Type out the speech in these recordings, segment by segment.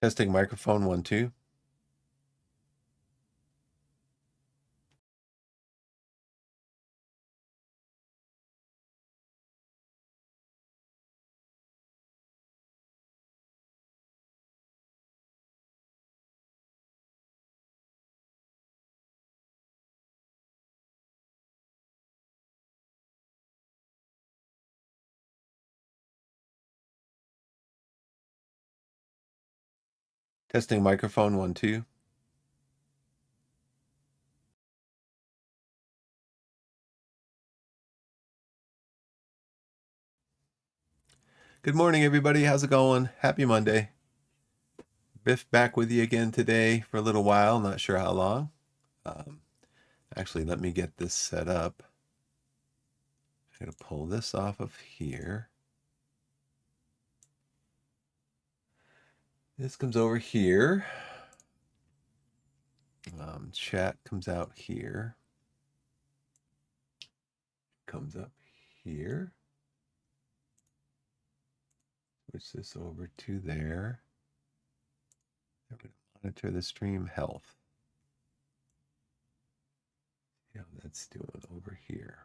Testing microphone 1, 2. Testing microphone 1, 2. Good morning, everybody. How's it going? Happy Monday. Biff back with you again today for a little while. Not sure how long. Actually, let me get this set up. I'm going to pull this off of here. This comes over here. Chat comes out here. Comes up here. Switch this over to there. I'm going to monitor the stream health. Yeah, that's doing over here.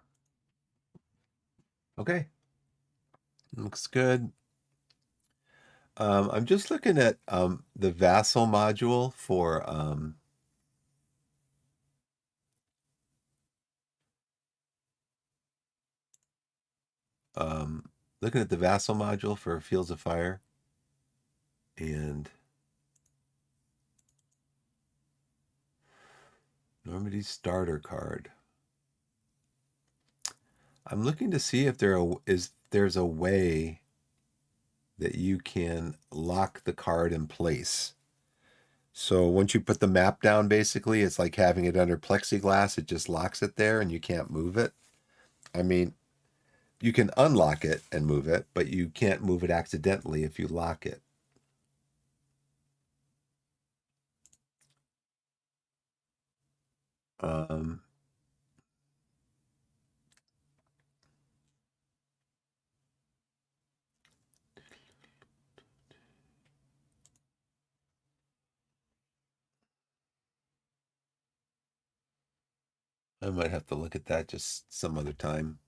Okay. Looks good. I'm just looking at the Vassal module for looking at the Vassal module for Fields of Fire, and Normandy's starter card. I'm looking to see if there's a way that you can lock the card in place. So once you put the map down, basically, it's like having it under plexiglass. It just locks it there and you can't move it. I mean, you can unlock it and move it, but you can't move it accidentally if you lock it. I might have to look at that just some other time.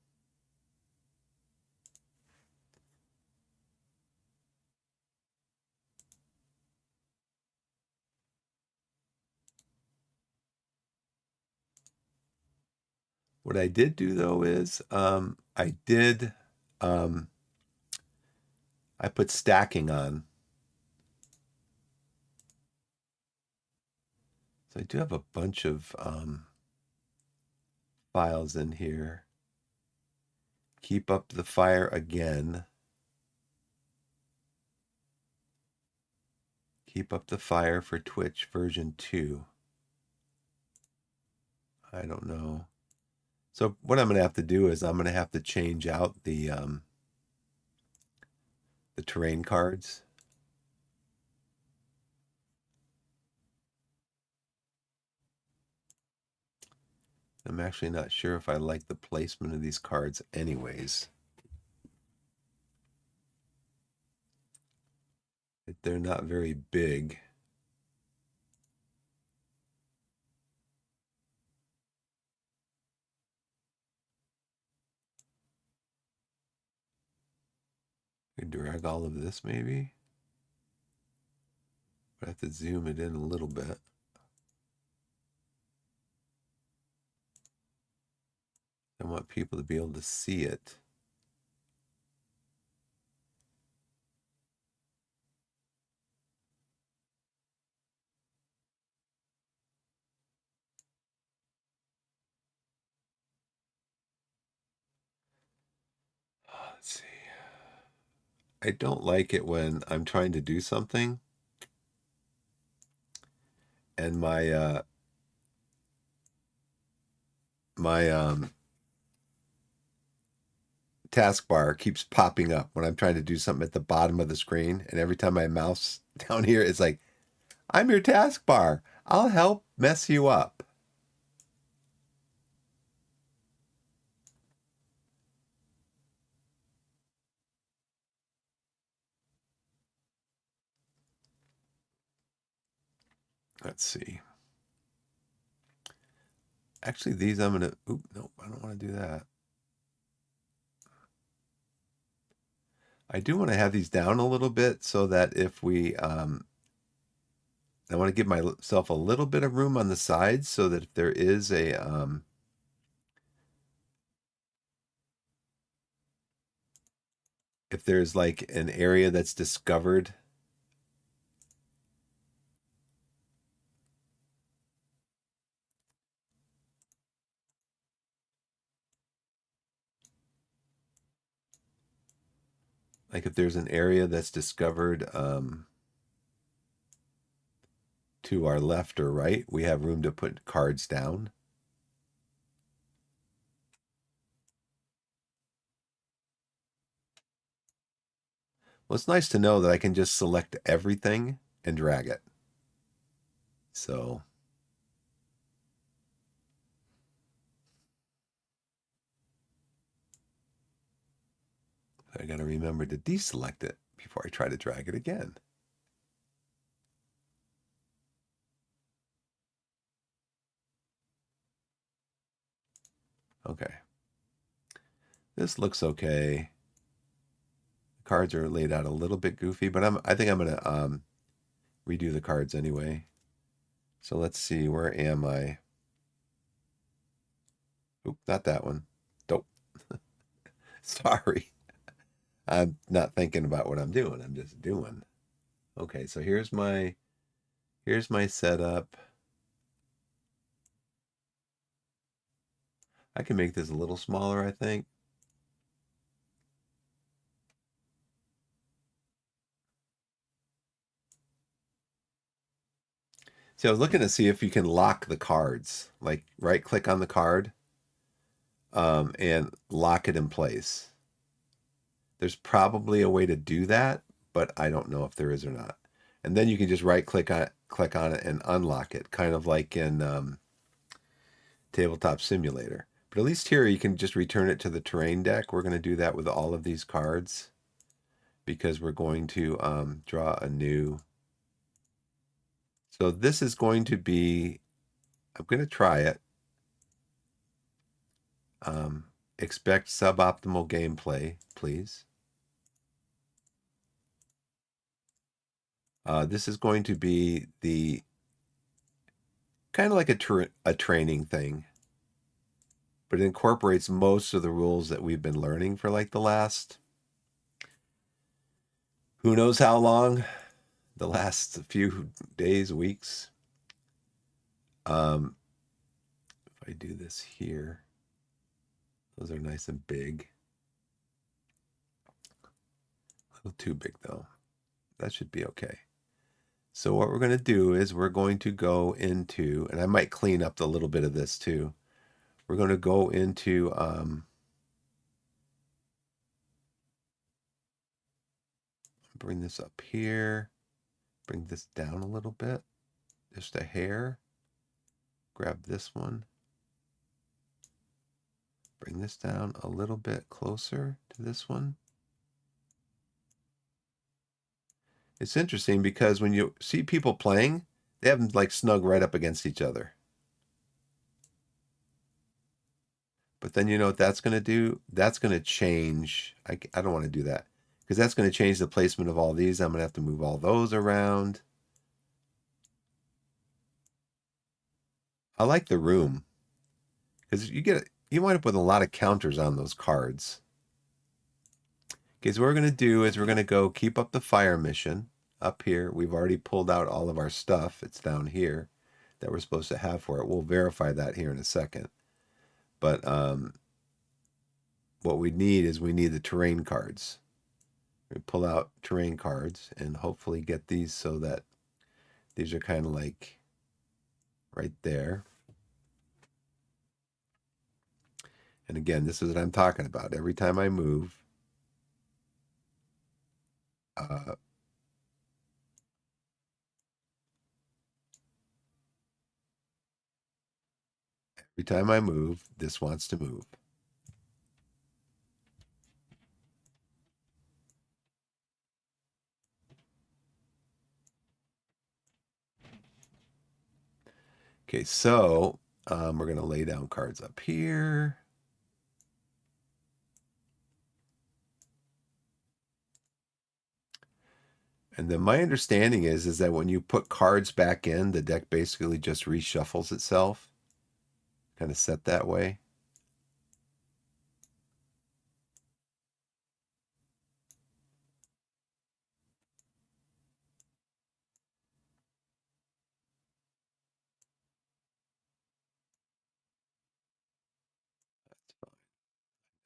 What I did do though is I put stacking on. So I do have a bunch of files in here. Keep up the fire again. Keep up the fire for Twitch version 2. I don't know. So what I'm going to have to do is I'm going to have to change out the terrain cards. I'm actually not sure if I like the placement of these cards anyways. They're not very big. Drag all of this maybe. I have to zoom it in a little bit. I want people to be able to see it. Let's see. I don't like it when I'm trying to do something and my taskbar keeps popping up when I'm trying to do something at the bottom of the screen, and every time I mouse down here, it's like, I'm your taskbar. I'll help mess you up. Let's see. Actually, these I'm gonna. Oop, nope, I don't want to do that. I do want to have these down a little bit so that if we, I want to give myself a little bit of room on the sides so that if there is if there's like an area that's discovered, like if there's an area that's discovered to our left or right, we have room to put cards down. Well, it's nice to know that I can just select everything and drag it. So I got to remember to deselect it before I try to drag it again. Okay. This looks okay. The cards are laid out a little bit goofy, but I think I'm going to redo the cards anyway. So let's see, where am I? Oop, not that one. Nope. Sorry. I'm not thinking about what I'm doing. I'm just doing. Okay, so here's my setup. I can make this a little smaller, I think. See, I was looking to see if you can lock the cards. Like right click on the card and lock it in place. There's probably a way to do that, but I don't know if there is or not. And then you can just right click on it and unlock it, kind of like in Tabletop Simulator. But at least here you can just return it to the terrain deck. We're going to do that with all of these cards because we're going to draw a new. So this is going to be, I'm going to try it. Expect suboptimal gameplay, please. This is going to be the kind of like a training thing, but it incorporates most of the rules that we've been learning for like the last who knows how long, the last few days, weeks. If I do this here, those are nice and big. A little too big though. That should be okay. So what we're going to do is we're going to go into, and I might clean up a little bit of this too. We're going to go into bring this up here, bring this down a little bit, just a hair. Grab this one, bring this down a little bit closer to this one. It's interesting because when you see people playing, they have them like snug right up against each other. But then you know what that's going to do? That's going to change. I don't want to do that because that's going to change the placement of all these. I'm going to have to move all those around. I like the room because you wind up with a lot of counters on those cards. Okay, so what we're going to do is we're going to go keep up the fire mission up here. We've already pulled out all of our stuff. It's down here that we're supposed to have for it. We'll verify that here in a second. But what we need is we need the terrain cards. We pull out terrain cards and hopefully get these so that these are kind of like right there. And again, this is what I'm talking about. Every time I move, uh, every time I move, this wants to move. Okay, so we're going to lay down cards up here. And then my understanding is that when you put cards back in, the deck basically just reshuffles itself. Kind of set that way.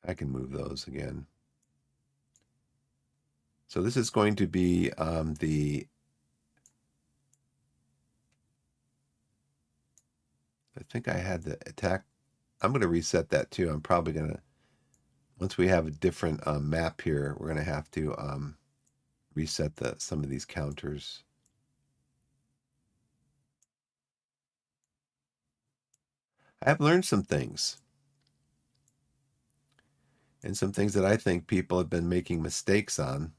I can move those again. So this is going to be I think I had the attack. I'm going to reset that too. I'm probably going to, once we have a different map here, we're going to have to reset some of these counters. I have learned some things. And some things that I think people have been making mistakes on.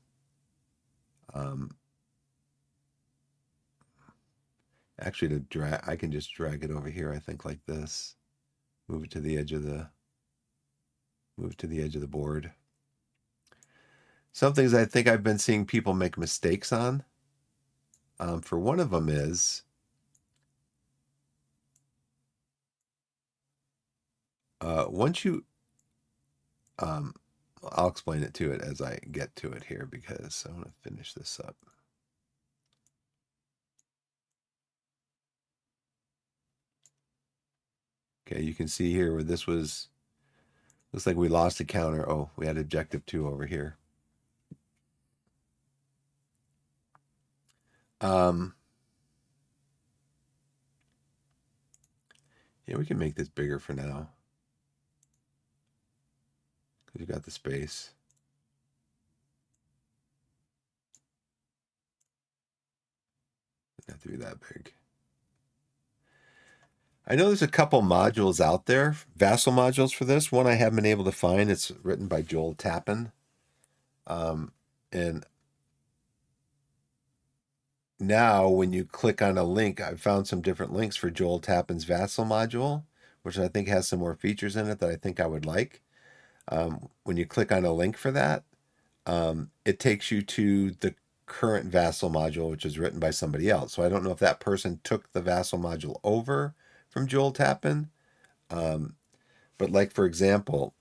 Actually, to drag, I can just drag it over here. I think like this, move it to the edge of the board. Some things I think I've been seeing people make mistakes on. For one of them is once you, I'll explain it to it as I get to it here because I want to finish this up. Okay, you can see here where this was, looks like we lost a counter. Oh, we had objective 2 over here. Yeah, we can make this bigger for now. Because you got the space. Doesn't have to be that big. I know there's a couple modules out there, Vassal modules for this. One I haven't been able to find. It's written by Joel Tappan. And now when you click on a link, I've found some different links for Joel Tappan's Vassal module, which I think has some more features in it that I think I would like. When you click on a link for that, it takes you to the current Vassal module, which is written by somebody else. So I don't know if that person took the Vassal module over from Joel Tappan. But like, for example,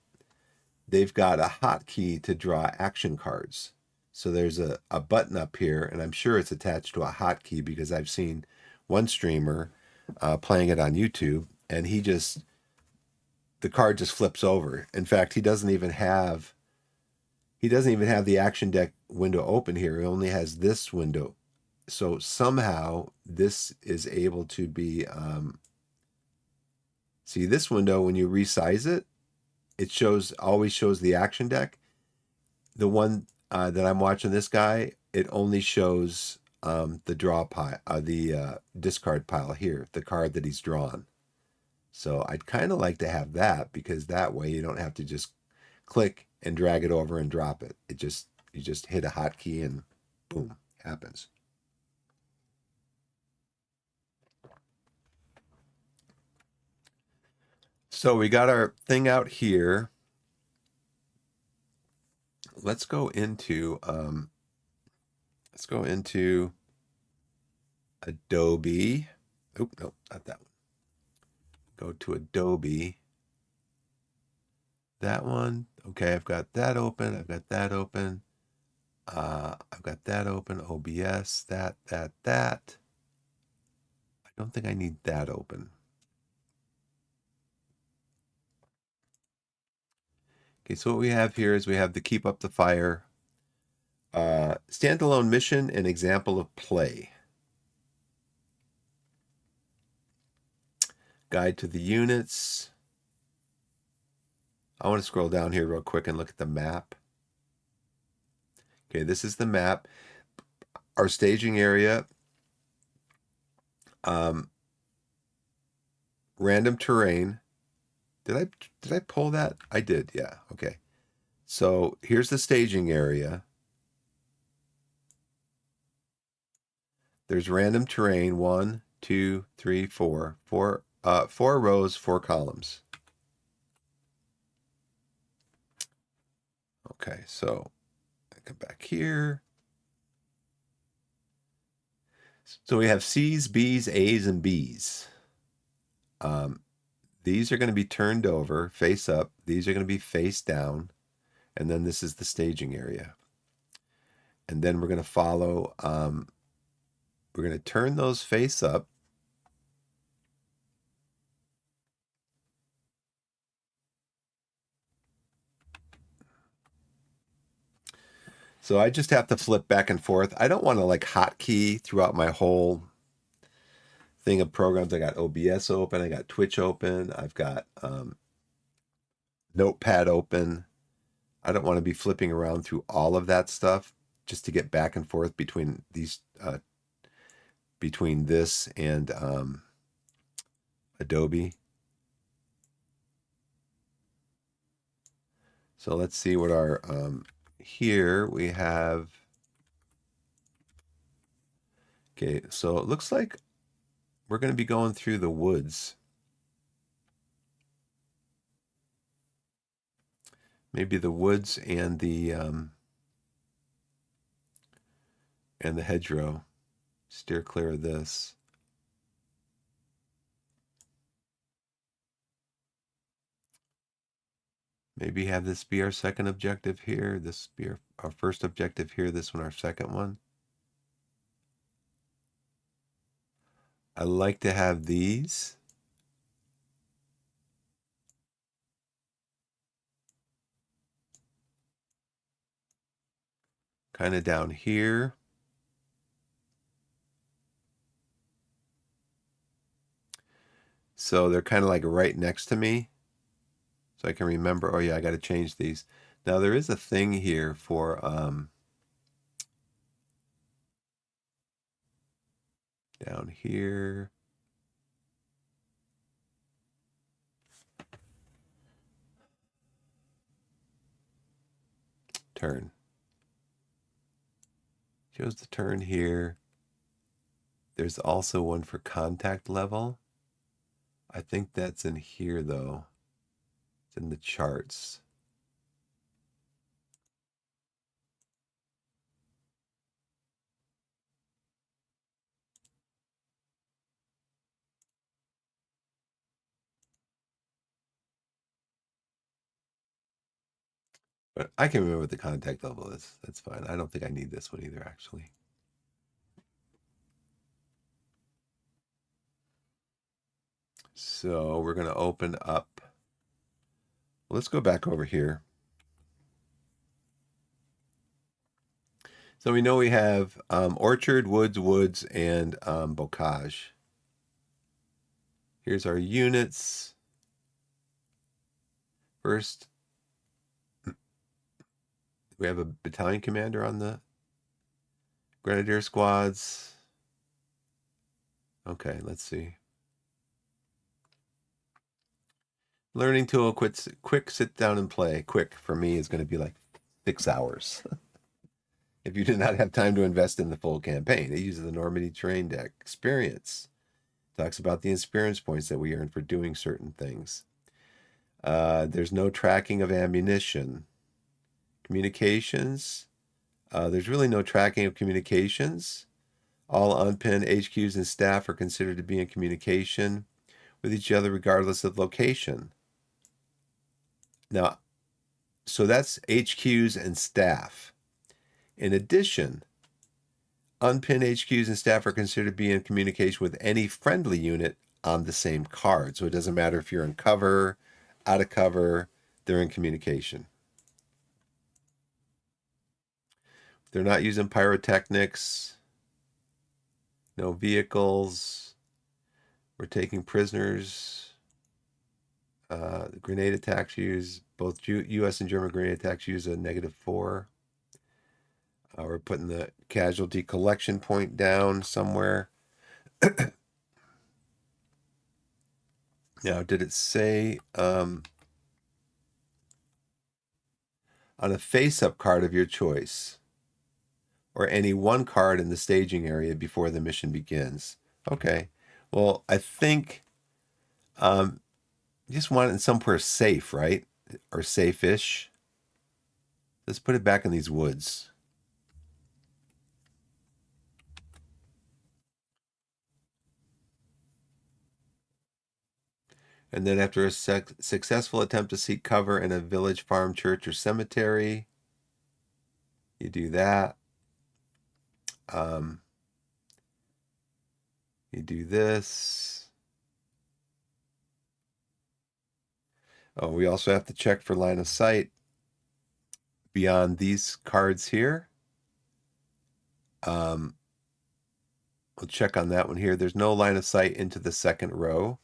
they've got a hotkey to draw action cards. So there's a button up here, and I'm sure it's attached to a hotkey because I've seen one streamer playing it on YouTube, and the card just flips over. In fact, he doesn't even have the action deck window open here. He only has this window. So somehow this is able to be, see this window, when you resize it, it always shows the action deck. The one that I'm watching, this guy, it only shows the draw pile, the discard pile here, the card that he's drawn. So I'd kind of like to have that because that way you don't have to just click and drag it over and drop it. You just hit a hotkey and boom, happens. So we got our thing out here. Let's go into Adobe. Oh, no, not that one. Go to Adobe. That one. Okay, I've got that open. I've got that open. I've got that open. OBS, that. I don't think I need that open. Okay, so what we have here is we have the Keep Up the Fire standalone mission and example of play. Guide to the units. I want to scroll down here real quick and look at the map. Okay, this is the map. Our staging area. Random terrain. Did I pull that? I did, yeah. Okay. So here's the staging area. There's random terrain, 1, 2, 3, 4. Four rows, 4 columns. Okay, so I come back here. So we have C's, B's, A's, and B's. These are going to be turned over, face up. These are going to be face down. And then this is the staging area. And then we're going to follow, we're going to turn those face up. So I just have to flip back and forth. I don't want to like hotkey throughout my whole thing of programs. I got OBS open. I got Twitch open. I've got Notepad open. I don't want to be flipping around through all of that stuff just to get back and forth between these, between this and Adobe. So let's see what our, here we have, okay, so it looks like we're going to be going through the woods. Maybe the woods and the hedgerow. Steer clear of this. Maybe have this be our second objective here. This be our first objective here. This one our second one. I like to have these. Kind of down here. So they're kind of like right next to me. So I can remember, oh yeah, I got to change these. Now there is a thing here for down here. Turn. Shows the turn here. There's also one for contact level. I think that's in here though. It's in the charts. But I can remember what the contact level is. That's fine. I don't think I need this one either, actually. So we're going to open up. Well, let's go back over here. So we know we have orchard, woods, and bocage. Here's our units. First, we have a battalion commander on the grenadier squads. Okay, let's see. Learning tool, quick sit down and play. Quick for me is going to be like 6 hours. If you did not have time to invest in the full campaign, it uses the Normandy terrain deck. Experience. Talks about the experience points that we earn for doing certain things. There's no tracking of ammunition. Communications. There's really no tracking of communications. All unpinned HQs and staff are considered to be in communication with each other regardless of location. Now, so that's HQs and staff. In addition, unpinned HQs and staff are considered to be in communication with any friendly unit on the same card. So it doesn't matter if you're in cover, out of cover, they're in communication. They're not using pyrotechnics, no vehicles. We're taking prisoners. The grenade attacks use, both U.S. and German grenade attacks use a -4. We're putting the casualty collection point down somewhere. Now, did it say on a face-up card of your choice, or any one card in the staging area before the mission begins? Okay. Well, I think you just want it somewhere safe, right? Or safe-ish. Let's put it back in these woods. And then after a successful attempt to seek cover in a village, farm, church, or cemetery, you do that. Um, you do this. Oh, we also have to check for line of sight beyond these cards here. Um, we'll check on that one here. There's no line of sight into the second row,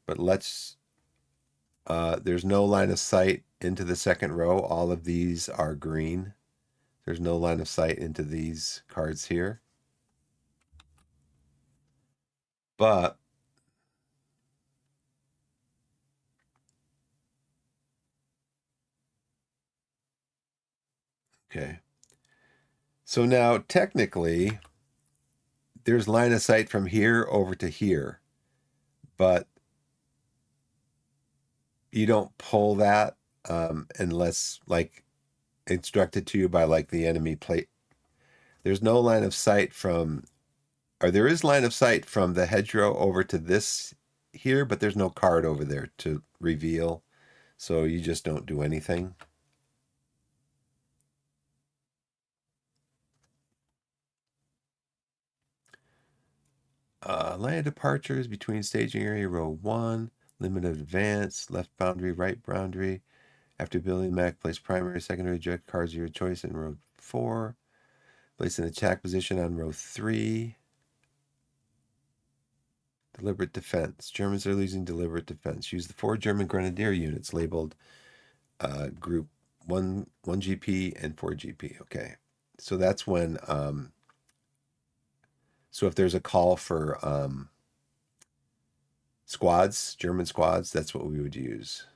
but there's no line of sight into the second row. All of these are green. There's no line of sight into these cards here. But okay. So now technically there's line of sight from here over to here, but you don't pull that unless like instructed to you by like the enemy plate. There's no line of sight from, or there is line of sight from the hedgerow over to this here, but there's no card over there to reveal. So you just don't do anything. Line of departures between staging area row 1, limit of advance, left boundary, right boundary. After building mech, place primary, secondary, direct cards of your choice in row 4. Place an attack position on row 3. Deliberate defense. Germans are losing deliberate defense. Use the 4 German grenadier units labeled group 1 GP and 4 GP. Okay. So that's when so if there's a call for squads, German squads, that's what we would use.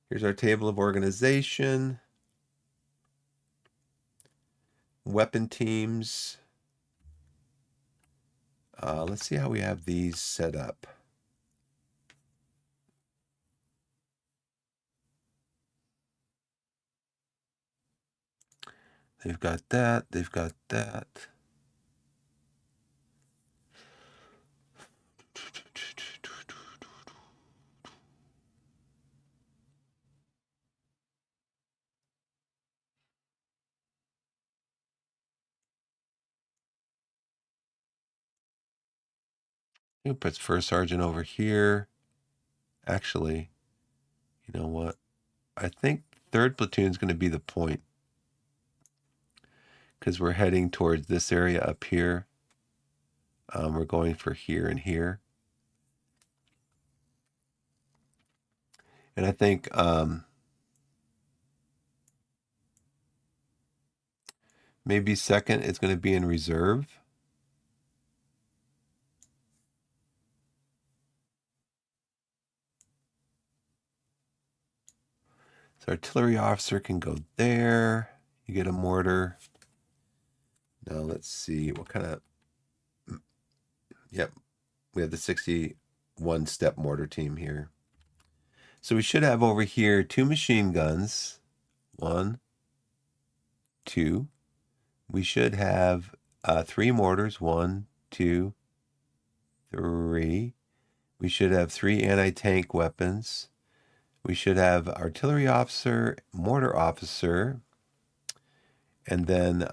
Here's our table of organization. Weapon teams. Let's see how we have these set up. They've got that. They've got that. Who puts first sergeant over here? Actually, you know what? I think third platoon is going to be the point because we're heading towards this area up here. We're going for here and here. And I think maybe second is going to be in reserve. So artillery officer can go there. You get a mortar. Now let's see what kind of. Yep, we have the 61 step mortar team here. So we should have over here 2 machine guns. 1, 2. We should have 3 mortars. 1, 2, 3. We should have 3 anti-tank weapons. We should have artillery officer, mortar officer, and then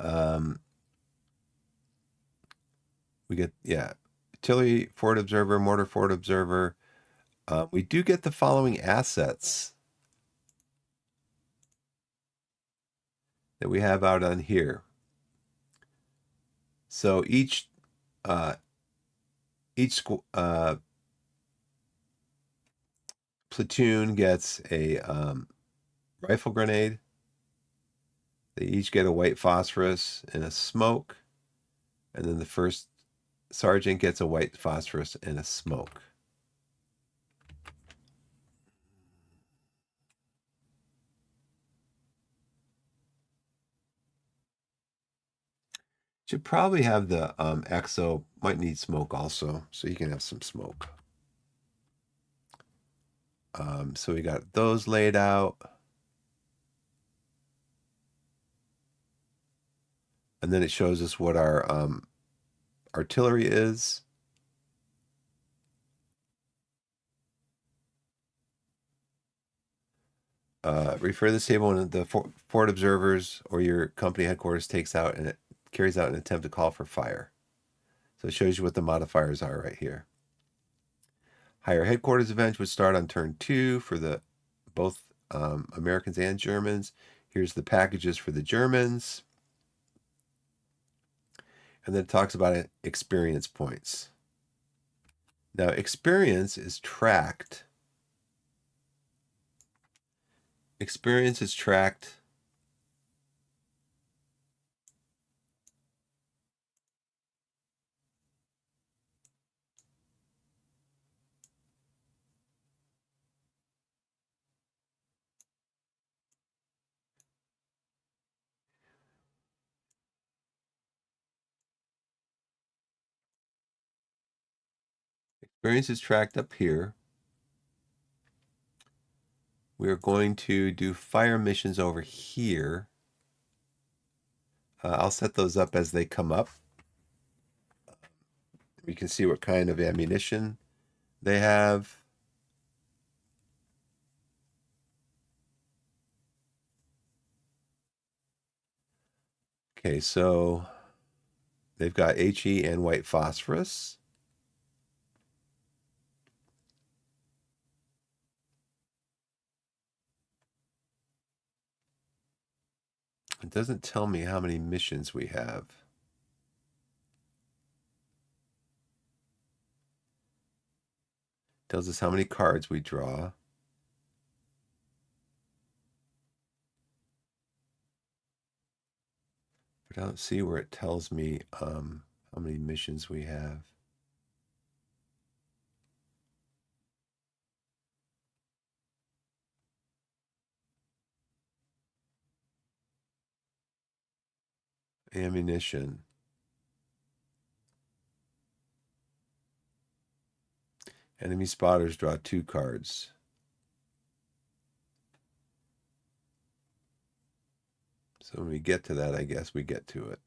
we get, artillery forward observer, mortar forward observer. We do get the following assets that we have out on here. So each platoon gets a rifle grenade. They each get a white phosphorus and a smoke. And then the first sergeant gets a white phosphorus and a smoke. Should probably have the EXO, might need smoke also, so you can have some smoke. So we got those laid out. And then it shows us what our artillery is. Refer to this table when the forward observers or your company headquarters takes out and it carries out an attempt to call for fire. So it shows you what the modifiers are right here. Higher headquarters events would start on turn 2 for the both Americans and Germans. Here's the packages for the Germans. And then it talks about experience points. Now, experience is tracked. Experience is tracked up here. We are going to do fire missions over here. I'll set those up as they come up. We can see what kind of ammunition they have. Okay, so they've got HE and white phosphorus. It doesn't tell me how many missions we have. It tells us how many cards we draw. But I don't see where it tells me how many missions we have. Ammunition. Enemy spotters draw 2 cards. So when we get to that, I guess we get to it.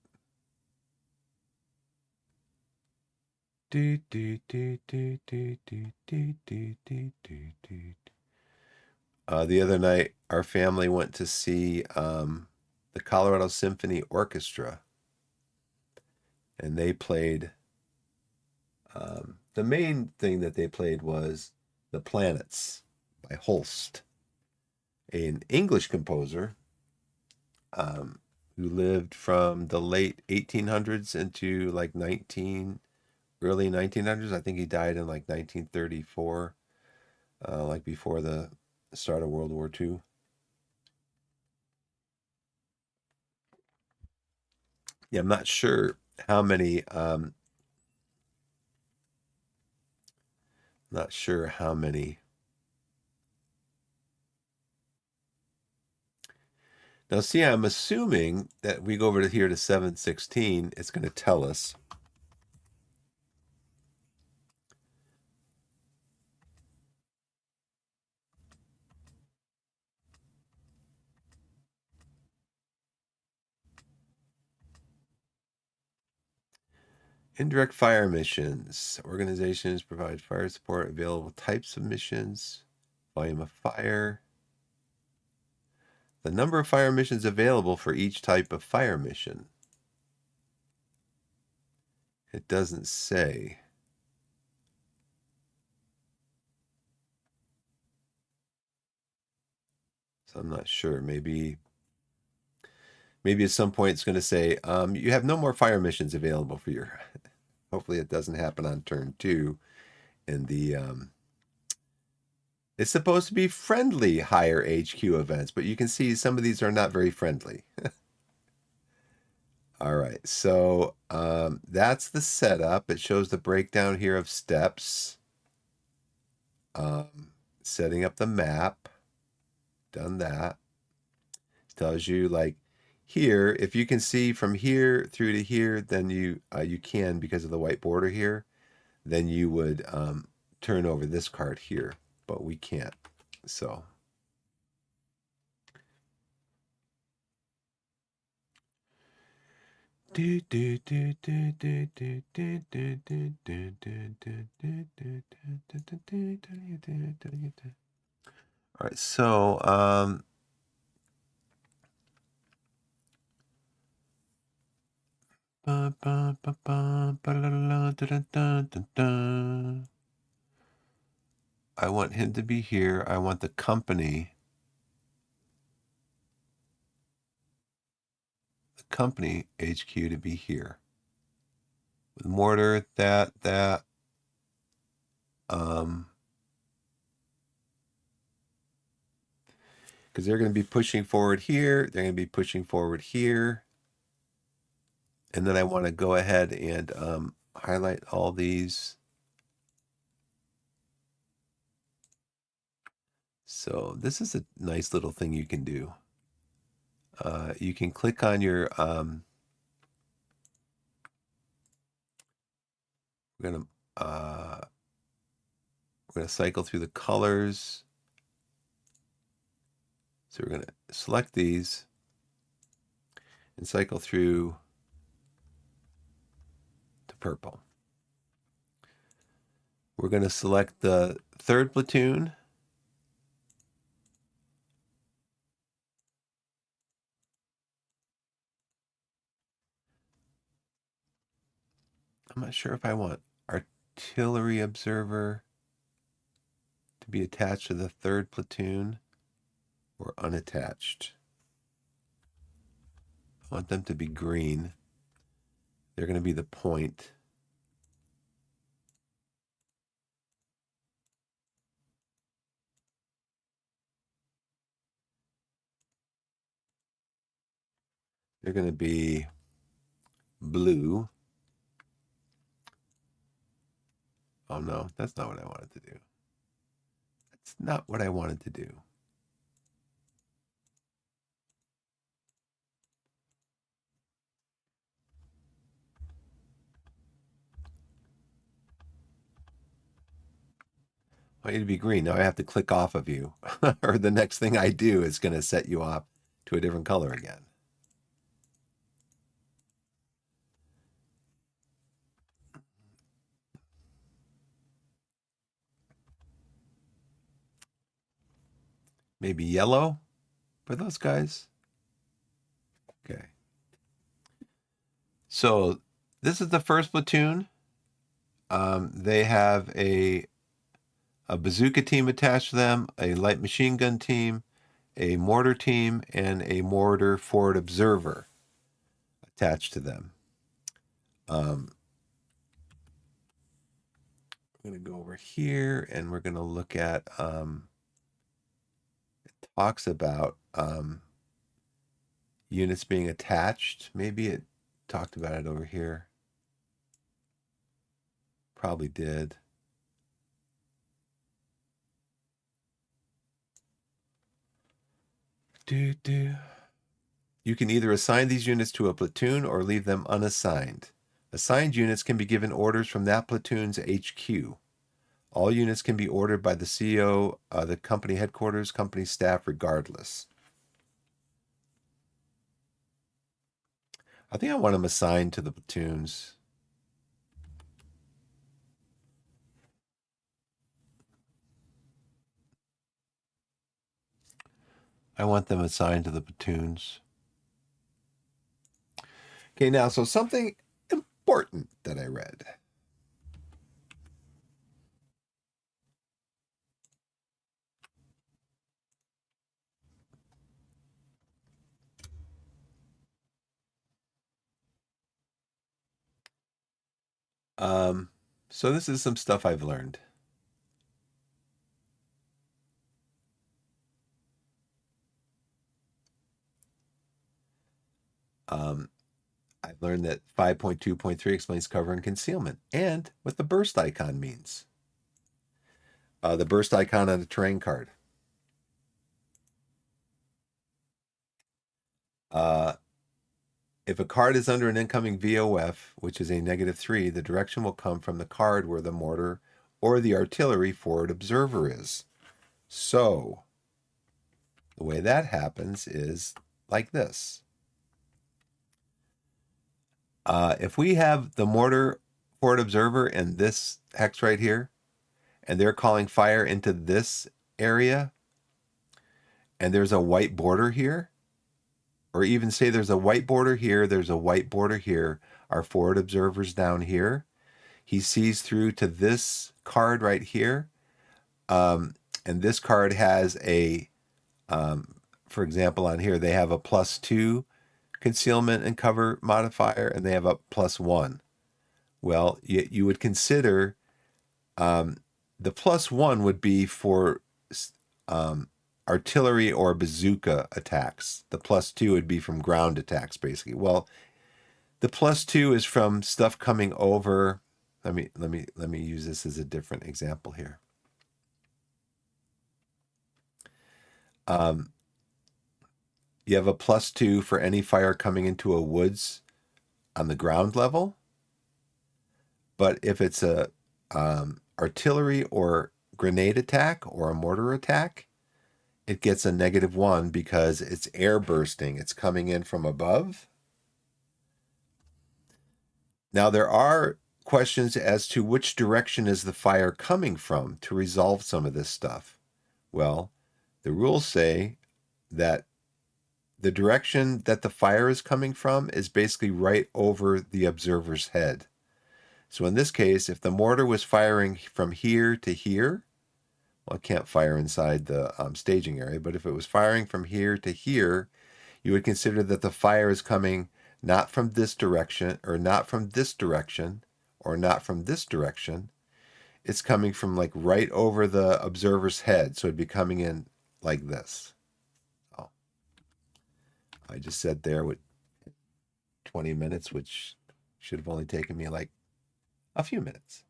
The other night, our family went to see the Colorado Symphony Orchestra, and they played. The main thing that they played was "The Planets" by Holst, an English composer who lived from the late 1800s into like early 1900s. I think he died in like 1934, like before the start of World War II. Yeah, I'm not sure how many. Not sure how many. Now, see, I'm assuming that we go over to here to 716. It's going to tell us. Indirect fire missions. Organizations provide fire support, available types of missions, volume of fire, the number of fire missions available for each type of fire mission. It doesn't say. So I'm not sure. Maybe at some point it's going to say, you have no more fire missions available for your. Hopefully it doesn't happen on turn 2. And it's supposed to be friendly higher HQ events, but you can see some of these are not very friendly. All right, so that's the setup. It shows the breakdown here of steps. Setting up the map. Done that. Tells you like here, if you can see from here through to here, then you can, because of the white border here, then you would turn over this card here, but we can't. So all right, so I want him to be here. I want the company HQ to be here. With mortar, that, because they're going to be pushing forward here. They're going to be pushing forward here. And then I want to go ahead and highlight all these. So this is a nice little thing you can do. You can click on your, we're gonna cycle through the colors. So we're gonna select these and cycle through to purple. We're gonna select the third platoon. I'm not sure if I want artillery observer to be attached to the third platoon or unattached. I want them to be green. They're going to be the point. They're going to be blue. Oh no, that's not what I wanted to do. That's not what I wanted to do. I want you to be green. Now I have to click off of you, or the next thing I do is going to set you off to a different color again. Maybe yellow for those guys. Okay. So this is the first platoon. They have a bazooka team attached to them, a light machine gun team, a mortar team, and a mortar forward observer attached to them. I'm going to go over here and we're going to look at, it talks about units being attached. Maybe it talked about it over here. Probably did. You can either assign these units to a platoon or leave them unassigned. Assigned units can be given orders from that platoon's HQ. All units can be ordered by the CEO, the company headquarters, company staff, regardless. I think I want them assigned to the platoons. I want them assigned to the platoons. Okay, now, so something important that I read. So this is some stuff I've learned. I've learned that 5.2.3 explains cover and concealment and what the burst icon means. The burst icon on the terrain card. If a card is under an incoming VOF, which is a -3, the direction will come from the card where the mortar or the artillery forward observer is. So the way that happens is like this. If we have the mortar forward observer in this hex right here, and they're calling fire into this area, and there's a white border here, or even say there's a white border here, there's a white border here, our forward observer's down here. He sees through to this card right here. And this card has a, for example, on here, they have a +2 concealment and cover modifier, and they have a +1. Well, you would consider the +1 would be for artillery or bazooka attacks. The +2 would be from ground attacks, basically. Well, the +2 is from stuff coming over. Let me use this as a different example here. You have a +2 for any fire coming into a woods on the ground level. But if it's a artillery or grenade attack or a mortar attack, it gets a -1 because it's air bursting. It's coming in from above. Now, there are questions as to which direction is the fire coming from to resolve some of this stuff. Well, the rules say that the direction that the fire is coming from is basically right over the observer's head. So in this case, if the mortar was firing from here to here, well, it can't fire inside the staging area, but if it was firing from here to here, you would consider that the fire is coming not from this direction, or not from this direction, or not from this direction. It's coming from like right over the observer's head, so it'd be coming in like this. Oh, I just said there with 20 minutes, which should have only taken me like a few minutes.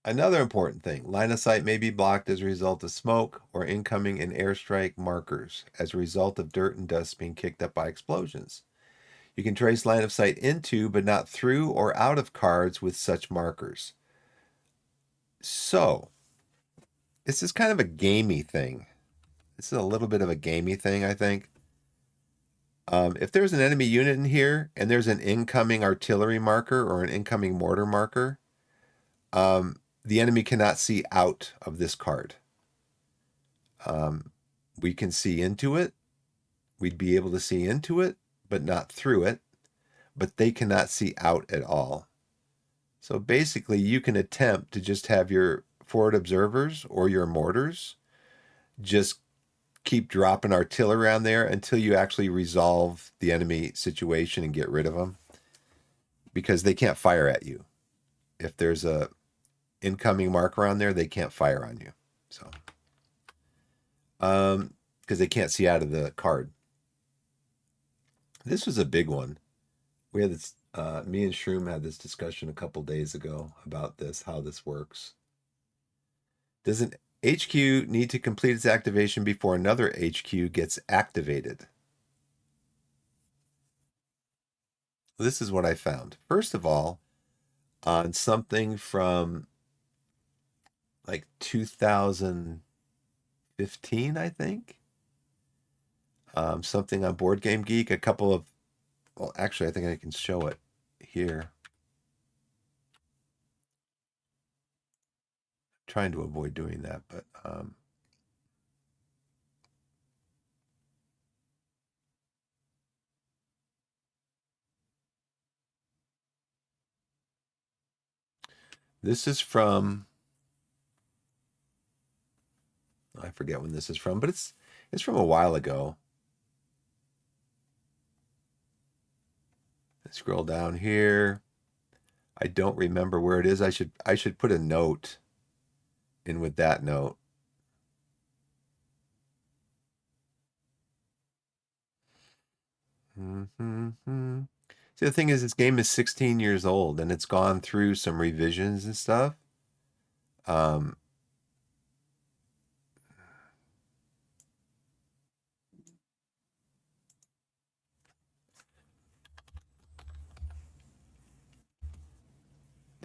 Another important thing, line of sight may be blocked as a result of smoke or incoming and airstrike markers as a result of dirt and dust being kicked up by explosions. You can trace line of sight into, but not through or out of cards with such markers. So, this is kind of a gamey thing. This is a little bit of a gamey thing, I think. If there's an enemy unit in here and there's an incoming artillery marker or an incoming mortar marker, the enemy cannot see out of this card. We can see into it. We'd be able to see into it, but not through it. But they cannot see out at all. So basically, you can attempt to just have your forward observers or your mortars just keep dropping artillery on there until you actually resolve the enemy situation and get rid of them, because they can't fire at you. If there's a incoming marker on there, they can't fire on you. So, because they can't see out of the card. This was a big one. We had this. Me and Shroom had this discussion a couple days ago about this, how this works. Does an HQ need to complete its activation before another HQ gets activated? This is what I found. First of all, on something from like 2015, I think, something on Board Game Geek, a couple of, well, actually, I think I can show it here. Trying to avoid doing that, but this is from, I forget when this is from, but it's from a while ago. I scroll down here. I don't remember where it is. I should put a note in with that note. See, the thing is, this game is 16 years old and it's gone through some revisions and stuff.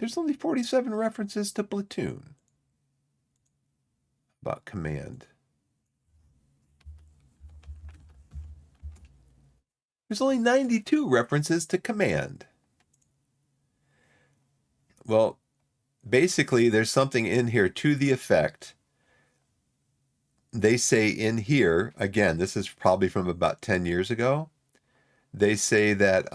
There's only 47 references to platoon. About command. There's only 92 references to command. Well, basically, there's something in here to the effect. They say in here, again, this is probably from about 10 years ago. They say that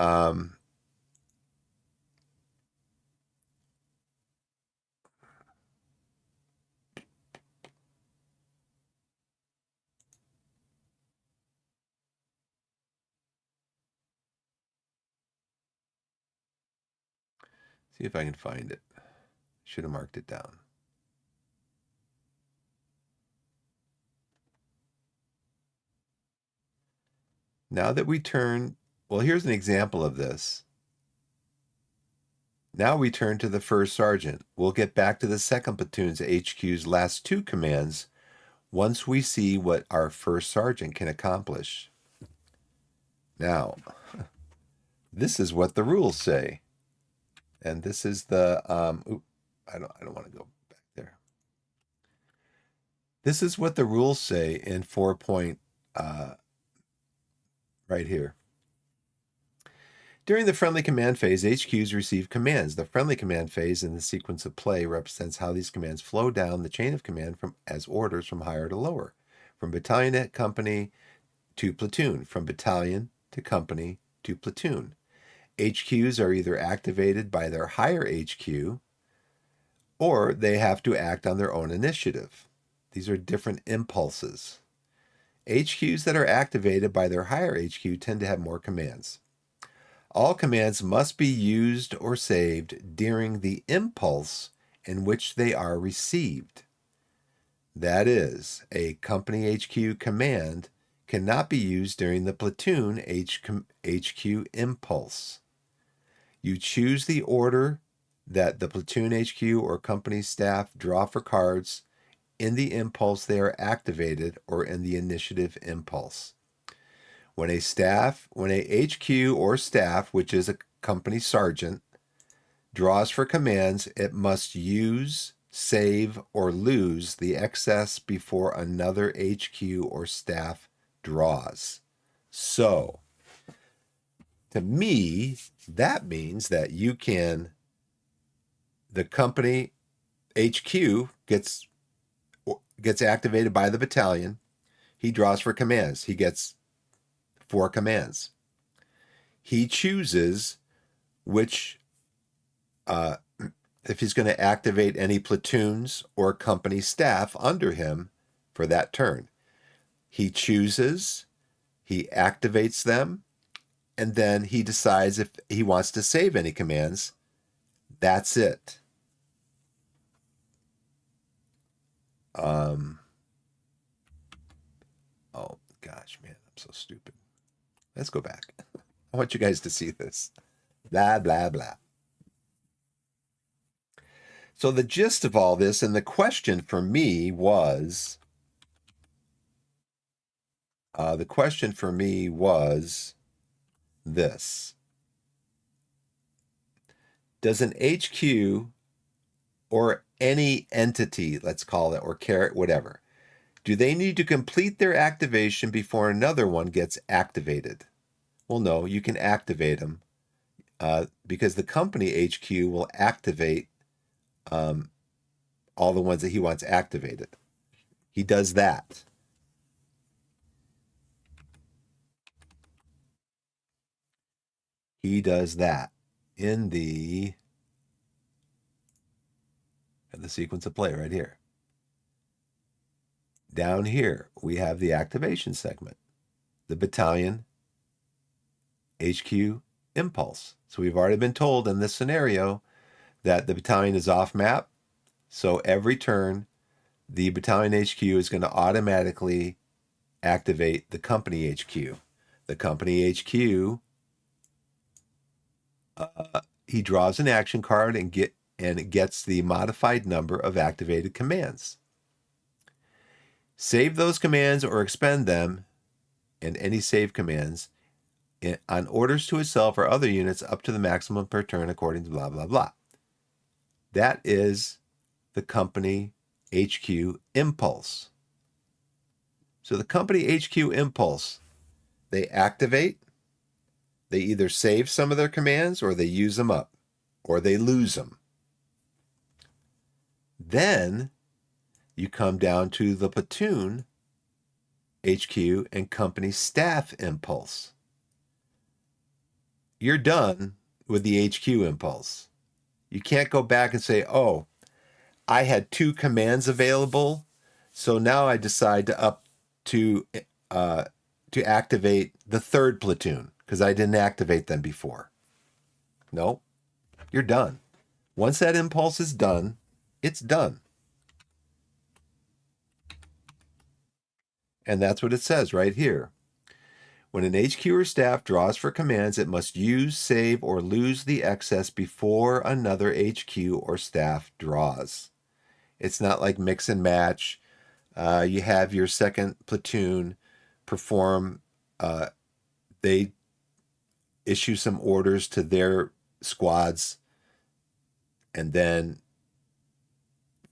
see if I can find it. Should have marked it down. Now that we turn, well, here's an example of this. Now we turn to the first sergeant. We'll get back to the second platoon's HQ's last two commands once we see what our first sergeant can accomplish. Now, this is what the rules say. And this is the, I don't want to go back there. This is what the rules say in 4 point, right here. During the friendly command phase, HQs receive commands. The friendly command phase in the sequence of play represents how these commands flow down the chain of command as orders from higher to lower, from battalion to company to platoon, from battalion to company to platoon. HQs are either activated by their higher HQ or they have to act on their own initiative. These are different impulses. HQs that are activated by their higher HQ tend to have more commands. All commands must be used or saved during the impulse in which they are received. That is, a company HQ command cannot be used during the platoon HQ impulse. You choose the order that the platoon HQ or company staff draw for cards in the impulse they are activated or in the initiative impulse. When a HQ or staff, which is a company sergeant, draws for commands, it must use, save, or lose the excess before another HQ or staff draws. So, to me, that means that you can, the company HQ gets activated by the battalion. He draws for commands. He gets 4 commands. He chooses which, if he's going to activate any platoons or company staff under him for that turn. He chooses, he activates them, and then he decides if he wants to save any commands. That's it. Oh gosh, man, I'm so stupid. Let's go back. I want you guys to see this. Blah, blah, blah. So the gist of all this, and the question for me was, this. Does an HQ or any entity, let's call it, or carrot, whatever, do they need to complete their activation before another one gets activated? Well, no, you can activate them because the company HQ will activate all the ones that he wants activated. He does that. He does that in the sequence of play right here. Down here, we have the activation segment, the battalion HQ impulse. So we've already been told in this scenario that the battalion is off map. So every turn, the battalion HQ is going to automatically activate the company HQ. The company HQ, he draws an action card and it gets the modified number of activated commands. Save those commands or expend them, and any save commands on orders to itself or other units up to the maximum per turn according to blah, blah, blah. That is the company HQ impulse. So the company HQ impulse, they activate, they either save some of their commands or they use them up or they lose them. Then you come down to the platoon HQ and company staff impulse. You're done with the HQ impulse. You can't go back and say, oh, I had 2 commands available, so now I decide to up to activate the 3rd platoon because I didn't activate them before. No, you're done. Once that impulse is done, it's done. And that's what it says right here. When an HQ or staff draws for commands, it must use, save, or lose the excess before another HQ or staff draws. It's not like mix and match. You have your second platoon perform, they issue some orders to their squads, and then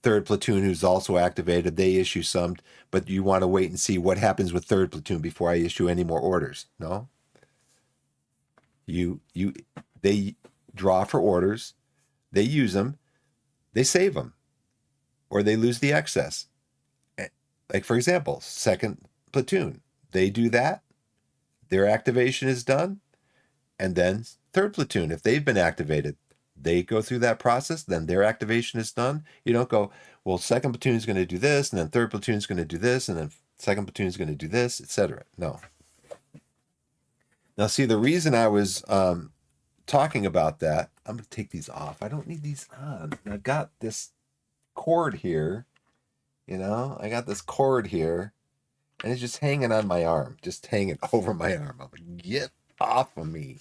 third platoon, who's also activated, they issue some, but you want to wait and see what happens with third platoon before I issue any more orders. No, they draw for orders, they use them, they save them, or they lose the excess. Like, for example, second platoon, they do that, their activation is done, and then third platoon, if they've been activated, they go through that process, then their activation is done. You don't go, well, second platoon is going to do this, and then third platoon is going to do this, and then second platoon is going to do this, etc. No. Now, see, the reason I was talking about that, I'm going to take these off. I don't need these on. I've got this cord here, I got this cord here, and it's just hanging on my arm, just hanging over my arm. I'm like, get off of me.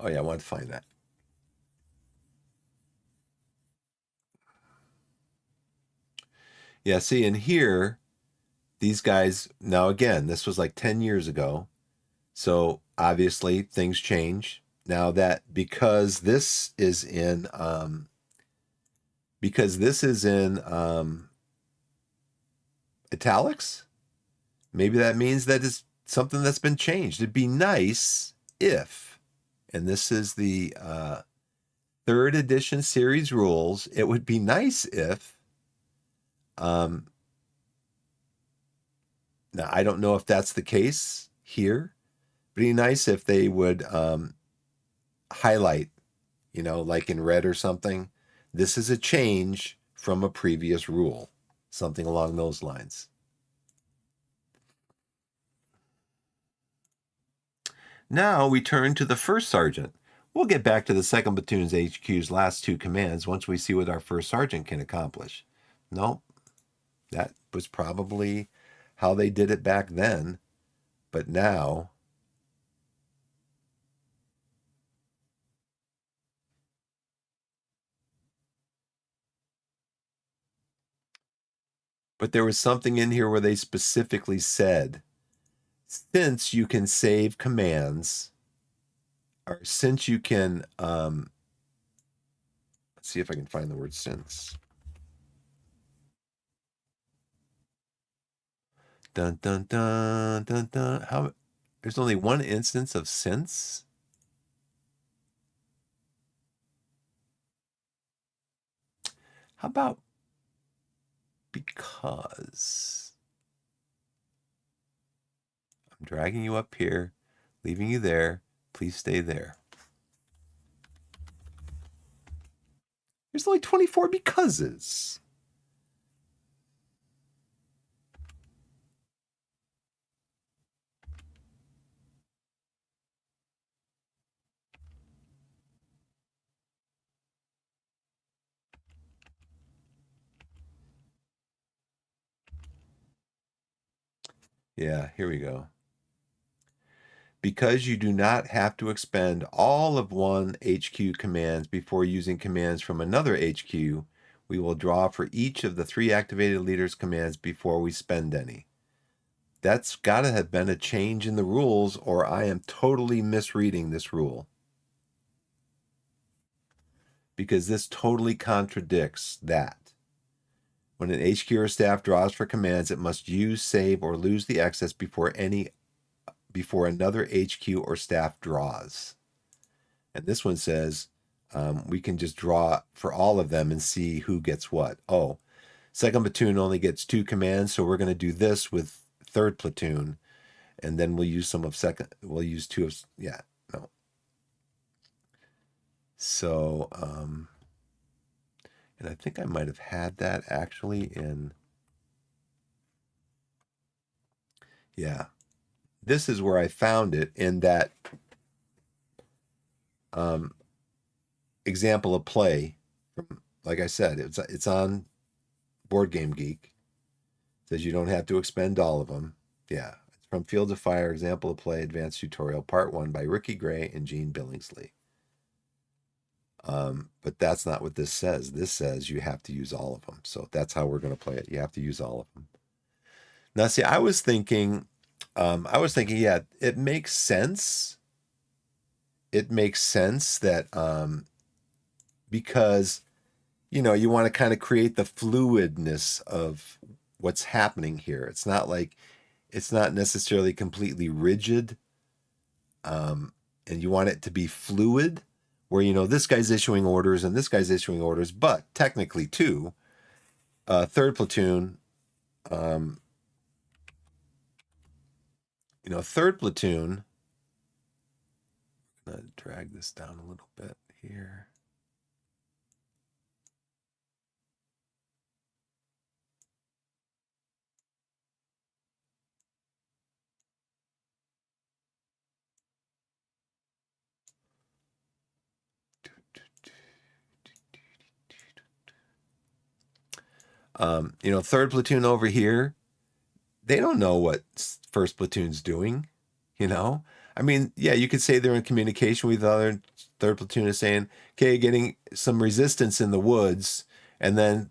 Oh yeah, I wanted to find that. Yeah, see, in here, these guys, now again, this was like 10 years ago. So obviously things change. Now that because this is in italics, maybe that means that is something that's been changed. It'd be nice if, and this is the 3rd edition series rules, it would be nice if, now I don't know if that's the case here, but it'd be nice if they would highlight, like in red or something, this is a change from a previous rule, something along those lines. Now we turn to the first sergeant. We'll get back to the second platoon's HQ's last 2 commands once we see what our first sergeant can accomplish. Nope, that was probably how they did it back then, but now but there was something in here where they specifically said, since you can save commands, or since you can, let's see if I can find the word since. Dun, dun, dun, dun, dun. How, there's only one instance of since? How about because? I'm dragging you up here, leaving you there. Please stay there. There's only 24 becauses. Yeah, here we go. Because you do not have to expend all of one HQ commands before using commands from another HQ, we will draw for each of the 3 activated leaders' commands before we spend any. That's got to have been a change in the rules, or I am totally misreading this rule because this totally contradicts that. When an HQ or staff draws for commands, it must use, save, or lose the excess before another HQ or staff draws. And this one says we can just draw for all of them and see who gets what. Oh, second platoon only gets 2 commands, so we're going to do this with third platoon, and then we'll use some of second. We'll use 2 of no. So and I think I might have had that actually in this is where I found it in that um, example of play. From, like I said, it's on Board Game Geek. It says you don't have to expend all of them. Yeah, it's from Fields of Fire, example of play, advanced tutorial, part 1 by Ricky Gray and Gene Billingsley. But that's not what this says. This says you have to use all of them. So that's how we're going to play it. You have to use all of them. Now, see, I was thinking, yeah, it makes sense. It makes sense that because you want to kind of create the fluidness of what's happening here. It's not necessarily completely rigid, and you want it to be fluid, where this guy's issuing orders and this guy's issuing orders, but technically too, third platoon, third platoon. I'm gonna drag this down a little bit here. Third platoon over here, they don't know what first platoon's doing. I mean, yeah, you could say they're in communication with the other. Third platoon is saying, okay, getting some resistance in the woods. And then,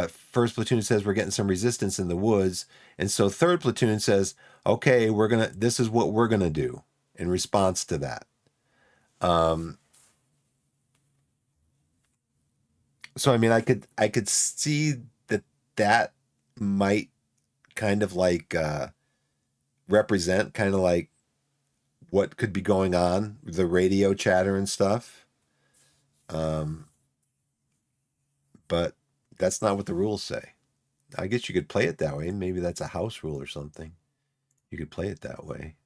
first platoon says we're getting some resistance in the woods. And so third platoon says, okay, this is what we're going to do in response to that. So, I mean, I could see that might kind of like represent kind of like what could be going on, the radio chatter and stuff. But that's not what the rules say. I guess you could play it that way. Maybe that's a house rule or something. You could play it that way.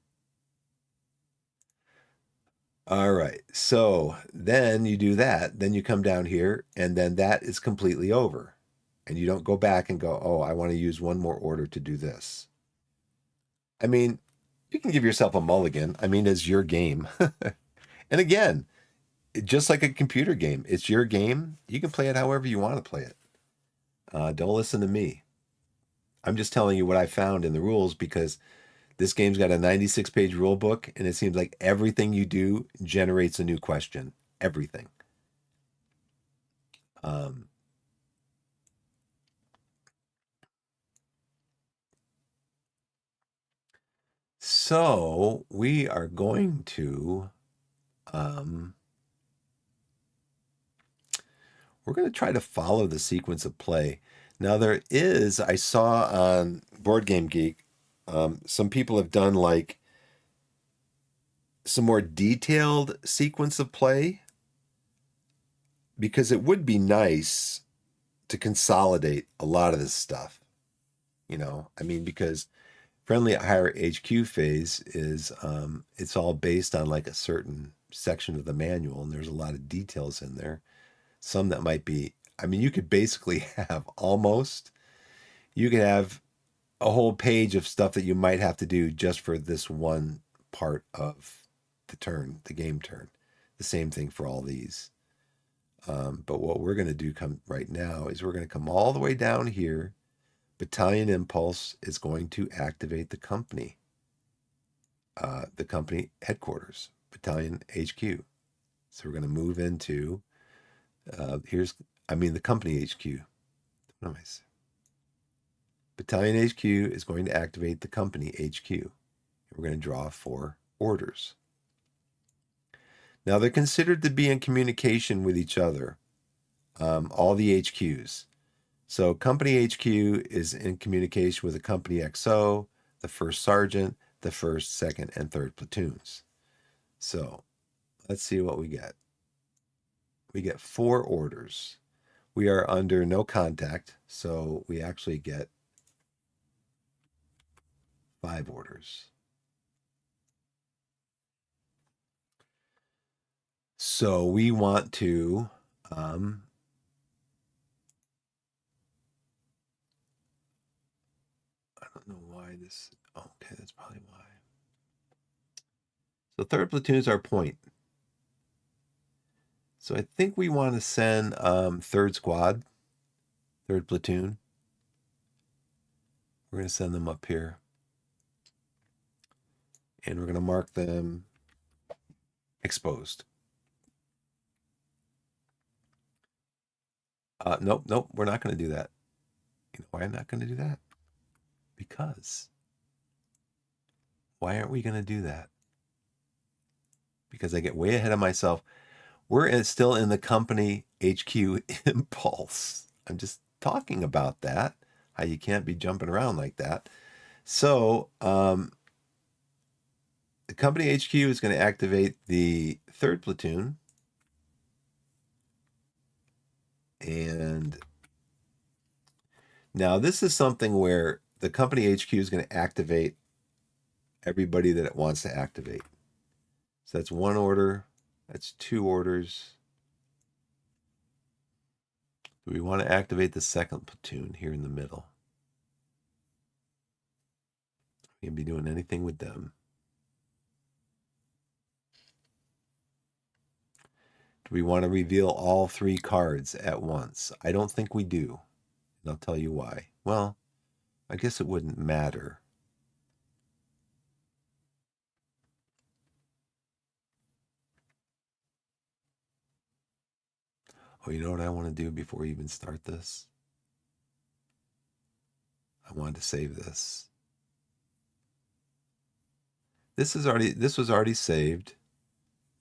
All right. So then you do that. Then you come down here, and then that is completely over. And you don't go back and go, oh, I want to use one more order to do this. I mean, you can give yourself a mulligan. I mean, it's your game. And again, just like a computer game, it's your game. You can play it however you want to play it. Don't listen to me. I'm just telling you what I found in the rules because this game's got a 96-page rule book, and it seems like everything you do generates a new question. Everything. Um, so we are going to we're going to try to follow the sequence of play. Now I saw on Board Game Geek, some people have done like some more detailed sequence of play because it would be nice to consolidate a lot of this stuff. I mean, because friendly at higher HQ phase is it's all based on like a certain section of the manual, and there's a lot of details in there. Some that might be, I mean, you could basically have you could have a whole page of stuff that you might have to do just for this one part of the game turn. The same thing for all these. But what we're going to do come right now is we're going to come all the way down here. Battalion Impulse is going to activate the company headquarters, Battalion HQ. So we're going to move into the company HQ. What am I saying? Battalion HQ is going to activate the company HQ. We're going to draw 4 orders. Now they're considered to be in communication with each other, all the HQs. So company HQ is in communication with the company XO, the first sergeant, the first, second, and third platoons. So let's see what we get. We get 4 orders. We are under no contact, so we actually get 5 orders. So we want to I don't know why this. Okay, that's probably why. So third platoon is our point. So I think we want to send third squad, third platoon. We're going to send them up here. And we're going to mark them exposed. Nope, we're not going to do that. You know why I'm not going to do that? Because why aren't we going to do that? Because I get way ahead of myself. We're still in the company HQ impulse. I'm just talking about that, how you can't be jumping around like that. So the company HQ is going to activate the third platoon. And now this is something where the company HQ is going to activate everybody that it wants to activate. So that's 1 order. That's 2 orders. Do we want to activate the second platoon here in the middle? We can be doing anything with them. Do we want to reveal all 3 cards at once? I don't think we do. And I'll tell you why. Well, I guess it wouldn't matter. Oh, you know what I want to do before we even start this? I wanted to save this. This was already saved.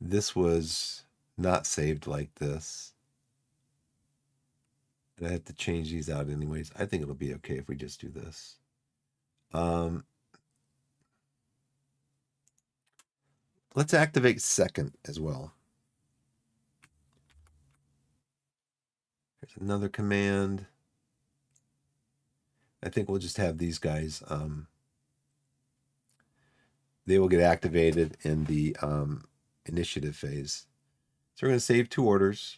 This was not saved like this. And I have to change these out anyways. I think it'll be okay if we just do this. Let's activate second as well. There's another command. I think we'll just have these guys. They will get activated in the initiative phase. So we're going to save 2 orders.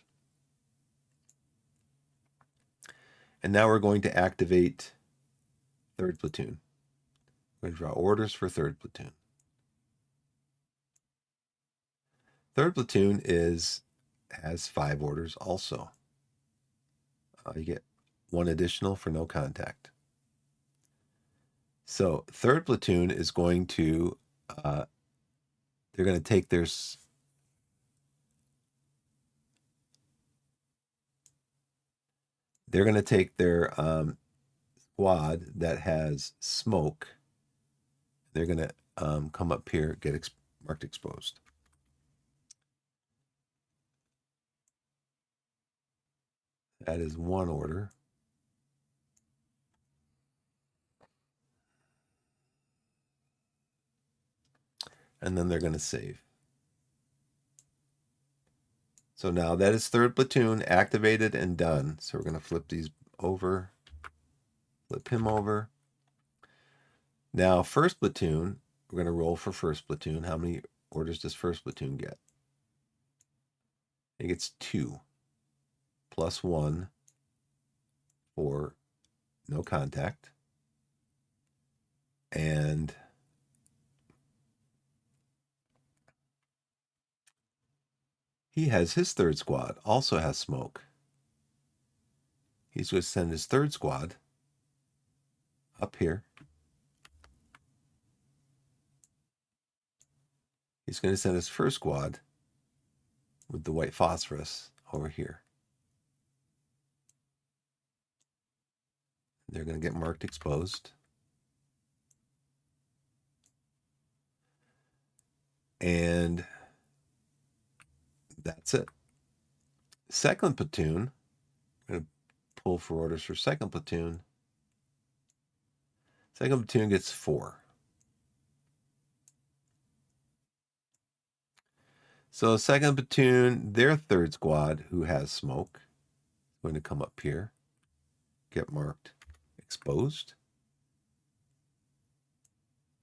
And now we're going to activate third platoon. We're going to draw orders for third platoon. Third platoon has 5 orders also. You get 1 additional for no contact. So third platoon is going to, they're going to take their, squad that has smoke. They're going to come up here, get marked exposed. That is 1 order. And then they're going to save. So now that is third platoon activated and done. So we're going to flip these over, flip him over. Now first platoon, we're going to roll for first platoon. How many orders does first platoon get? It gets 2 plus 1 for no contact. And he has his third squad, also has smoke. He's going to send his third squad up here. He's going to send his first squad with the white phosphorus over here. They're going to get marked exposed. And that's it. Second platoon, I'm going to pull for orders for second platoon. Second platoon gets 4. So second platoon, their third squad, who has smoke, is going to come up here, get marked exposed.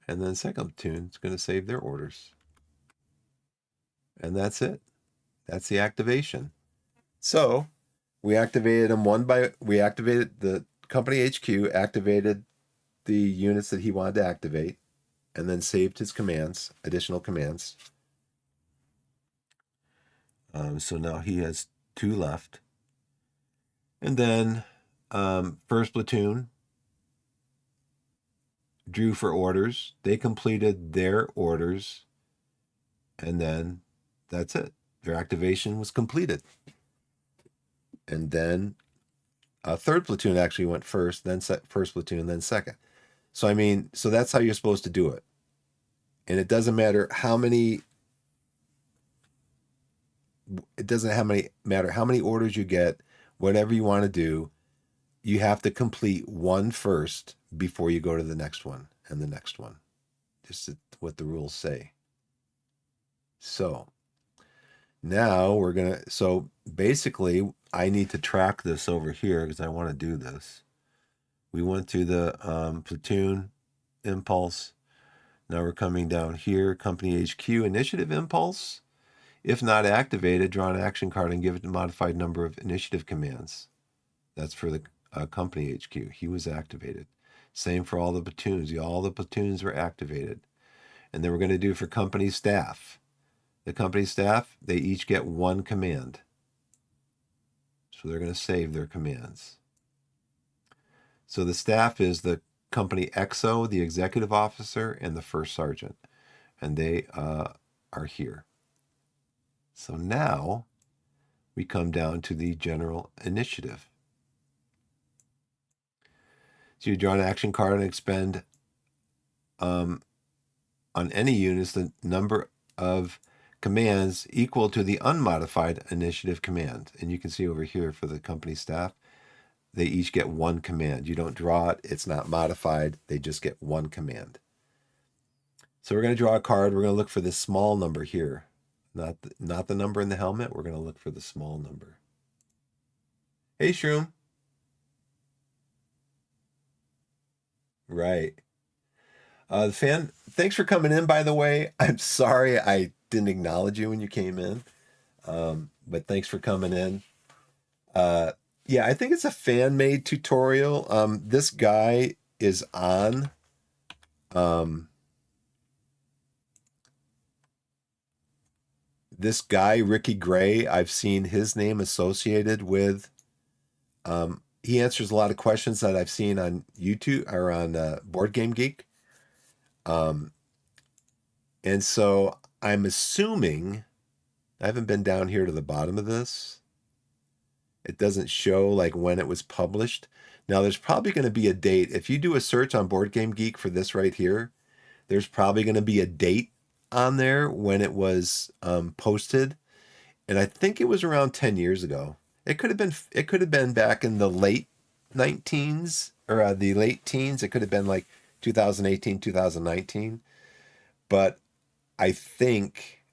And then second platoon is going to save their orders. And that's it. That's the activation. So we activated them we activated the company HQ, activated the units that he wanted to activate, and then saved his commands, additional commands. So now he has 2 left. And then first platoon drew for orders. They completed their orders, and then that's it. Their activation was completed. And then third platoon actually went first, then first platoon, then second. So I mean, so that's how you're supposed to do it. And it doesn't matter how many. It doesn't matter how many orders you get. Whatever you want to do, you have to complete one first before you go to the next one and the next one. Just what the rules say. So now we're gonna. So basically, I need to track this over here because I want to do this. We went to the platoon impulse. Now we're coming down here, company HQ initiative impulse. If not activated, draw an action card and give it a modified number of initiative commands. That's for the company HQ. He was activated. Same for all the platoons. All the platoons were activated. And then we're going to do for company staff. The company staff, they each get 1 command. So they're going to save their commands. So the staff is the company XO, the executive officer, and the first sergeant. And they are here. So now we come down to the general initiative. So you draw an action card and expend on any units the number of commands equal to the unmodified initiative command. And you can see over here for the company staff, they each get 1 command. You don't draw it. It's not modified. They just get 1 command. So we're going to draw a card. We're going to look for this small number here. Not the number in the helmet. We're going to look for the small number. Hey, Shroom. Right. The fan, thanks for coming in, by the way. I'm sorry I didn't acknowledge you when you came in. But thanks for coming in. Yeah, I think it's a fan-made tutorial. This guy is on. This guy, Ricky Gray, I've seen his name associated with. He answers a lot of questions that I've seen on YouTube or on Board Game Geek. And so I'm assuming, I haven't been down here to the bottom of this. It doesn't show like when it was published. Now there's probably going to be a date. If you do a search on Board Game Geek for this right here, there's probably going to be a date on there when it was posted. And I think it was around 10 years ago. It could have been back in the late 19s or the late teens. It could have been like 2018, 2019. But I think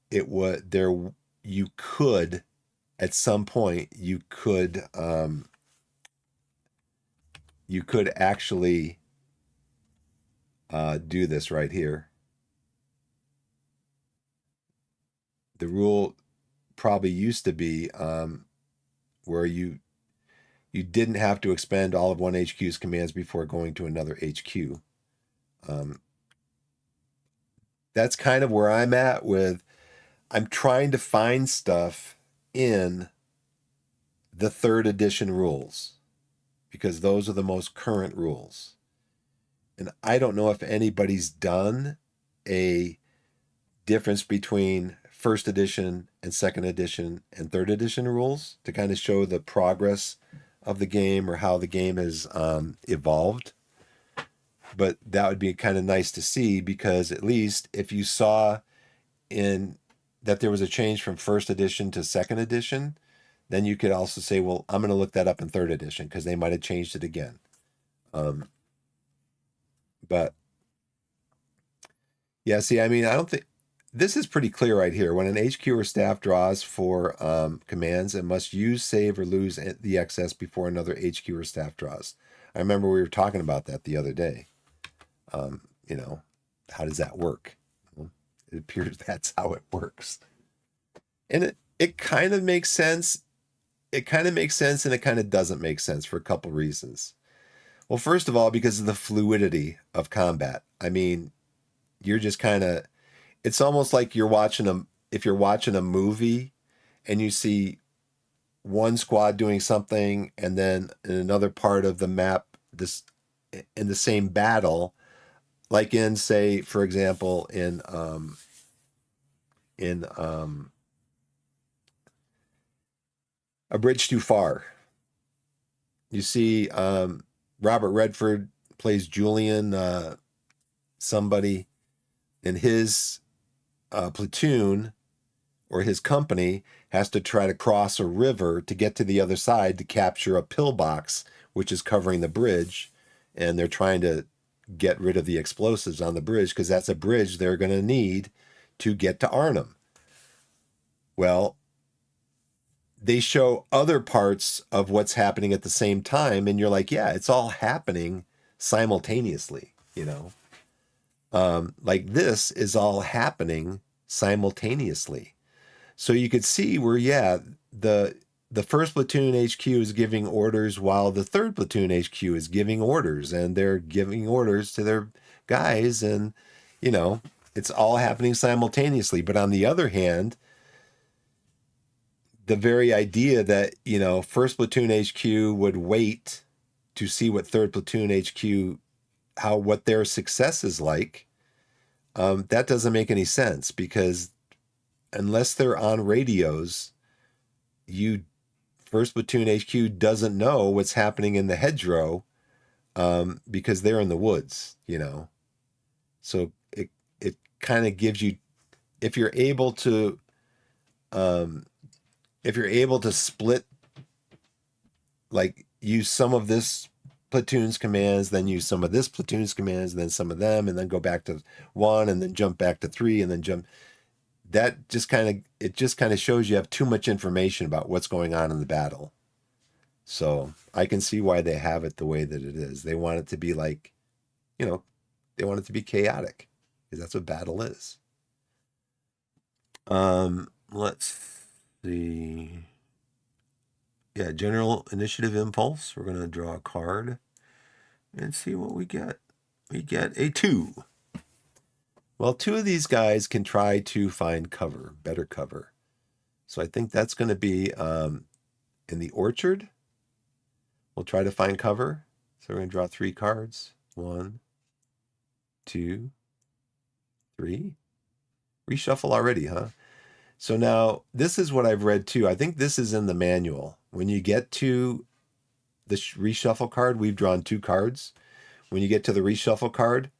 it was there. You could, at some point, you could actually do this right here. The rule probably used to be where you didn't have to expend all of one HQ's commands before going to another HQ. That's kind of where I'm at with. I'm trying to find stuff in the 3rd edition rules because those are the most current rules. And I don't know if anybody's done a difference between 1st edition and 2nd edition and 3rd edition rules to kind of show the progress of the game or how the game has evolved. But that would be kind of nice to see, because at least if you saw in that there was a change from first edition to second edition, then you could also say, well, I'm going to look that up in third edition because they might have changed it again. But yeah, see, I mean, I don't think this is pretty clear right here. When an HQ or staff draws for commands, it must use, save, or lose the excess before another HQ or staff draws. I remember we were talking about that the other day. You know, how does that work? Well, it appears that's how it works. And it kind of makes sense. It kind of makes sense, and it kind of doesn't make sense for a couple reasons. Well, first of all, because of the fluidity of combat. I mean, you're just kind of, it's almost like if you're watching a movie and you see one squad doing something and then in another part of the map, this in the same battle, like in, say, for example, in A Bridge Too Far, you see Robert Redford plays Julian, somebody in his platoon or his company has to try to cross a river to get to the other side to capture a pillbox, which is covering the bridge. And they're trying to get rid of the explosives on the bridge because that's a bridge they're going to need to get to Arnhem. Well, they show other parts of what's happening at the same time, and you're like, yeah, it's all happening simultaneously, you know? Like this is all happening simultaneously. So you could see where, yeah, the first platoon HQ is giving orders while the third platoon HQ is giving orders, and they're giving orders to their guys, and you know, it's all happening simultaneously. But on the other hand, the very idea that, you know, first platoon HQ would wait to see what third platoon HQ, what their success is like, that doesn't make any sense, because unless they're on radios, first platoon HQ doesn't know what's happening in the hedgerow, because they're in the woods, you know. So it kind of gives you, if you're able to split, like use some of this platoon's commands, then use some of this platoon's commands, and then some of them, and then go back to 1, and then jump back to 3, and then jump. That just kind of shows you have too much information about what's going on in the battle. So I can see why they have it the way that it is. They want it to be like, you know, they want it to be chaotic, because that's what battle is. Let's see. Yeah, general initiative impulse. We're going to draw a card and see what we get. We get a 2. Well, 2 of these guys can try to find cover, better cover. So I think that's going to be in the orchard. We'll try to find cover. So we're going to draw 3 cards. 1, 2, 3. Reshuffle already, huh? So now this is what I've read too. I think this is in the manual. When you get to the reshuffle card, we've drawn 2 cards. When you get to the reshuffle card,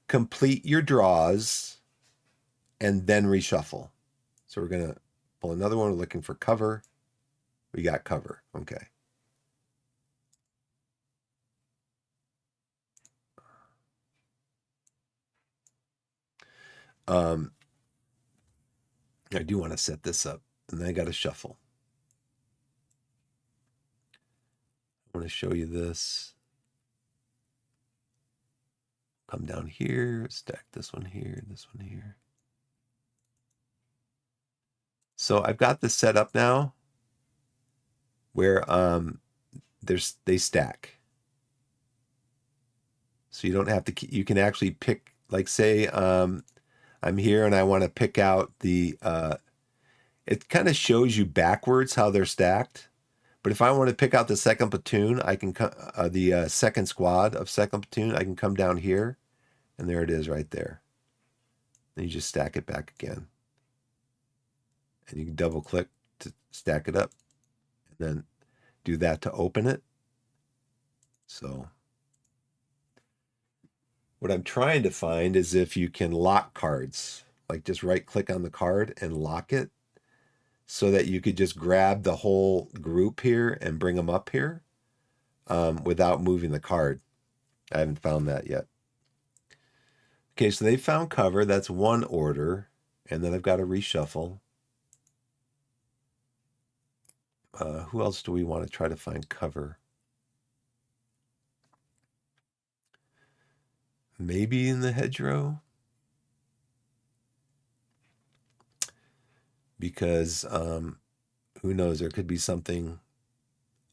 complete your draws and then reshuffle. So we're going to pull another one. We're looking for cover. We got cover. Okay. I do want to set this up, and then I got to shuffle. I want to show you this. Come down here, stack this one here, this one here. So I've got this set up now where they stack. So you don't have to, you can actually pick, like say I'm here and I want to pick out the, it kind of shows you backwards how they're stacked. But if I want to pick out the second platoon, I can the second squad of second platoon, I can come down here, and there it is right there. Then you just stack it back again. And you can double click to stack it up, and then do that to open it, So what I'm trying to find is if you can lock cards, like just right click on the card and lock it so that you could just grab the whole group here and bring them up here without moving the card. I haven't found that yet. Okay, so they found cover. That's one order. And then I've got to reshuffle. Who else do we want to try to find cover? Maybe in the hedgerow? Because who knows? There could be something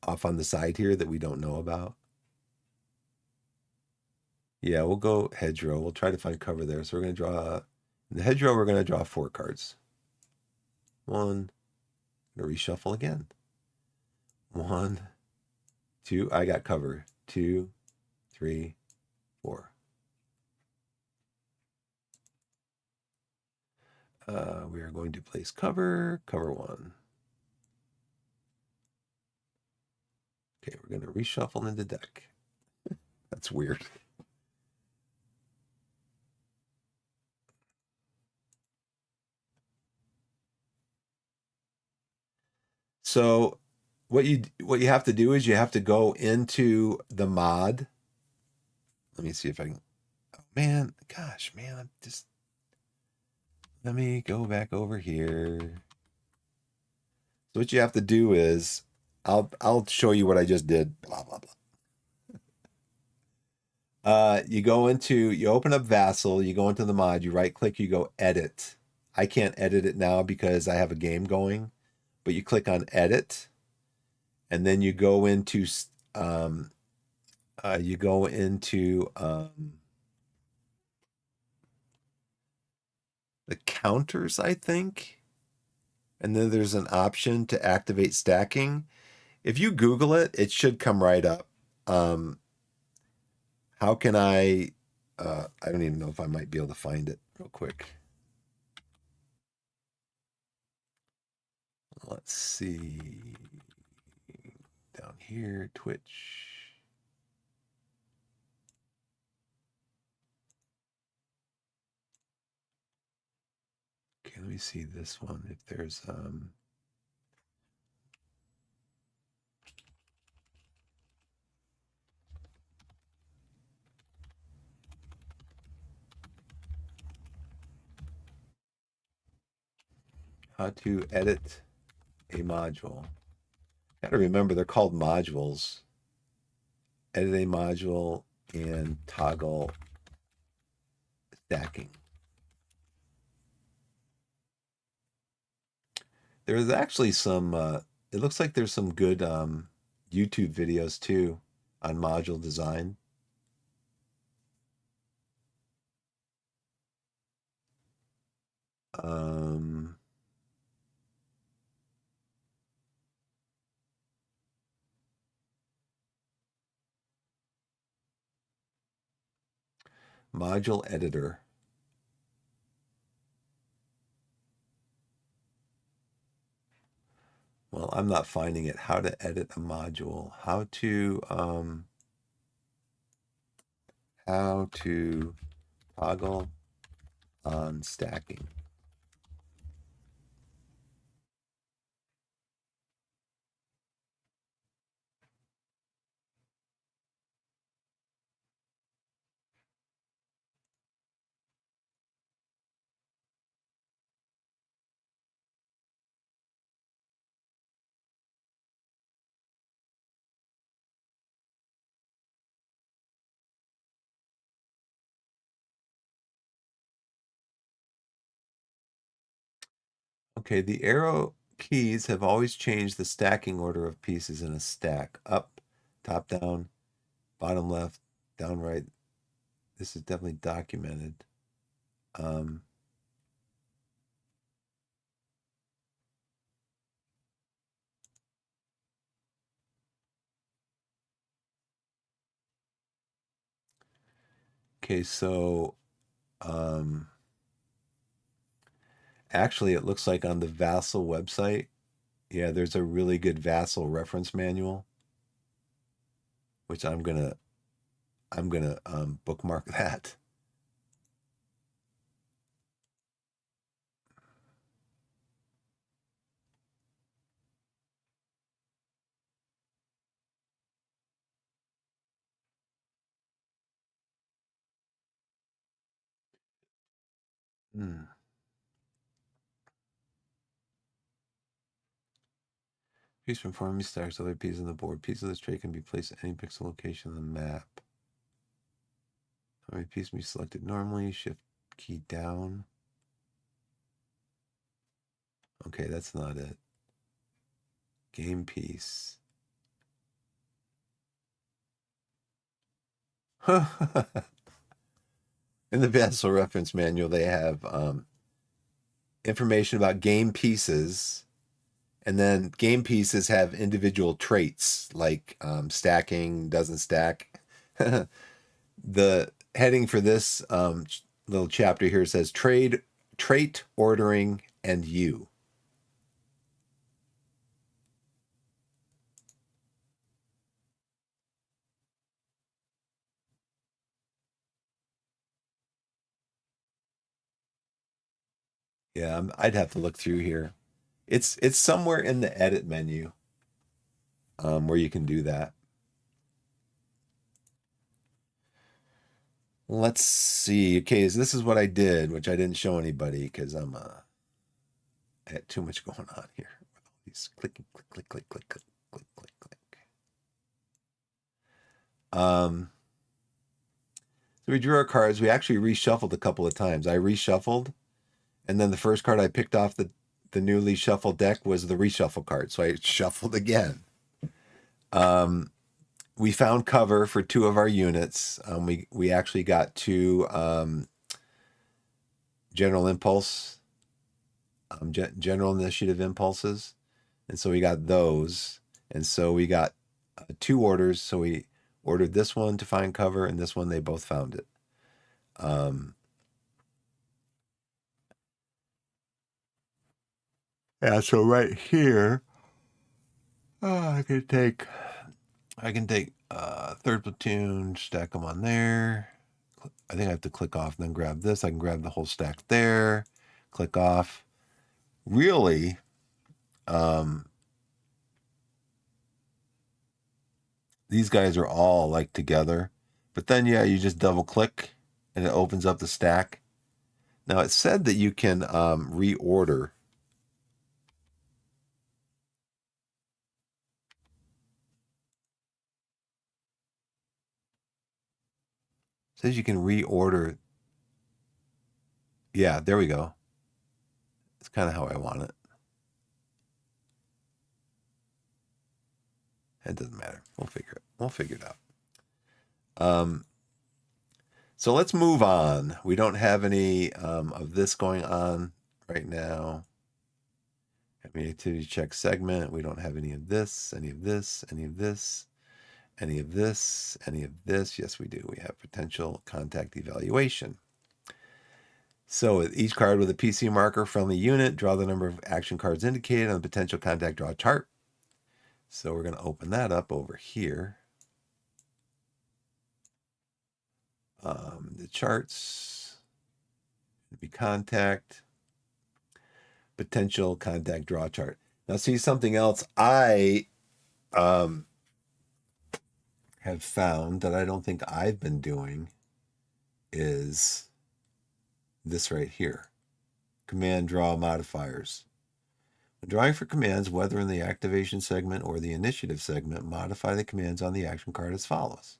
off on the side here that we don't know about. Yeah, we'll go hedgerow. We'll try to find cover there. So we're going to draw, in the hedgerow, we're going to draw 4 cards. One, going to reshuffle again. 1, 2, I got cover. 2, 3, 4. We are going to place cover 1. Okay, we're going to reshuffle in the deck. That's weird. So what you have to do is you have to go into the mod. Let me see if I can. Oh, man, gosh, man, I'm just. Let me go back over here. So what you have to do is, I'll show you what I just did. Blah blah blah. You open up Vassal, you go into the mod, you right click, you go edit. I can't edit it now because I have a game going, but you click on edit, and then you go into um, you go into the counters, I think, and then there's an option to activate stacking. If you Google it, it should come right up. How can I don't even know if I might be able to find it real quick. Let's see. Down here, Twitch. Okay, let me see this one. If there's how to edit a module. Gotta remember they're called modules. Edit a module and toggle stacking. There's actually some it looks like there's some good YouTube videos too on module design. Um, Module editor. Well, I'm not finding it. How to edit a module. How to toggle on stacking. Okay, the arrow keys have always changed the stacking order of pieces in a stack. Up, top down, bottom left, down right. This is definitely documented. Um, okay, so actually it looks like on the Vassal website, yeah, there's a really good Vassal reference manual. which I'm gonna bookmark that. Hmm. Piece from forming stacks other pieces on the board. Pieces of this tray can be placed at any pixel location on the map. Every piece can be selected normally. Shift key down. Okay, that's not it. Game piece. In the Vassal reference manual, they have information about game pieces, and then game pieces have individual traits like stacking, doesn't stack. The heading for this little chapter here says trait ordering and you. Yeah, I'd have to look through here. It's somewhere in the edit menu where you can do that. Let's see. Okay, so this is what I did, which I didn't show anybody because I had too much going on here. These clicking, click, click, click, click, click, click, click, click. So we drew our cards. We actually reshuffled a couple of times. I reshuffled, and then the first card I picked off the newly shuffled deck was the reshuffle card. So I shuffled again. We found cover for two of our units. We actually got two general impulse, general initiative impulses, and so we got those, and so we got two orders. So we ordered this one to find cover, and this one they both found it. Yeah, so right here, I can take third platoon, stack them on there. I think I have to click off and then grab this. I can grab the whole stack there, click off. Really, these guys are all like together. But then, yeah, you just double click and it opens up the stack. Now, it said that you can reorder. It says you can reorder. Yeah, there we go. It's kind of how I want it. It doesn't matter. We'll figure it. We'll figure it out. So let's move on. We don't have any of this going on right now. Any activity check segment. We don't have any of this, any of this, any of this, any of this, any of this. Yes, we do. We have potential contact evaluation. So with each card with a PC marker from the unit, draw the number of action cards indicated on the potential contact draw chart. So we're going to open that up over here. The charts, be contact, potential contact draw chart. Now, see something else I have found that I don't think I've been doing is this right here. Command draw modifiers. When drawing for commands, whether in the activation segment or the initiative segment, modify the commands on the action card as follows.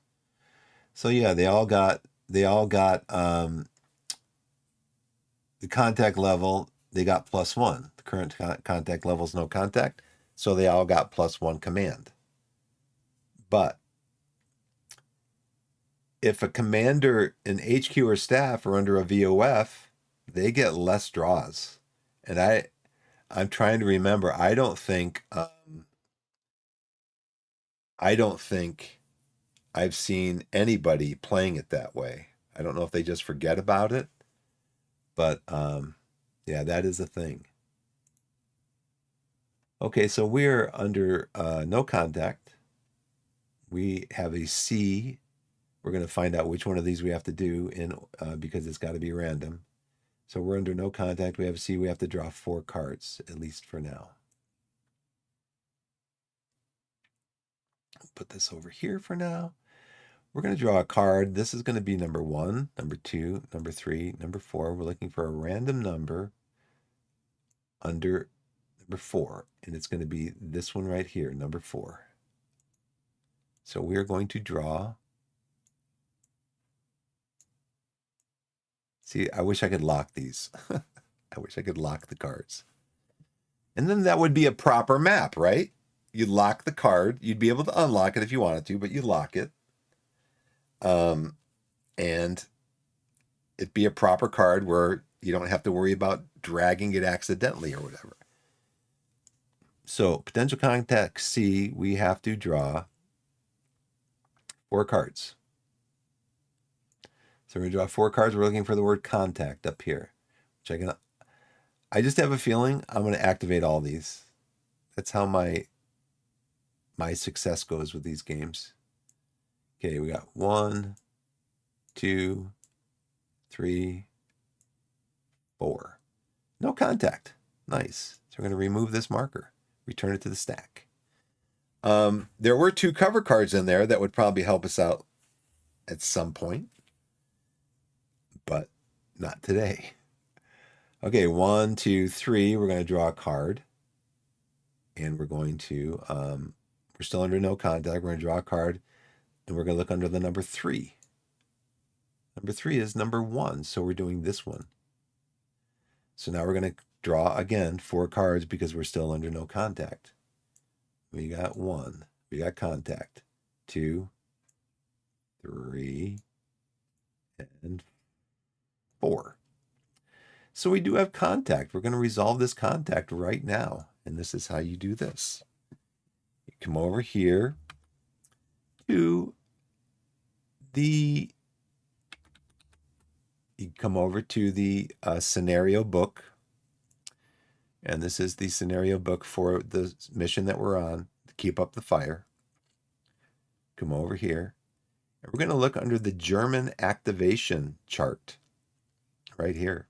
So yeah, they all got the contact level, they got +1. The current contact level is no contact, so they all got +1 command. But if a commander in HQ or staff are under a VOF, they get less draws. And I'm trying to remember. I don't think I've seen anybody playing it that way. I don't know if they just forget about it, but yeah, that is a thing. Okay, so we're under no contact. We have a C. We're going to find out which one of these we have to do because it's got to be random. So we're under no contact. We have a C. We have to draw 4 cards, at least for now. Put this over here for now. We're going to draw a card. This is going to be number 1, number 2, number 3, number 4. We're looking for a random number under number 4, and it's going to be this one right here, number 4. So we are going to draw. See, I wish I could lock these. I wish I could lock the cards. And then that would be a proper map, right? You'd lock the card. You'd be able to unlock it if you wanted to, but you lock it. And it'd be a proper card where you don't have to worry about dragging it accidentally or whatever. So potential contact C, we have to draw 4 cards. So we're going to draw 4 cards. We're looking for the word contact up here. I just have a feeling I'm going to activate all these. That's how my success goes with these games. Okay, we got 1, 2, 3, 4. No contact. Nice. So we're going to remove this marker. Return it to the stack. There were 2 cover cards in there that would probably help us out at some point, but not today. Okay, 1, 2, 3. We're going to draw a card, and we're going to, we're still under no contact. We're going to draw a card, and we're going to look under the number 3. Number 3 is number 1, so we're doing this one. So now we're going to draw again 4 cards because we're still under no contact. We got 1. We got contact. 2, 3, and 4. So we do have contact. We're going to resolve this contact right now. And this is how you do this. You come over here to the scenario book. And this is the scenario book for the mission that we're on, to keep up the fire. Come over here. And we're going to look under the German activation chart right here.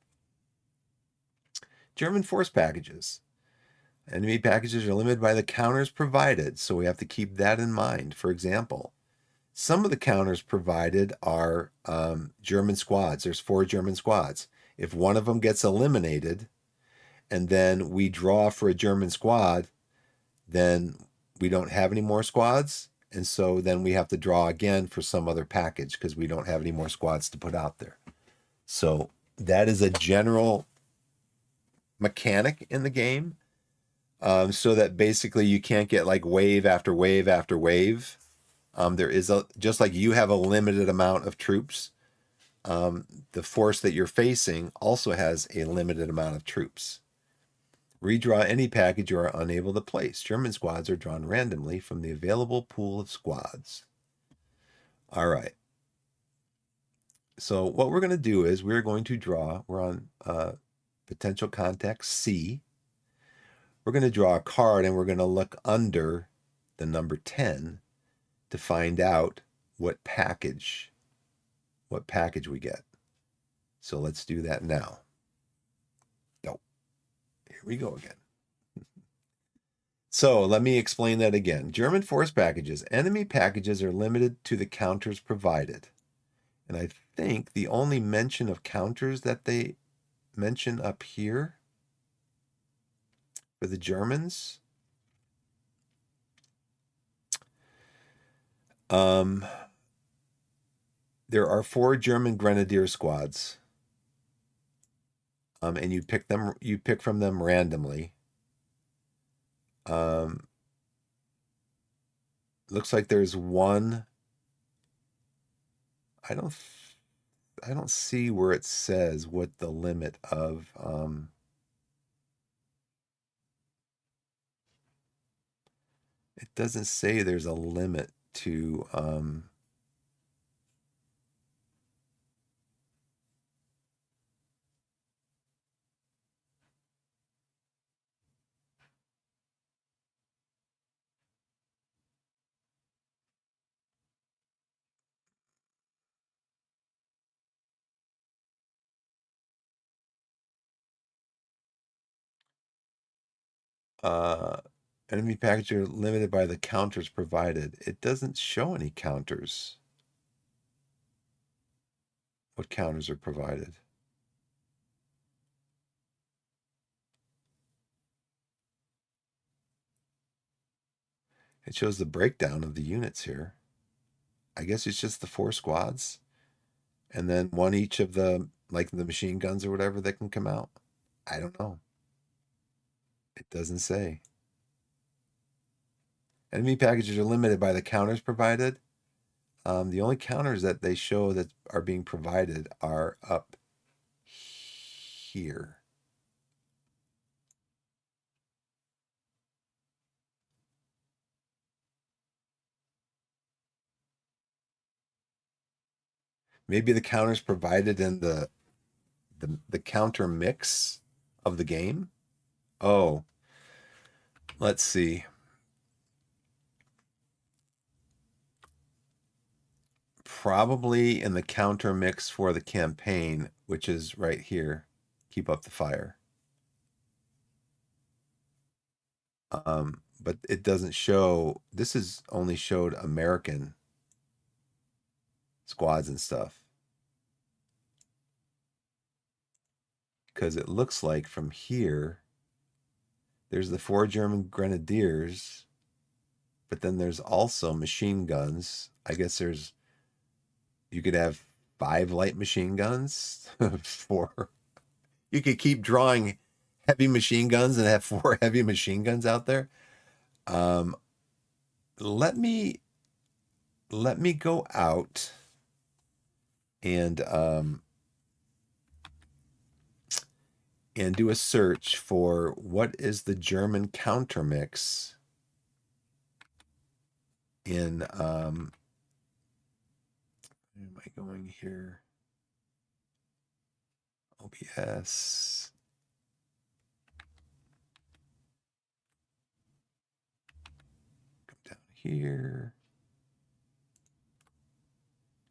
German force packages. Enemy packages are limited by the counters provided, so we have to keep that in mind. For example, some of the counters provided are German squads. There's 4 German squads. If one of them gets eliminated and then we draw for a German squad, then we don't have any more squads. And so then we have to draw again for some other package because we don't have any more squads to put out there. So that is a general mechanic in the game, so that basically you can't get like wave after wave after wave. There is just like you have a limited amount of troops, the force that you're facing also has a limited amount of troops. Redraw any package you are unable to place. German squads are drawn randomly from the available pool of squads. All right. So what we're going to do is we're going to draw, we're on potential contact C. We're going to draw a card and we're going to look under the number 10 to find out what package we get. So let's do that now. Oh, here we go again. So let me explain that again. German force packages. Enemy packages are limited to the counters provided. And I think the only mention of counters that they mention up here for the Germans, there are 4 German grenadier squads. And you pick from them randomly. Looks like there's one. I don't see where it says what the limit of it doesn't say there's a limit to Uh, enemy packages are limited by the counters provided. It doesn't show any counters. What counters are provided? It shows the breakdown of the units here. I guess it's just the 4 squads, and then one each of the like the machine guns or whatever that can come out. I don't know. It doesn't say. Enemy packages are limited by the counters provided. The only counters that they show that are being provided are up here. Maybe the counters provided in the counter mix of the game. Oh, let's see. Probably in the counter mix for the campaign, which is right here. Keep up the fire. But it doesn't show. This is only showed American squads and stuff because it looks like from here there's the 4 German grenadiers, but then there's also machine guns. I guess there's you could have 5 light machine guns for you could keep drawing heavy machine guns and have 4 heavy machine guns out there. Um, let me go out and and do a search for what is the German counter mix in where am I going here? OBS. Come down here.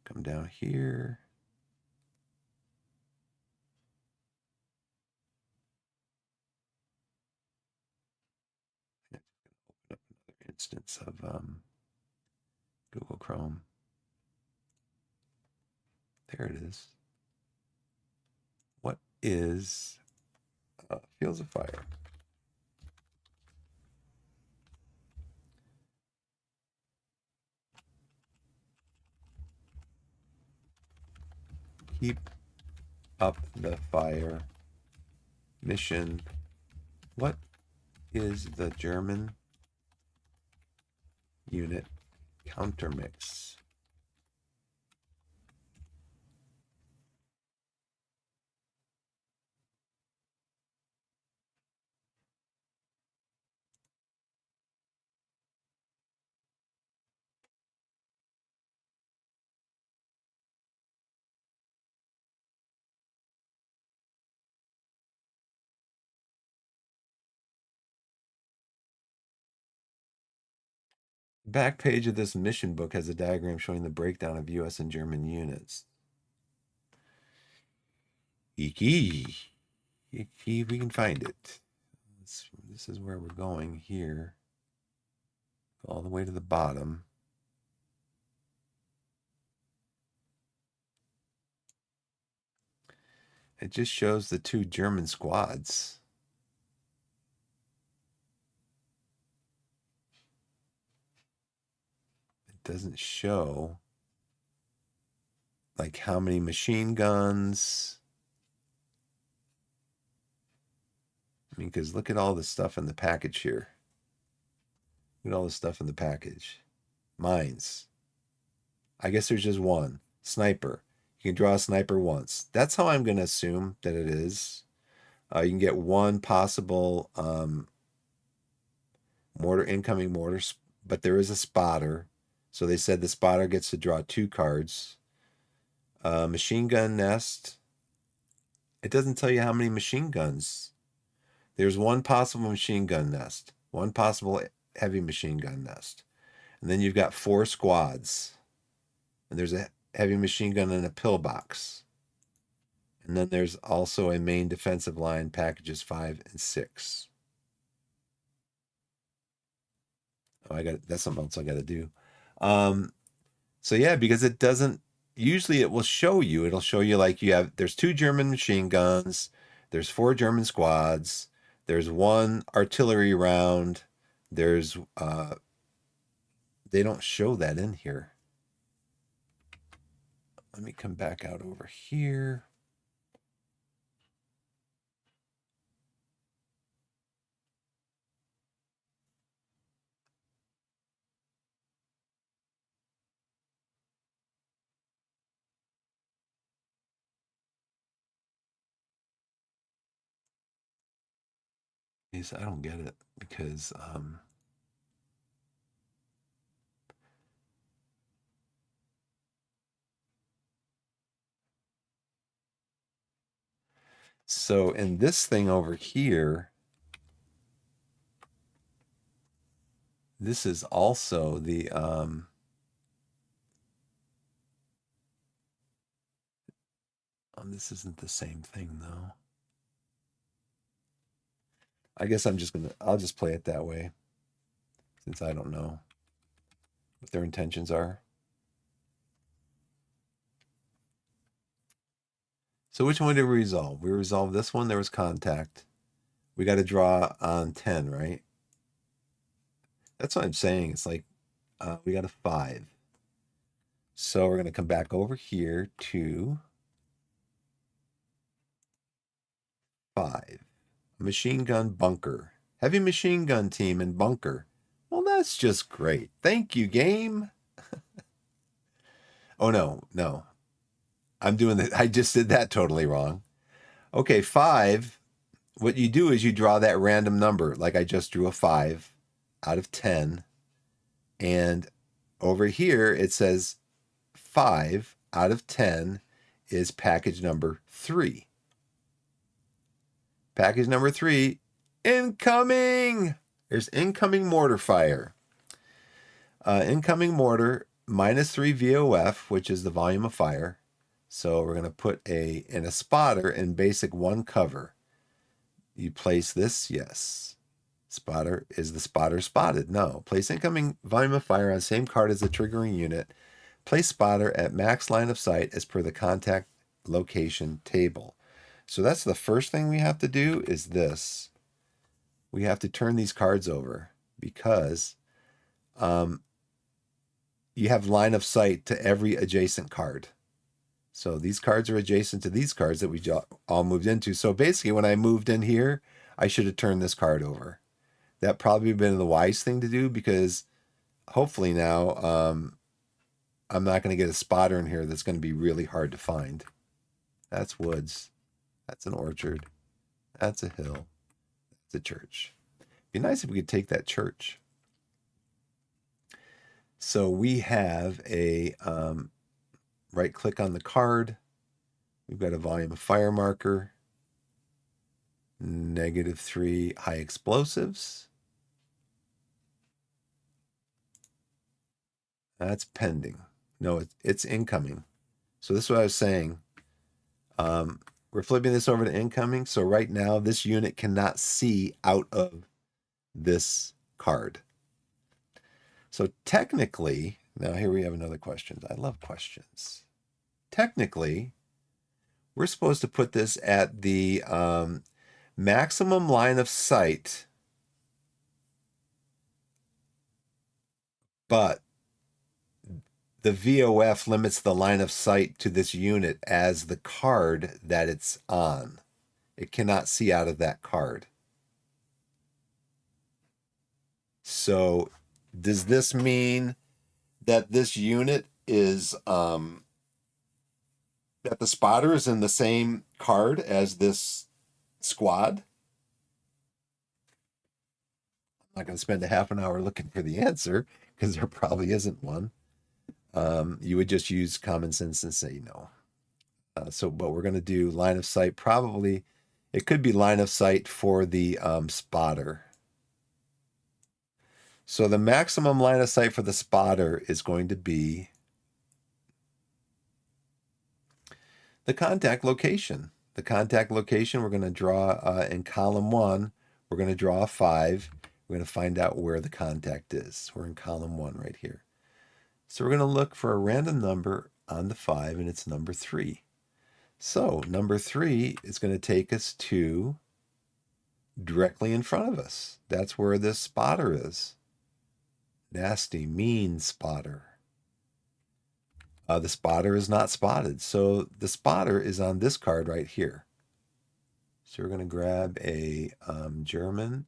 Come down here. Open up another instance of Google Chrome. There it is. What is Fields of Fire? Keep up the fire mission. What is the German unit countermix? Back page of this mission book has a diagram showing the breakdown of US and German units. Iki. Iki, if we can find it. This is where we're going here. All the way to the bottom. It just shows the 2 German squads. It doesn't show like how many machine guns. I mean, because look at all the stuff in the package here. Look at all the stuff in the package. Mines. I guess there's just one. Sniper. You can draw a sniper once. That's how I'm going to assume that it is. You can get one possible mortar, incoming mortar, but there is a spotter. So they said the spotter gets to draw 2 cards. Machine gun nest. It doesn't tell you how many machine guns. There's one possible machine gun nest, one possible heavy machine gun nest. And then you've got 4 squads. And there's a heavy machine gun in a pillbox. And then there's also a main defensive line, packages 5 and 6. Oh, that's something else I got to do. Um, so yeah, because it doesn't usually it will show you. It'll show you like there's 2 German machine guns, there's 4 German squads, there's 1 artillery round, there's they don't show that in here. Let me come back out over here. I don't get it because so in this thing over here, this is also the this isn't the same thing though. I guess I'll just play it that way since I don't know what their intentions are. So which one did we resolve? We resolved this one. There was contact. We got to draw on 10, right? That's what I'm saying. It's like we got a 5. So we're going to come back over here to 5. Machine gun bunker. Heavy machine gun team in bunker. Well, that's just great. Thank you, game. Oh, no. I'm doing that. I just did that totally wrong. Okay, 5. What you do is you draw that random number. Like I just drew a 5 out of 10. And over here, it says 5 out of 10 is package number 3. Package number 3, incoming. There's incoming mortar fire. Incoming mortar, -3 VOF, which is the volume of fire. So we're going to put in a spotter in basic 1 cover. You place this, yes. Spotter, is the spotter spotted? No. Place incoming volume of fire on same card as the triggering unit. Place spotter at max line of sight as per the contact location table. So that's the first thing we have to do is this. We have to turn these cards over because you have line of sight to every adjacent card. So these cards are adjacent to these cards that we all moved into. So basically, when I moved in here, I should have turned this card over. That probably been the wise thing to do because hopefully now I'm not going to get a spotter in here that's going to be really hard to find. That's woods. That's an orchard. That's a hill. That's a church. Be nice if we could take that church. So we have a right click on the card. We've got a volume of fire marker. -3 high explosives. That's pending. No, it's incoming. So this is what I was saying. We're flipping this over to incoming. So right now, this unit cannot see out of this card. So technically, now here we have another question. I love questions. Technically, we're supposed to put this at the maximum line of sight, but the VOF limits the line of sight to this unit as the card that it's on. It cannot see out of that card. So does this mean that this unit is that the spotter is in the same card as this squad? I'm not going to spend a half an hour looking for the answer because there probably isn't one. You would just use common sense and say no. But we're going to do line of sight. Probably it could be line of sight for the spotter. So the maximum line of sight for the spotter is going to be the contact location. The contact location we're going to draw in column 1. We're going to draw a 5. We're going to find out where the contact is. We're in column 1 right here. So we're going to look for a random number on the 5, and it's number 3. So number 3 is going to take us to directly in front of us. That's where this spotter is. Nasty, mean spotter. The spotter is not spotted. So the spotter is on this card right here. So we're going to grab a German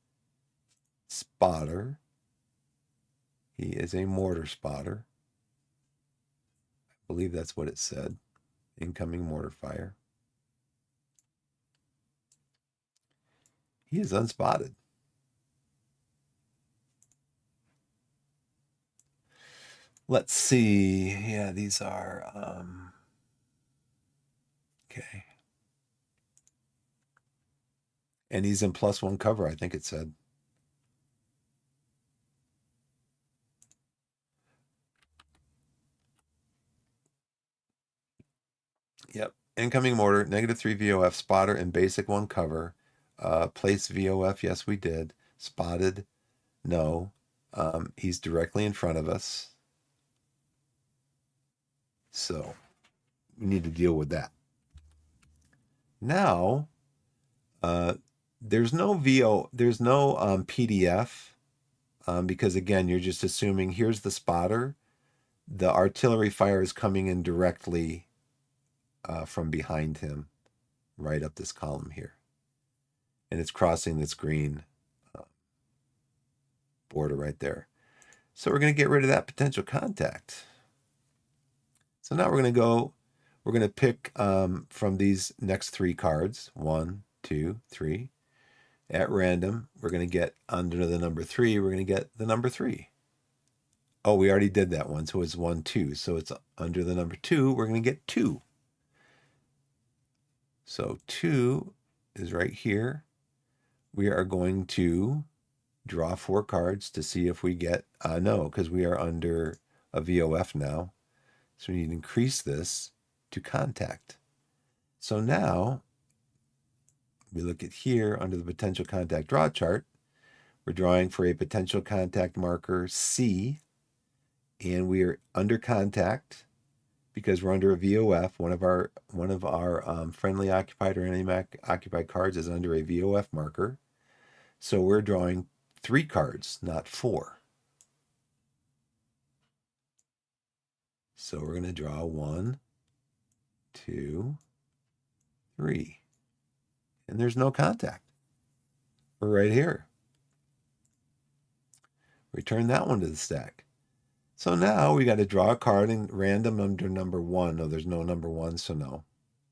spotter. He is a mortar spotter. I believe that's what it said. Incoming mortar fire. He is unspotted. Let's see. Yeah, these are okay. And he's in +1 cover, I think it said. Yep. Incoming mortar, -3 VOF, spotter, and basic 1 cover. Place VOF, yes, we did. Spotted, no. He's directly in front of us. So we need to deal with that. Now, there's no PDF because again, you're just assuming here's the spotter. The artillery fire is coming in directly from behind him, right up this column here. And it's crossing this green border right there. So we're going to get rid of that potential contact. So now we're going to pick from these next 3 cards, 1, 2, 3. At random, we're going to get under the number 3, we're going to get the number 3. Oh, we already did that one, so it's 1, 2. So it's under the number 2, we're going to get 2. So 2 is right here. We are going to draw 4 cards to see if we get, no, because we are under a VOF now. So we need to increase this to contact. So now we look at here under the potential contact draw chart. We're drawing for a potential contact marker C, and we are under contact because we're under a VOF. One of our friendly occupied or enemy occupied cards is under a VOF marker. So we're drawing 3 cards, not 4. So we're going to draw 1, 2, 3. And there's no contact. We're right here. Return that one to the stack. So now we got to draw a card in random under number 1. No, there's no number 1, so no.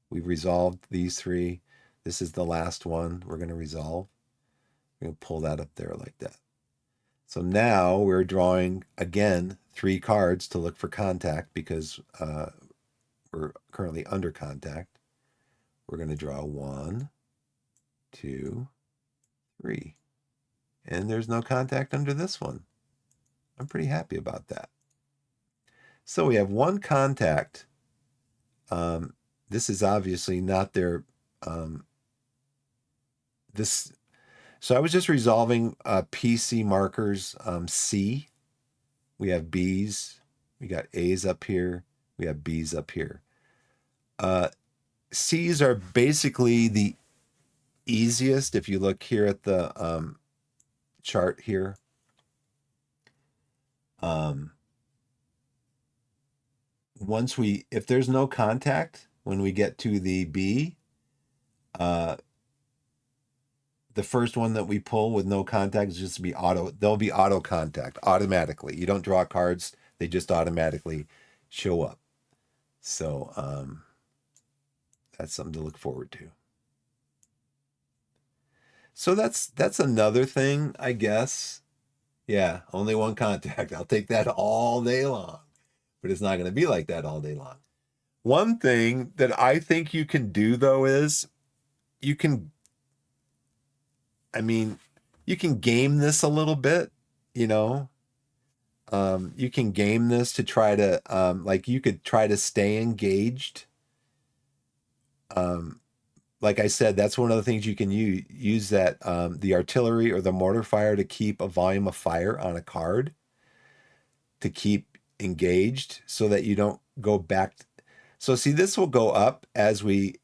We've resolved these 3. This is the last one we're going to resolve. We're going to pull that up there like that. So now we're drawing, again, 3 cards to look for contact because we're currently under contact. We're going to draw 1, 2, 3. And there's no contact under this one. I'm pretty happy about that. So we have 1 contact. This is obviously not their this. So I was just resolving PC markers C. We have B's. We got A's up here. We have B's up here. C's are basically the easiest. If you look here at the chart here, if there's no contact, when we get to the B, the first one that we pull with no contact is just to be they'll be auto contact automatically. You don't draw cards, they just automatically show up. So that's something to look forward to. So that's another thing, I guess. Yeah, only 1 contact. I'll take that all day long. But it's not going to be like that all day long. One thing that I think you can do, though, is you can game this a little bit, you know. You can game this to try to, you could try to stay engaged. like I said, that's one of the things you can use that the artillery or the mortar fire to keep a volume of fire on a card to keep engaged so that you don't go back. So see, this will go up as we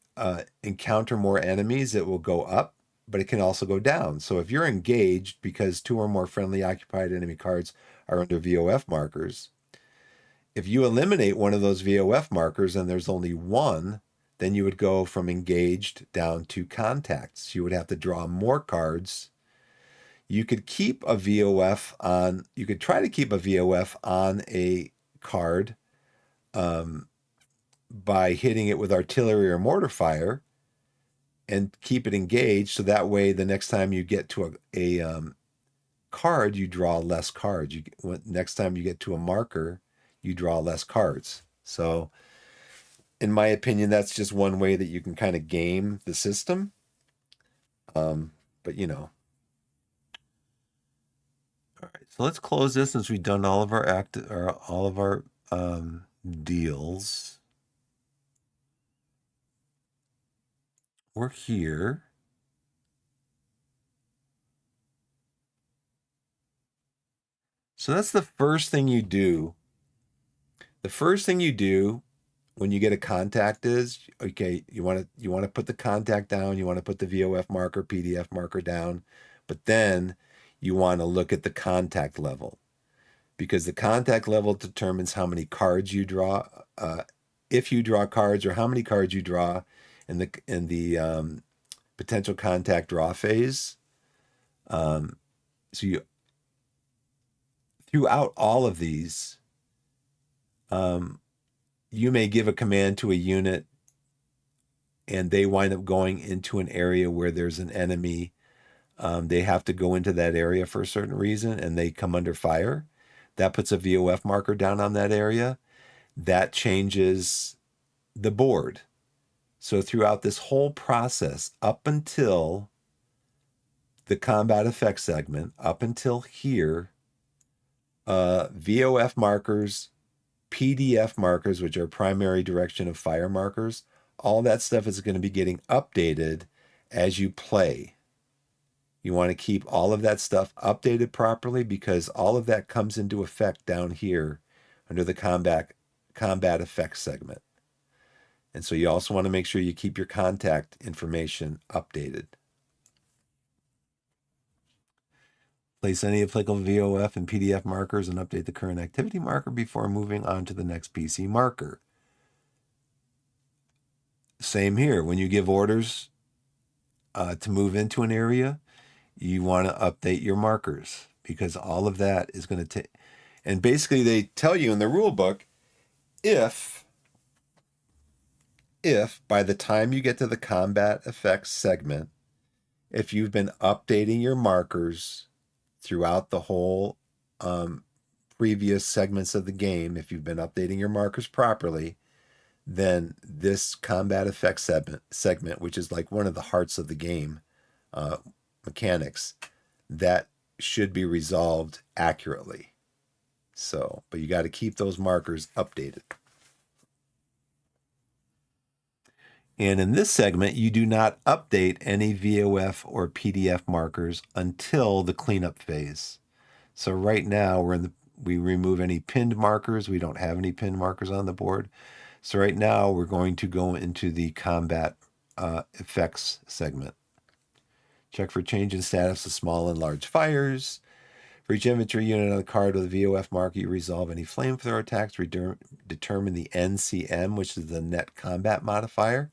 encounter more enemies. It will go up, but it can also go down. So if you're engaged because two or more friendly occupied enemy cards are under VOF markers, if you eliminate one of those VOF markers and there's only one, then you would go from engaged down to contacts. You would have to draw more cards. You could keep a VOF on, you could try to keep a VOF on a card by hitting it with artillery or mortar fire and keep it engaged. So that way, the next time you get to a card, you draw less cards. Next time you get to a marker, you draw less cards. So in my opinion, that's just one way that you can kind of game the system. But you know, all right. So let's close this since we've done all of our all of our deals. We're here. So that's the first thing you do. The first thing you do when you get a contact is, okay, you want to put the contact down, you want to put the VOF marker, PDF marker down, but then you want to look at the contact level because the contact level determines how many cards you draw, if you draw cards or how many cards you draw in the potential contact draw phase. So you throughout all of these, you may give a command to a unit and they wind up going into an area where there's an enemy. They have to go into that area for a certain reason and they come under fire. That puts a VOF marker down on that area. That changes the board. So throughout this whole process, up until the combat effects segment, up until here, VOF markers, PDF markers, which are primary direction of fire markers, all that stuff is going to be getting updated as you play. You want to keep all of that stuff updated properly because all of that comes into effect down here under the combat effects segment. And so you also want to make sure you keep your contact information updated. Place any applicable VOF and PDF markers and update the current activity marker before moving on to the next PC marker. Same here. When you give orders to move into an area, you want to update your markers because all of that is going to take. And basically, they tell you in the rule book if by the time you get to the combat effects segment, if you've been updating your markers throughout the whole previous segments of the game, if you've been updating your markers properly, then this combat effects segment, which is like one of the hearts of the game mechanics, that should be resolved accurately. So, but you got to keep those markers updated. And in this segment, you do not update any VOF or PDF markers until the cleanup phase. So right now we remove any pinned markers. We don't have any pinned markers on the board. So right now we're going to go into the combat effects segment. Check for change in status of small and large fires. For each infantry unit on the card with a VOF marker, you resolve any flamethrower attacks. Determine the NCM, which is the net combat modifier.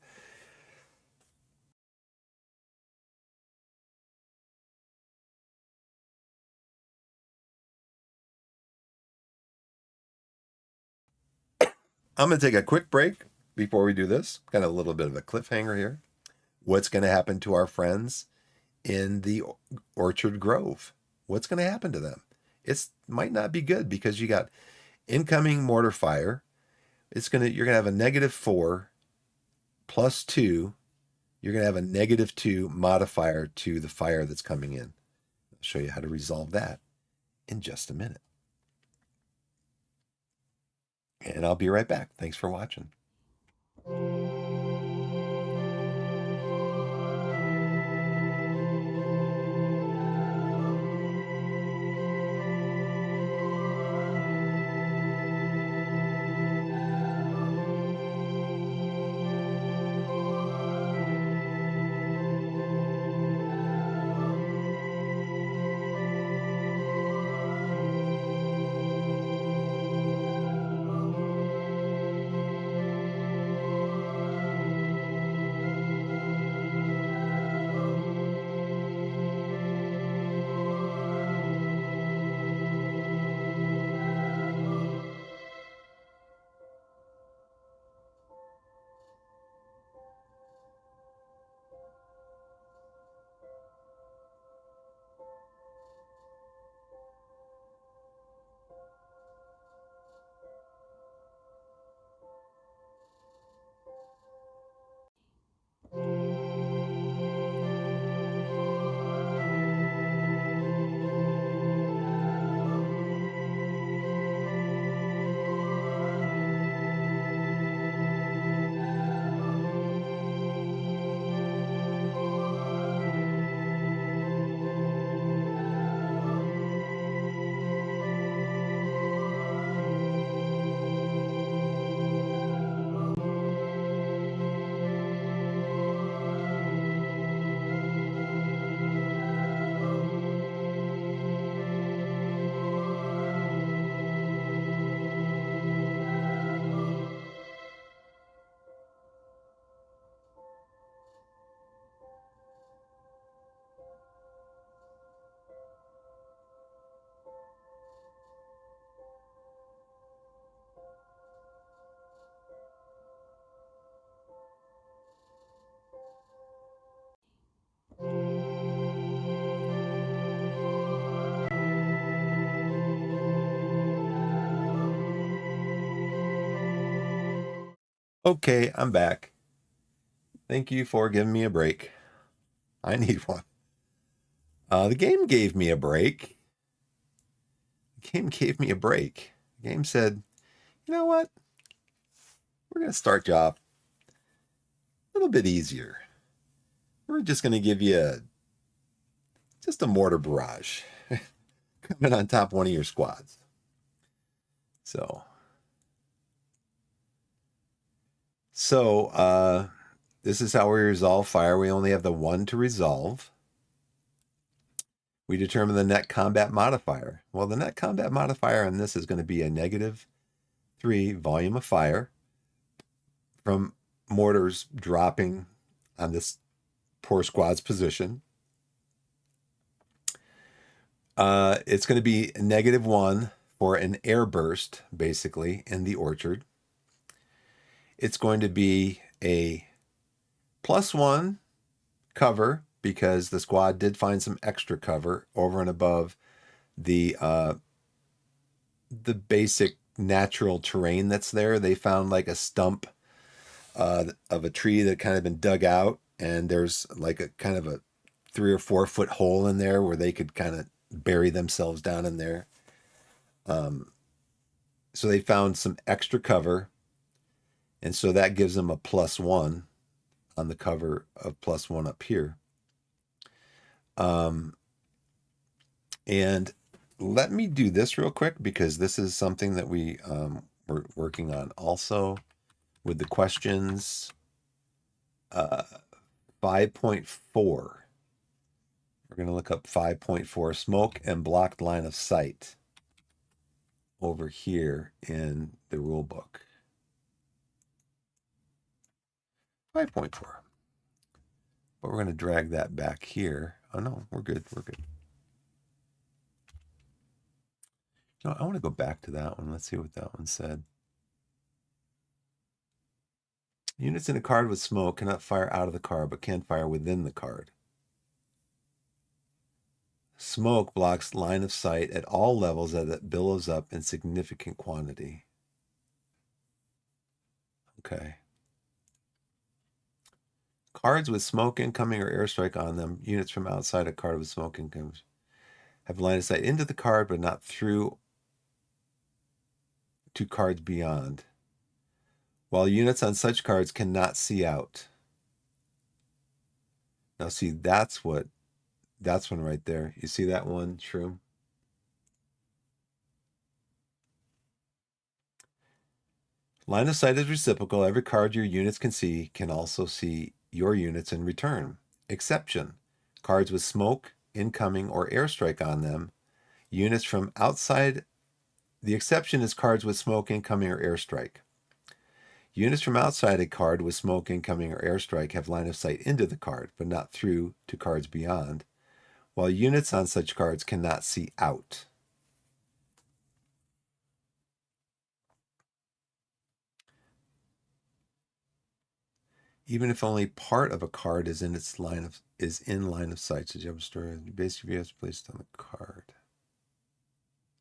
I'm going to take a quick break before we do this. Got a little bit of a cliffhanger here. What's going to happen to our friends in the Orchard Grove? What's going to happen to them? It might not be good because you got incoming mortar fire. You're going to have a -4 plus 2. You're going to have a -2 modifier to the fire that's coming in. I'll show you how to resolve that in just a minute. And I'll be right back. Thanks for watching. Okay, I'm back. Thank you for giving me a break. I need one. The game gave me a break. The game gave me a break. The game said, you know what? We're going to start you off a little bit easier. We're just going to give you just a mortar barrage coming on top of one of your squads. So this is how we resolve fire. We only have the one to resolve. We determine the net combat modifier. Well, the net combat modifier on this is going to be a -3 volume of fire from mortars dropping on this poor squad's position. It's going to be -1 for an air burst, basically, in the orchard. It's going to be a +1 cover because the squad did find some extra cover over and above the basic natural terrain that's there. They found like a stump of a tree that kind of been dug out, and there's like a kind of a 3 or 4 foot hole in there where they could kind of bury themselves down in there. So they found some extra cover, and so that gives them a +1 on the cover of +1 up here. And let me do this real quick because this is something that we're working on also with the questions. 5.4. We're going to look up 5.4, smoke and blocked line of sight, over here in the rule book. 5.4. But we're going to drag that back here. Oh no, we're good. We're good. No, I want to go back to that one. Let's see what that one said. Units in a card with smoke cannot fire out of the card, but can fire within the card. Smoke blocks line of sight at all levels as it billows up in significant quantity. Okay. Cards with smoke incoming or airstrike on them, units from outside a card with smoke incoming, have line of sight into the card, but not through to cards beyond, while units on such cards cannot see out. Now see, that's one right there. You see that one, Shroom? Line of sight is reciprocal. Every card your units can see can also see your units in return. Exception: cards with smoke, incoming, or airstrike on them, units from outside. The exception is cards with smoke, incoming, or airstrike. Units from outside a card with smoke, incoming, or airstrike have line of sight into the card, but not through to cards beyond, while units on such cards cannot see out. Even if only part of a card is in line of sight, so you have a story basically is placed on the card.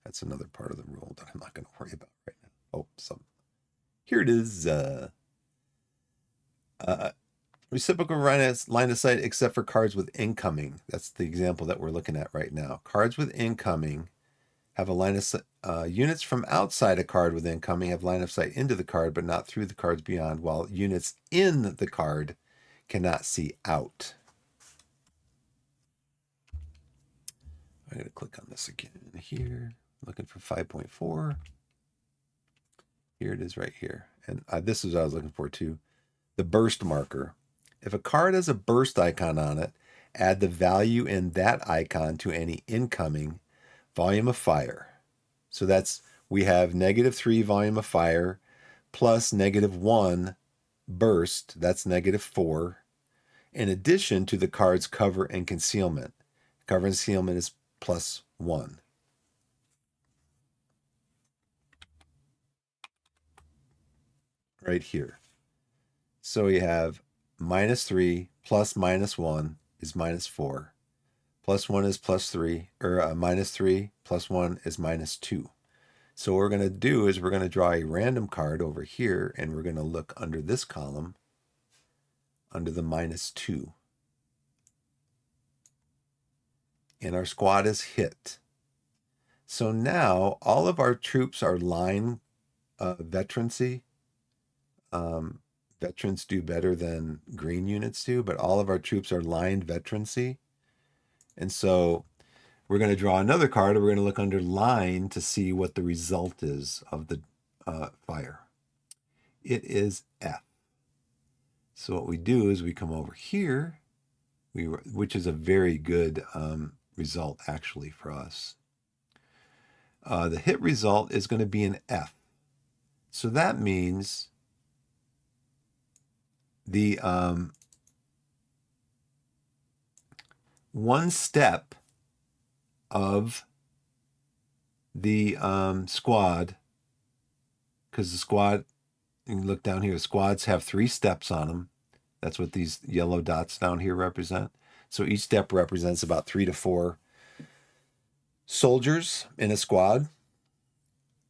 That's another part of the rule that I'm not going to worry about right now. Oh, here it is. Reciprocal line of sight except for cards with incoming. That's the example that we're looking at right now. Cards with incoming have a line of sight. Units from outside a card with incoming have line of sight into the card, but not through the cards beyond, while units in the card cannot see out. I'm going to click on this again here. Looking for 5.4. Here it is right here. And this is what I was looking for too. The burst marker. If a card has a burst icon on it, add the value in that icon to any incoming volume of fire. So we have -3 volume of fire plus -1 burst. That's -4. In addition to the card's cover and concealment. Cover and concealment is +1. Right here. So we have -3 plus -1 is -4. +1 is +3, or -3 plus 1 is -2. So what we're going to do is we're going to draw a random card over here, and we're going to look under this column, under the -2. And our squad is hit. So now all of our troops are line veterancy. Veterans do better than green units do, but all of our troops are lined veterancy. And so we're going to draw another card, and we're going to look under line to see what the result is of the fire. It is F. So what we do is we come over here, which is a very good result actually for us. The hit result is going to be an F. So that means the one step of the squad, because the squad, you can look down here, squads have 3 steps on them. That's what these yellow dots down here represent. So each step represents about 3 to 4 soldiers in a squad.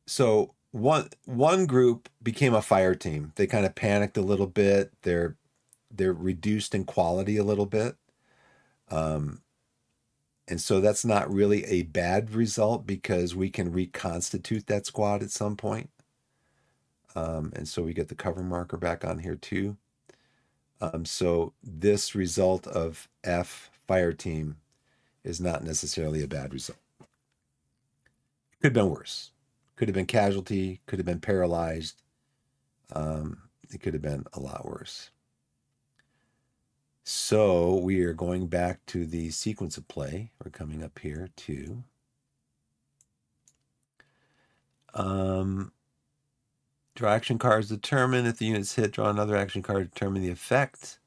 So one group became a fire team. They kind of panicked a little bit. They're reduced in quality a little bit. And so that's not really a bad result because we can reconstitute that squad at some point. And so we get the cover marker back on here too. So this result of F fire team is not necessarily a bad result. Could have been worse. Could have been casualty, could have been paralyzed. It could have been a lot worse. So we are going back to the sequence of play. We're coming up here to draw action cards, determine if the unit's hit, draw another action card, determine the effect.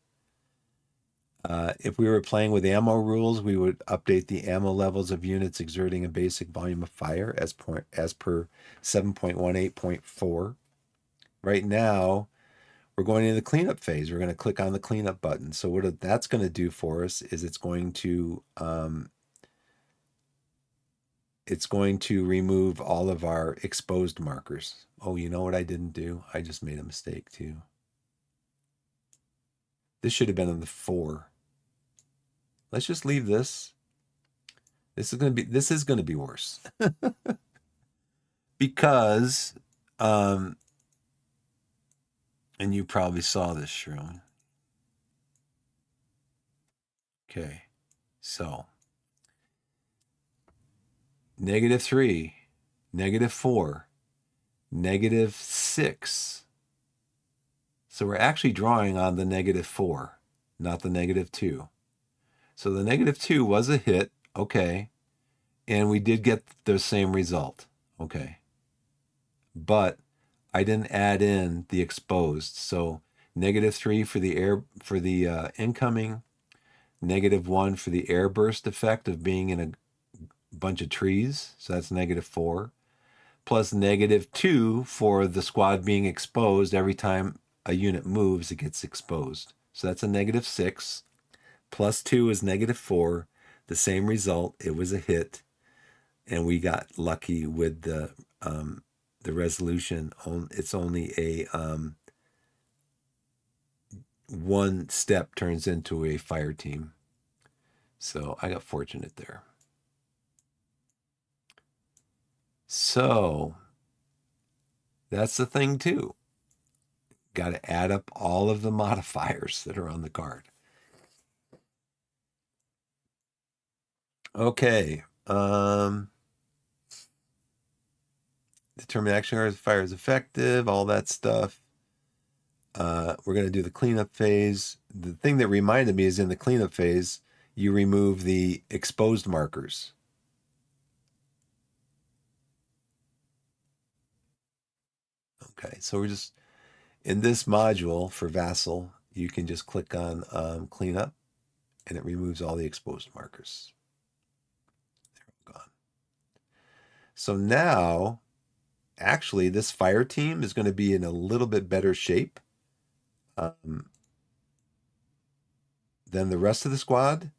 If we were playing with ammo rules, we would update the ammo levels of units exerting a basic volume of fire as per 7.18.4. Right now, we're going into the cleanup phase. We're going to click on the cleanup button. So what that's going to do for us is it's going to remove all of our exposed markers. Oh, you know what I didn't do? I just made a mistake too. This should have been on the 4. Let's just leave this. This is going to be worse. Because and you probably saw this, Sharon. Okay. So -3, -4, -6. So we're actually drawing on the -4, not the -2. So the -2 was a hit, okay, and we did get the same result, okay. But I didn't add in the exposed, so -3 for the incoming, -1 for the air burst effect of being in a bunch of trees, so that's -4, plus -2 for the squad being exposed. Every time a unit moves, it gets exposed. So that's a -6. Plus 2 is -4. The same result. It was a hit. And we got lucky with the resolution. It's only a one step turns into a fire team. So I got fortunate there. So that's the thing too. Got to add up all of the modifiers that are on the card. Okay. Determine action cards, fire is effective, all that stuff. We're going to do the cleanup phase. The thing that reminded me is in the cleanup phase, you remove the exposed markers. Okay, so we're just, in this module for Vassal, you can just click on cleanup and it removes all the exposed markers. They're all gone. So now, actually, this fire team is going to be in a little bit better shape than the rest of the squad.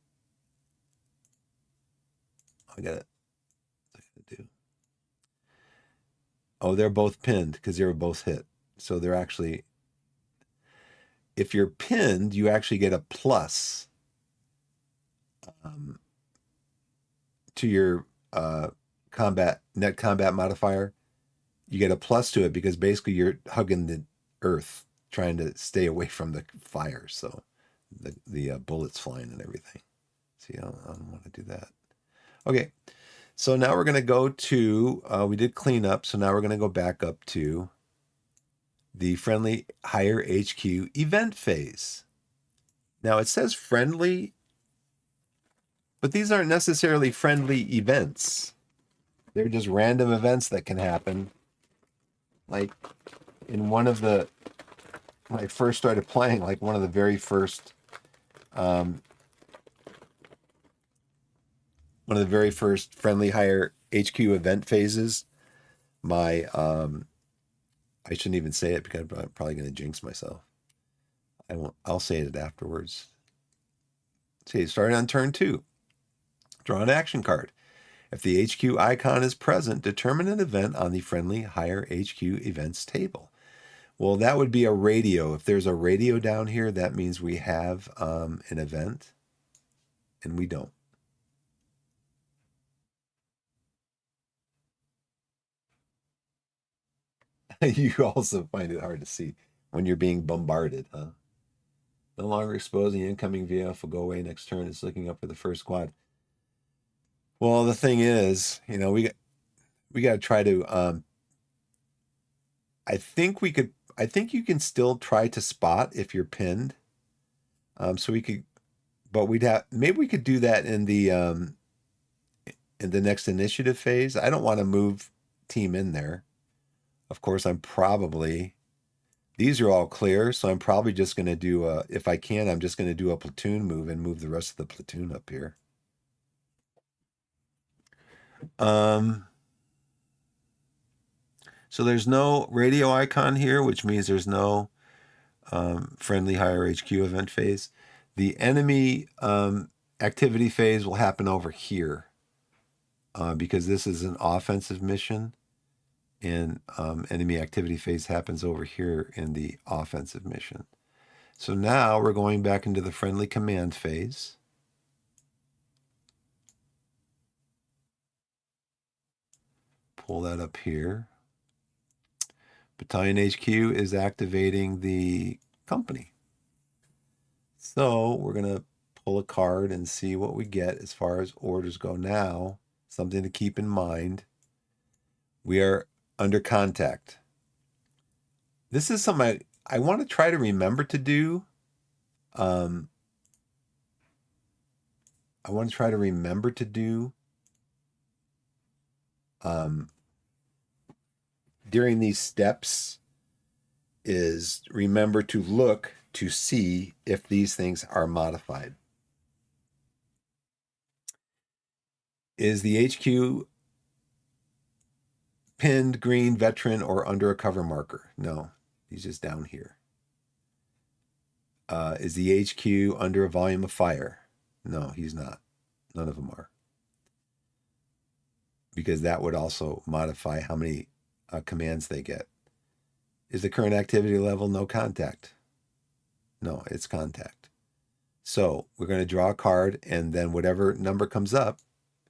I got it. Oh, they're both pinned because they were both hit. So they're actually, if you're pinned, you actually get a plus um, to your net combat modifier. You get a plus to it because basically you're hugging the earth, trying to stay away from the fire. So the bullets flying and everything. See, I don't want to do that. Okay, so now we're going to go to, we did clean up, so now we're going to go back up to the friendly higher HQ event phase. Now it says friendly, but these aren't necessarily friendly events. They're just random events that can happen. Like in one of the, when I first started playing, like one of the very first, um, one of the very first friendly higher HQ event phases, my, I shouldn't even say it because I'm probably going to jinx myself. I won't, I'll say it afterwards. See, starting on turn 2. Draw an action card. If the HQ icon is present, determine an event on the friendly higher HQ events table. Well, that would be a radio. If there's a radio down here, that means we have an event, and we don't. You also find it hard to see when you're being bombarded, huh? No longer exposing incoming vehicle. Go away next turn. It's looking up for the first squad. Well, the thing is, we got to try to. I think we could. I think you can still try to spot if you're pinned. So we could, but we'd have maybe we could do that in the next initiative phase. I don't want to move team in there. Of course, I'm probably these are all clear, so I'm probably just going to do a. If I can, I'm just going to do a platoon move and move the rest of the platoon up here. Um. So there's no radio icon here, which means there's no friendly higher HQ event phase. The enemy activity phase will happen over here because this is an offensive mission, and enemy activity phase happens over here in the offensive mission. So now we're going back into the friendly command phase. Pull that up here. Battalion HQ is activating the company. So we're going to pull a card and see what we get as far as orders go now. Something to keep in mind. We are under contact. This is something I want to try to remember to do. I want to try to remember to do during these steps is remember to look to see if these things are modified. Is the HQ pinned, green, veteran, or under a cover marker? No, he's just down here. Is the HQ under a volume of fire? No, he's not. None of them are. Because that would also modify how many commands they get. Is the current activity level no contact? No, it's contact. So we're going to draw a card, and then whatever number comes up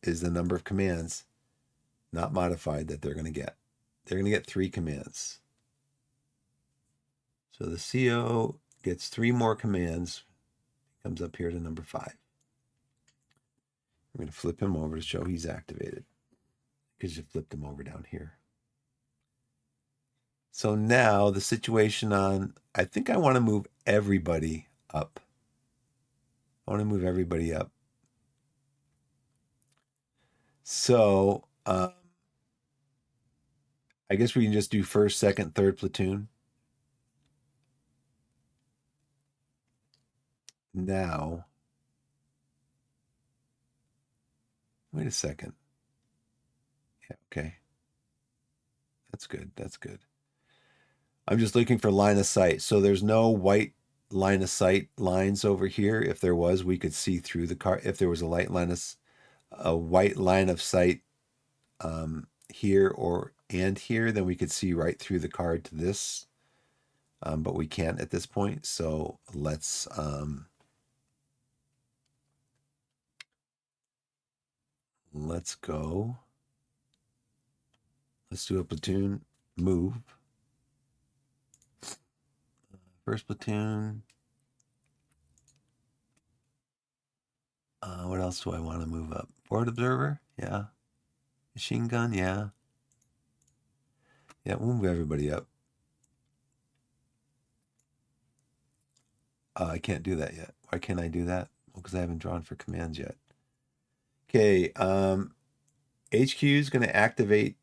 is the number of commands not modified that they're going to get. They're going to get 3 commands. So the CO gets 3 more commands, comes up here to number 5. We're going to flip him over to show he's activated because you flipped him over down here. So now the situation on, I think I want to move everybody up. I want to move everybody up. So I guess we can just do first, second, third platoon. Now, wait a second. Yeah, okay. That's good. That's good. I'm just looking for line of sight. So there's no white line of sight lines over here. If there was, we could see through the car. If there was a white line of sight here and here, then we could see right through the card to this. But we can't at this point. So let's go. Let's do a platoon move. First platoon. What else do I want to move up? Forward observer? Yeah. Machine gun? Yeah. Yeah, we'll move everybody up. I can't do that yet. Why can't I do that? Well, because I haven't drawn for commands yet. Okay. HQ is going to activate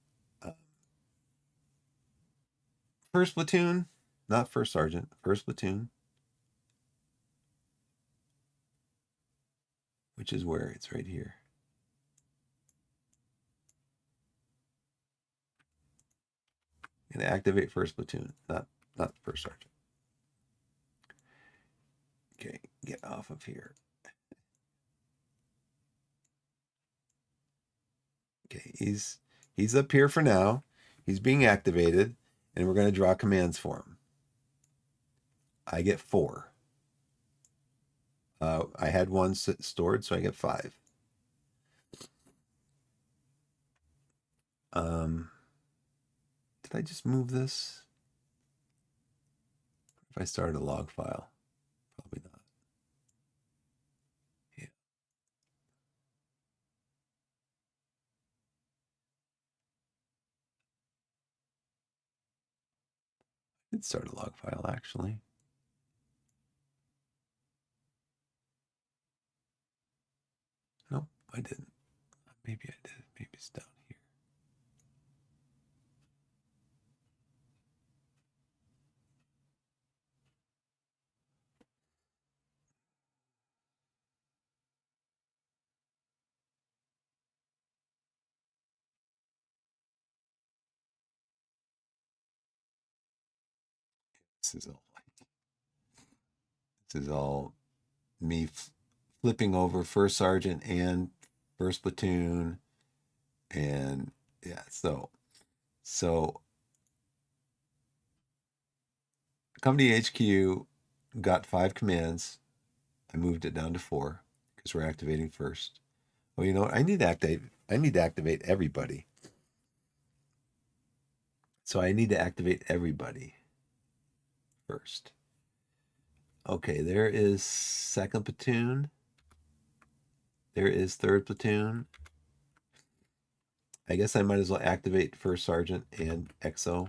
first platoon, not first sergeant, first platoon, which is where it's right here. Going to activate first platoon, not first sergeant. Okay, get off of here. Okay, he's up here for now. He's being activated, and we're going to draw commands for him. I get 4. I had 1 stored, so I get 5. Did I just move this? If I started a log file, probably not. Yeah. I did start a log file, actually. Nope, I didn't. Maybe I did. Maybe it's down here. This is all me flipping over first sergeant and first platoon, and yeah. So company HQ got 5 commands. I moved it down to 4 because we're activating first. Well, you know what? I need to activate everybody. So I need to activate everybody first. Okay, there is second platoon. There is third platoon. I guess I might as well activate first sergeant and XO.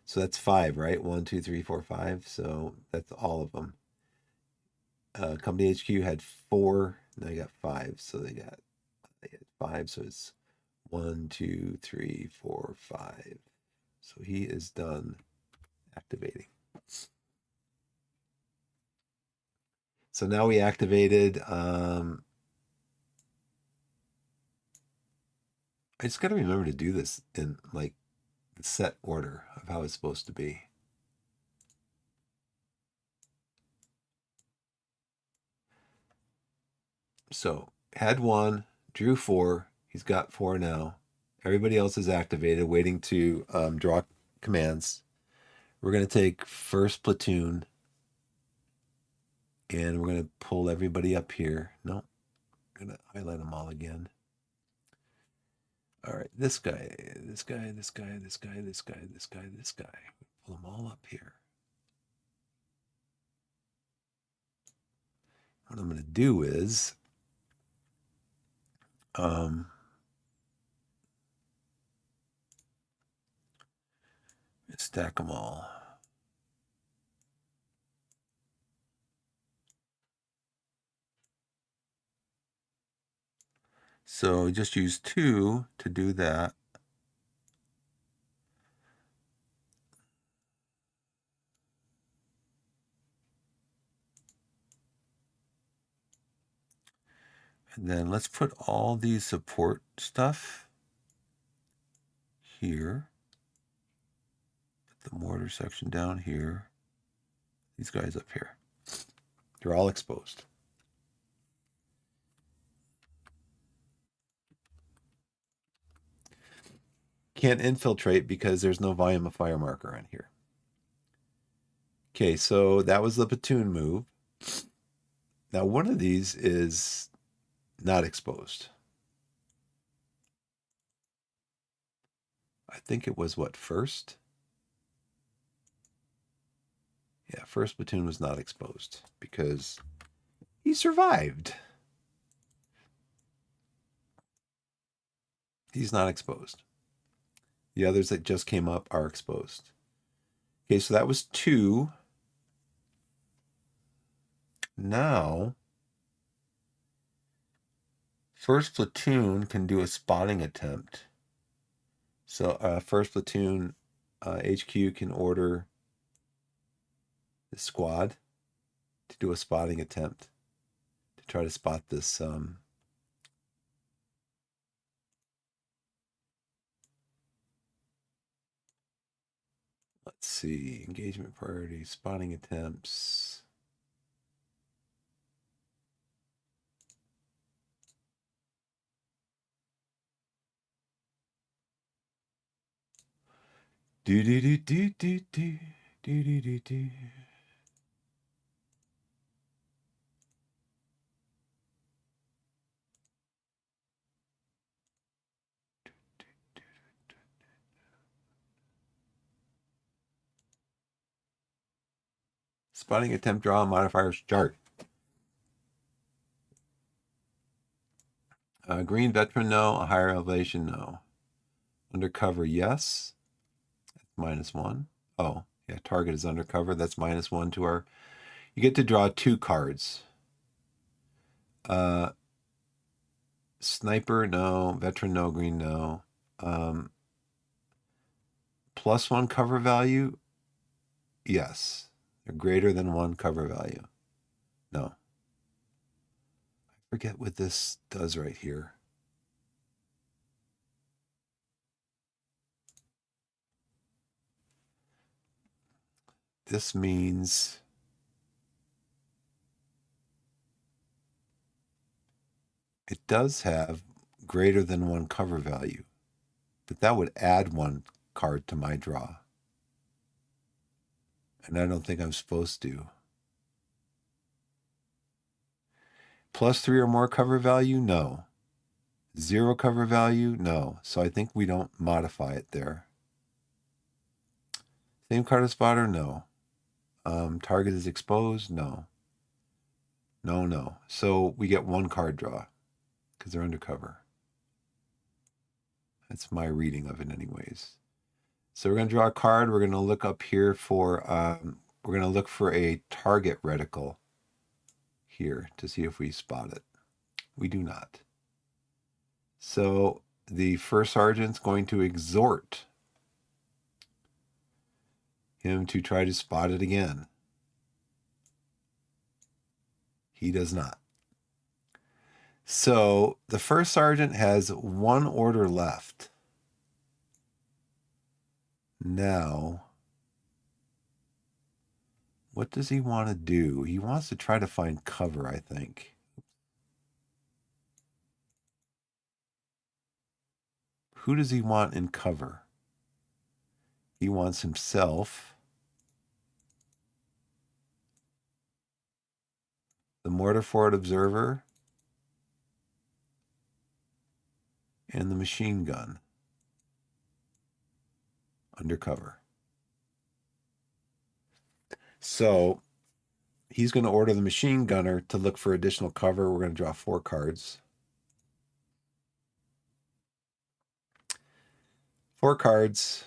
So that's 5, right? 1, 2, 3, 4, 5. So that's all of them. Company HQ had 4, and I got 5. So they had 5. So it's 1, 2, 3, 4, 5. So he is done activating. So now we activated. I just got to remember to do this in like the set order of how it's supposed to be. So had 1, drew 4. He's got 4 now. Everybody else is activated, waiting to draw commands. We're going to take first platoon, and we're going to pull everybody up here. No, I'm going to highlight them all again. All right, this guy, this guy, this guy, this guy, this guy, this guy, this guy. Pull them all up here. What I'm going to do is stack them all. So just use 2 to do that. And then let's put all these support stuff here. Put the mortar section down here. These guys up here. They're all exposed. Can't infiltrate because there's no volume of fire marker on here. Okay, so that was the platoon move. Now one of these is not exposed. I think it was what, first? Yeah, first platoon was not exposed because he survived. He's not exposed. The others that just came up are exposed. Okay, so that was 2. Now, first platoon can do a spotting attempt. So first platoon HQ can order the squad to do a spotting attempt to try to spot this. Let's see, engagement priority, spotting attempts. Do do do do do do do do do do. Spotting attempt, draw modifiers chart. Green veteran, no. A higher elevation, no. Undercover, yes. -1. Oh, yeah, target is undercover. That's -1 to our... You get to draw 2 cards. Sniper, no. Veteran, no. Green, no. +1 cover value, yes. They're greater than 1 cover value. No. I forget what this does right here. This means it does have greater than 1 cover value, but that would add 1 card to my draw. And I don't think I'm supposed to. +3 or more cover value? No. 0 cover value? No. So I think we don't modify it there. Same card as spotter? No. Target is exposed? No. No, no. So we get 1 card draw because they're undercover. That's my reading of it anyways. So we're going to draw a card. We're going to look up here for, we're going to look for a target reticle here to see if we spot it. We do not. So the first sergeant's going to exhort him to try to spot it again. He does not. So the first sergeant has 1 order left. Now, what does he want to do? He wants to try to find cover, I think. Who does he want in cover? He wants himself, the mortar forward observer, and the machine gun undercover. So he's going to order the machine gunner to look for additional cover. We're going to draw 4 cards. 4 cards.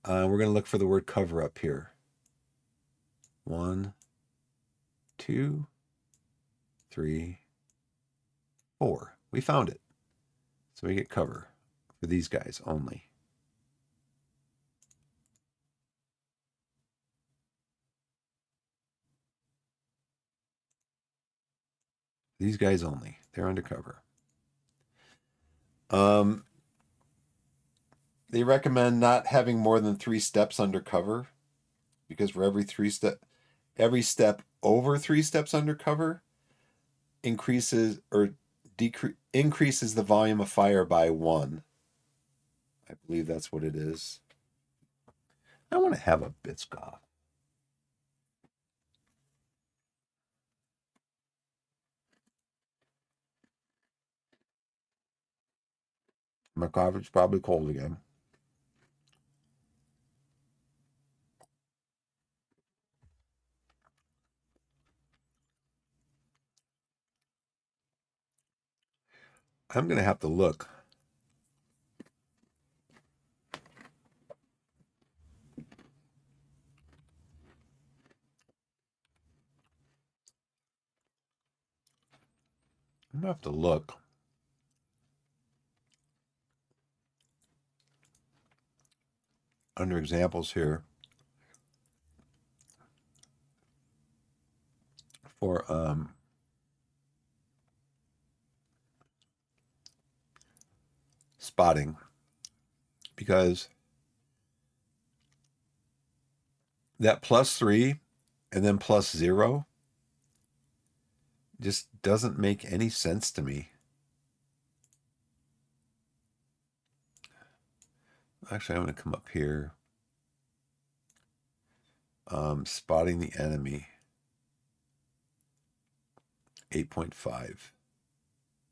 We're going to look for the word cover up here. 1, 2, 3, 4. We found it. So we get cover for these guys only. These guys only. They're undercover. They recommend not having more than 3 steps undercover, because for every step over 3 steps undercover increases the volume of fire by 1. I believe that's what it is. I want to have a Biscoff. My coffee's probably cold again. I'm going to have to look. I'm going to have to look under examples here for spotting, because that +3 and then +0 just doesn't make any sense to me. Actually, I'm going to come up here. Spotting the enemy. 8.5.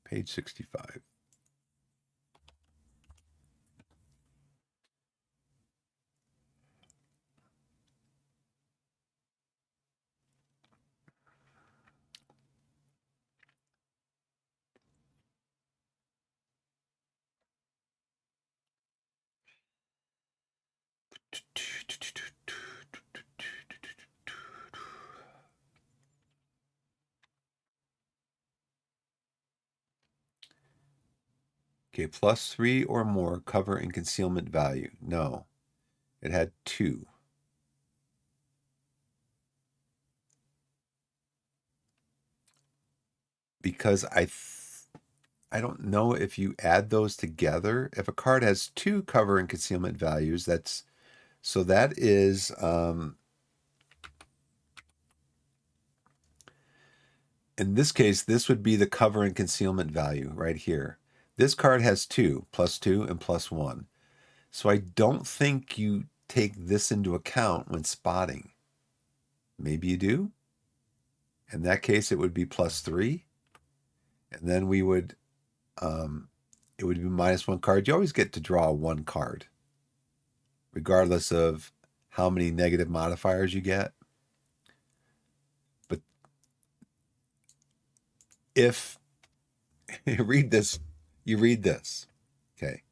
Page 65. Okay, +3 or more cover and concealment value. No, it had 2. Because I don't know if you add those together. If a card has 2 cover and concealment values, that is in this case, this would be the cover and concealment value right here. This card has 2, +2 and +1. So I don't think you take this into account when spotting. Maybe you do. In that case, it would be +3. And then we would, it would be -1 card. You always get to draw 1 card, regardless of how many negative modifiers you get. But if you read this, Okay.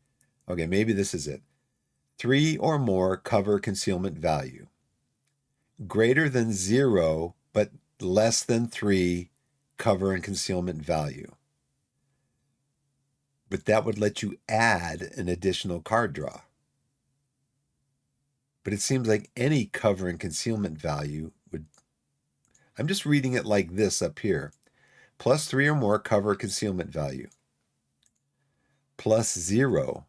Okay, maybe this is it. 3 or more cover concealment value. Greater than 0, but less than 3 cover and concealment value. But that would let you add an additional card draw. But it seems like any cover and concealment value would... I'm just reading it like this up here. +3 or more cover concealment value. +0.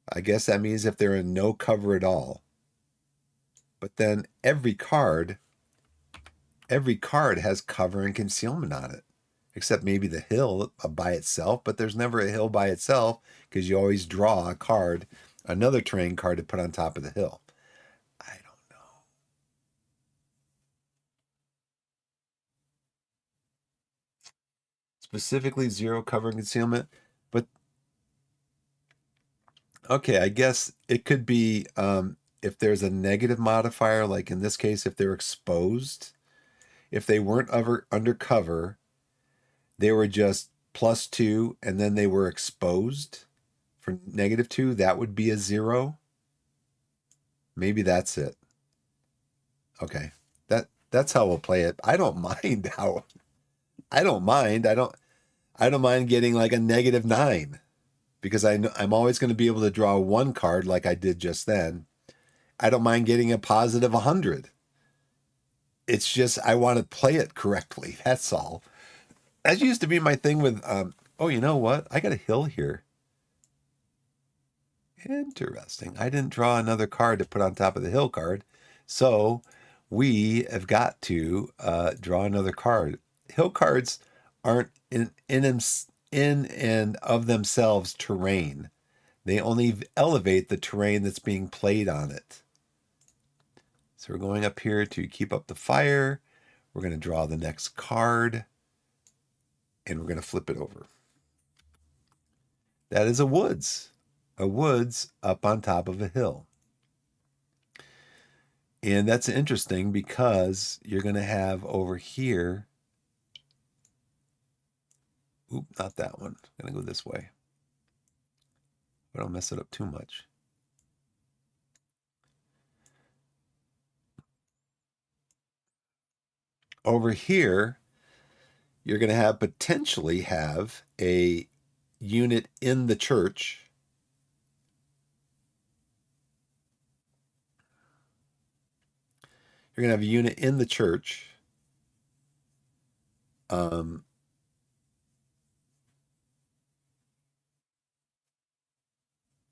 I guess that means if they're in no cover at all. But then every card has cover and concealment on it, except maybe the hill by itself, but there's never a hill by itself because you always draw a card, another terrain card to put on top of the hill. I don't know. Specifically 0 cover and concealment, but okay, I guess it could be if there's a negative modifier, like in this case, if they're exposed, if they weren't undercover, they were just +2 and then they were exposed for -2, that would be a 0. Maybe that's it. Okay. That's how we'll play it. I don't mind how I don't mind. I don't mind getting like a -9 because I'm always going to be able to draw 1 card like I did just then. I don't mind getting a +100. It's just I want to play it correctly. That's all. That used to be my thing with oh, you know what? I got a hill here. Interesting. I didn't draw another card to put on top of the hill card. So we have got to draw another card. Hill cards aren't in and of themselves terrain. They only elevate the terrain that's being played on it. So we're going up here to keep up the fire. We're going to draw the next card, and we're going to flip it over. That is a woods up on top of a hill. And that's interesting because you're going to have over here, oop, not that one. I'm going to go this way. I don't mess it up too much. Over here, you're going to potentially have a unit in the church. You're going to have a unit in the church.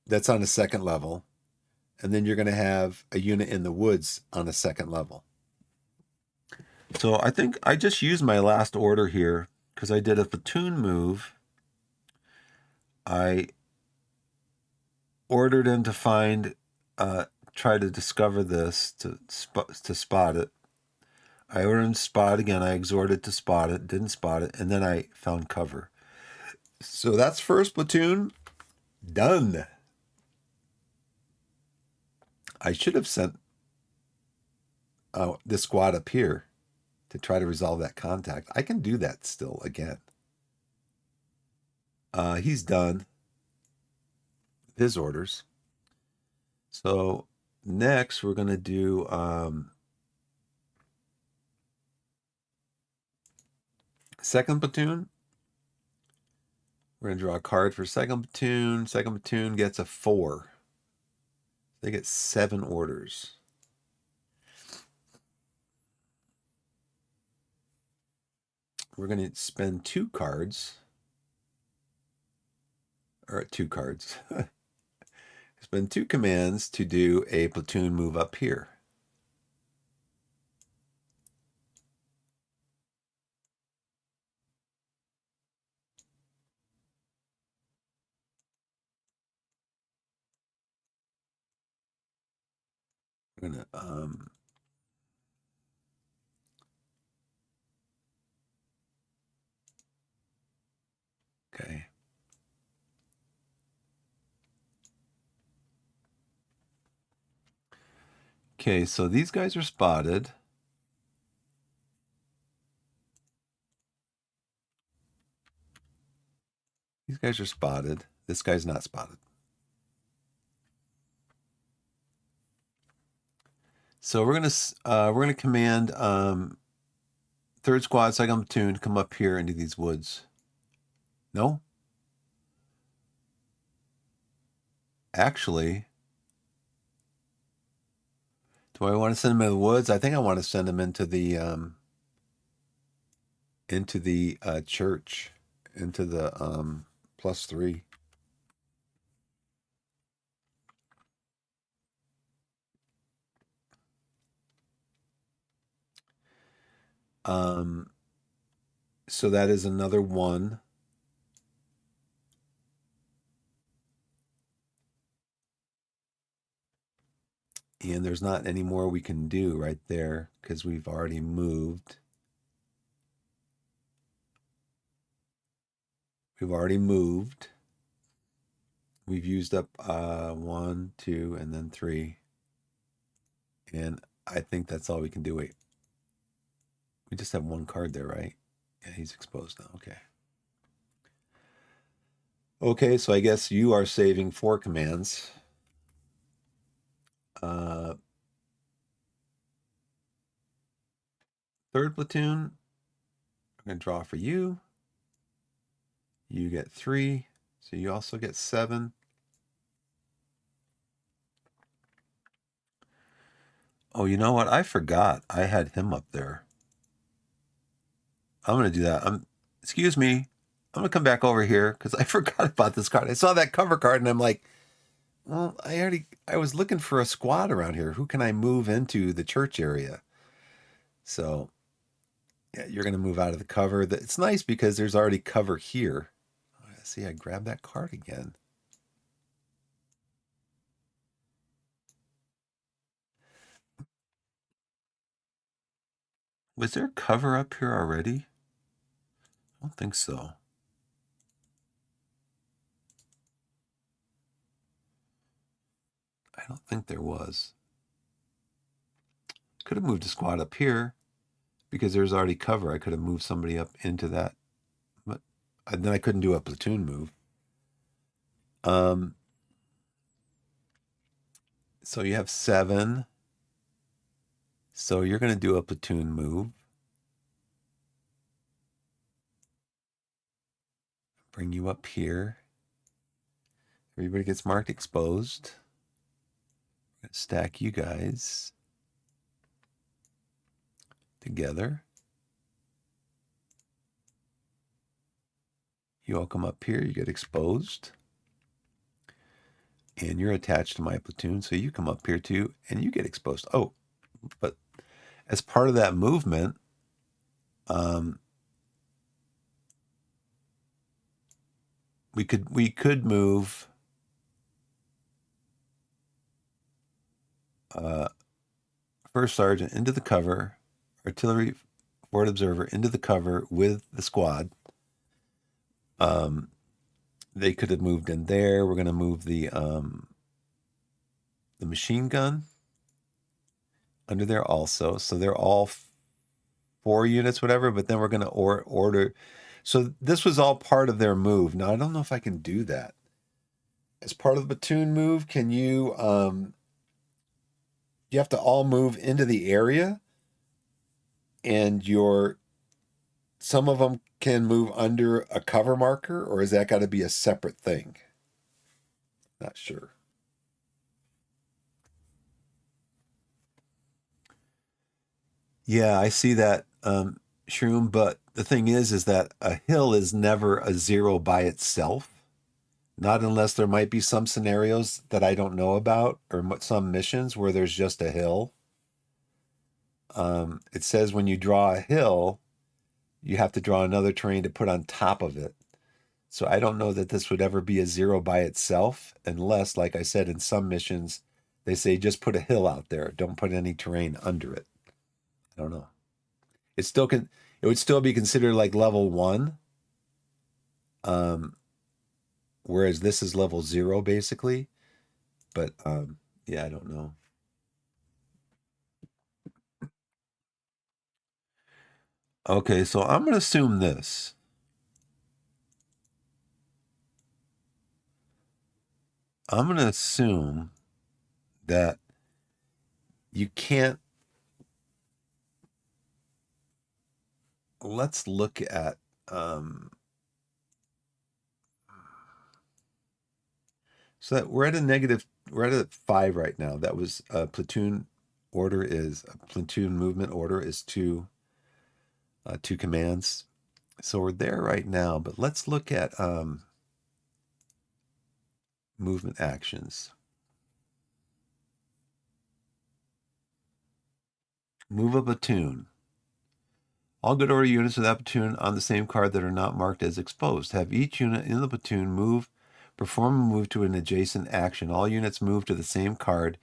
That's on the second level. And then you're going to have a unit in the woods on the second level. So I think I just used my last order here because I did a platoon move. I ordered him to find, try to discover this, to spot it. I ordered him to spot again. I exhorted to spot it, didn't spot it, and then I found cover. So that's first platoon done. I should have sent this squad up here to try to resolve that contact. I can do that still again. He's done his orders. So next we're going to do second platoon. We're going to draw a card for second platoon. Second platoon gets a 4. They get 7 orders. We're going to spend 2 cards. Or 2 cards. Spend 2 commands to do a platoon move up here. We're going to okay. Okay, so these guys are spotted. These guys are spotted. This guy's not spotted. So we're gonna command third squad, second platoon, come up here into these woods. No, actually, do I want to send them in the woods? I think I want to send them into the church, into the +3. So that is another 1. And there's not any more we can do right there because we've already moved. We've already moved. We've used up 1, 2, and then 3. And I think that's all we can do. Wait. We just have 1 card there, right? Yeah, he's exposed now. Okay. Okay, so I guess you are saving 4 commands. Third platoon, I'm going to draw for you. You get 3, so you also get 7. Oh, you know what? I forgot I had him up there. I'm going to do that. Excuse me. I'm going to come back over here because I forgot about this card. I saw that cover card and I'm like, well, I was looking for a squad around here. Who can I move into the church area? So yeah, you're going to move out of the cover. It's nice because there's already cover here. See, I grabbed that card again. Was there cover up here already? I don't think so. I don't think there was. Could have moved a squad up here because there's already cover. I could have moved somebody up into that, but then I couldn't do a platoon move. So you have 7. So you're going to do a platoon move. Bring you up here. Everybody gets marked exposed. We're going to stack you guys together. You all come up here, you get exposed. And you're attached to my platoon, so you come up here too, and you get exposed. Oh, but as part of that movement, we could move first sergeant into the cover, artillery forward observer into the cover with the squad. They could have moved in there. We're going to move the machine gun under there also. So they're all 4 units, whatever, but then we're going to order. So this was all part of their move. Now, I don't know if I can do that. As part of the platoon move, can you have to all move into the area, and some of them can move under a cover marker, or is that got to be a separate thing? Not sure. Yeah, I see that, Shroom, but the thing is that a hill is never a 0 by itself. Not unless there might be some scenarios that I don't know about, or some missions where there's just a hill. It says when you draw a hill, you have to draw another terrain to put on top of it. So I don't know that this would ever be a 0 by itself, unless, like I said, in some missions, they say just put a hill out there. Don't put any terrain under it. I don't know. It would still be considered like level 1. Whereas this is level 0 basically. But yeah, I don't know. Okay, so I'm going to assume this. I'm going to assume that you can't. Let's look at. So that we're at a 5 right now. That was a platoon platoon movement order is 2 commands. So we're there right now, but let's look at movement actions. Move a platoon. All good order units of that platoon on the same card that are not marked as exposed. Have each unit in the platoon perform a move to an adjacent action. All units move to the same card.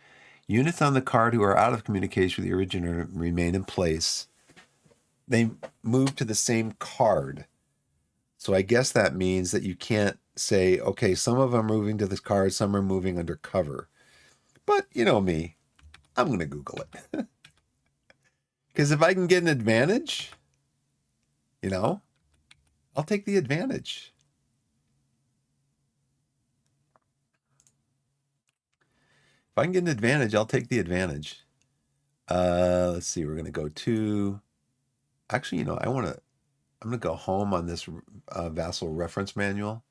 Units on the card who are out of communication with the originator remain in place. They move to the same card. So I guess that means that you can't say, okay, some of them are moving to this card, some are moving under cover. But you know me, I'm going to Google it. Because if I can get an advantage, I'll take the advantage. If I can get an advantage, I'll take the advantage. Let's see. We're going to go to. Actually, I'm going to go home on this Vassal reference manual.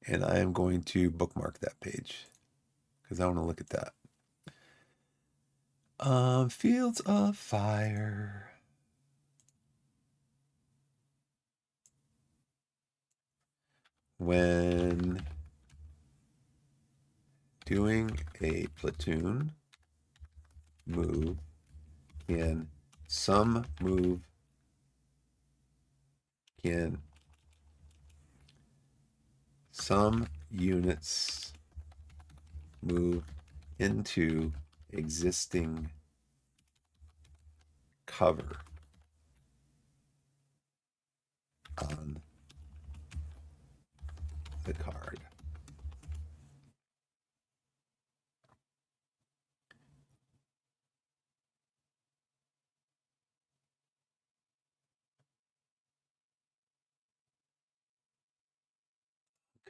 And I am going to bookmark that page because I want to look at that. Fields of Fire. When doing a platoon move, can some units move into existing cover on the card.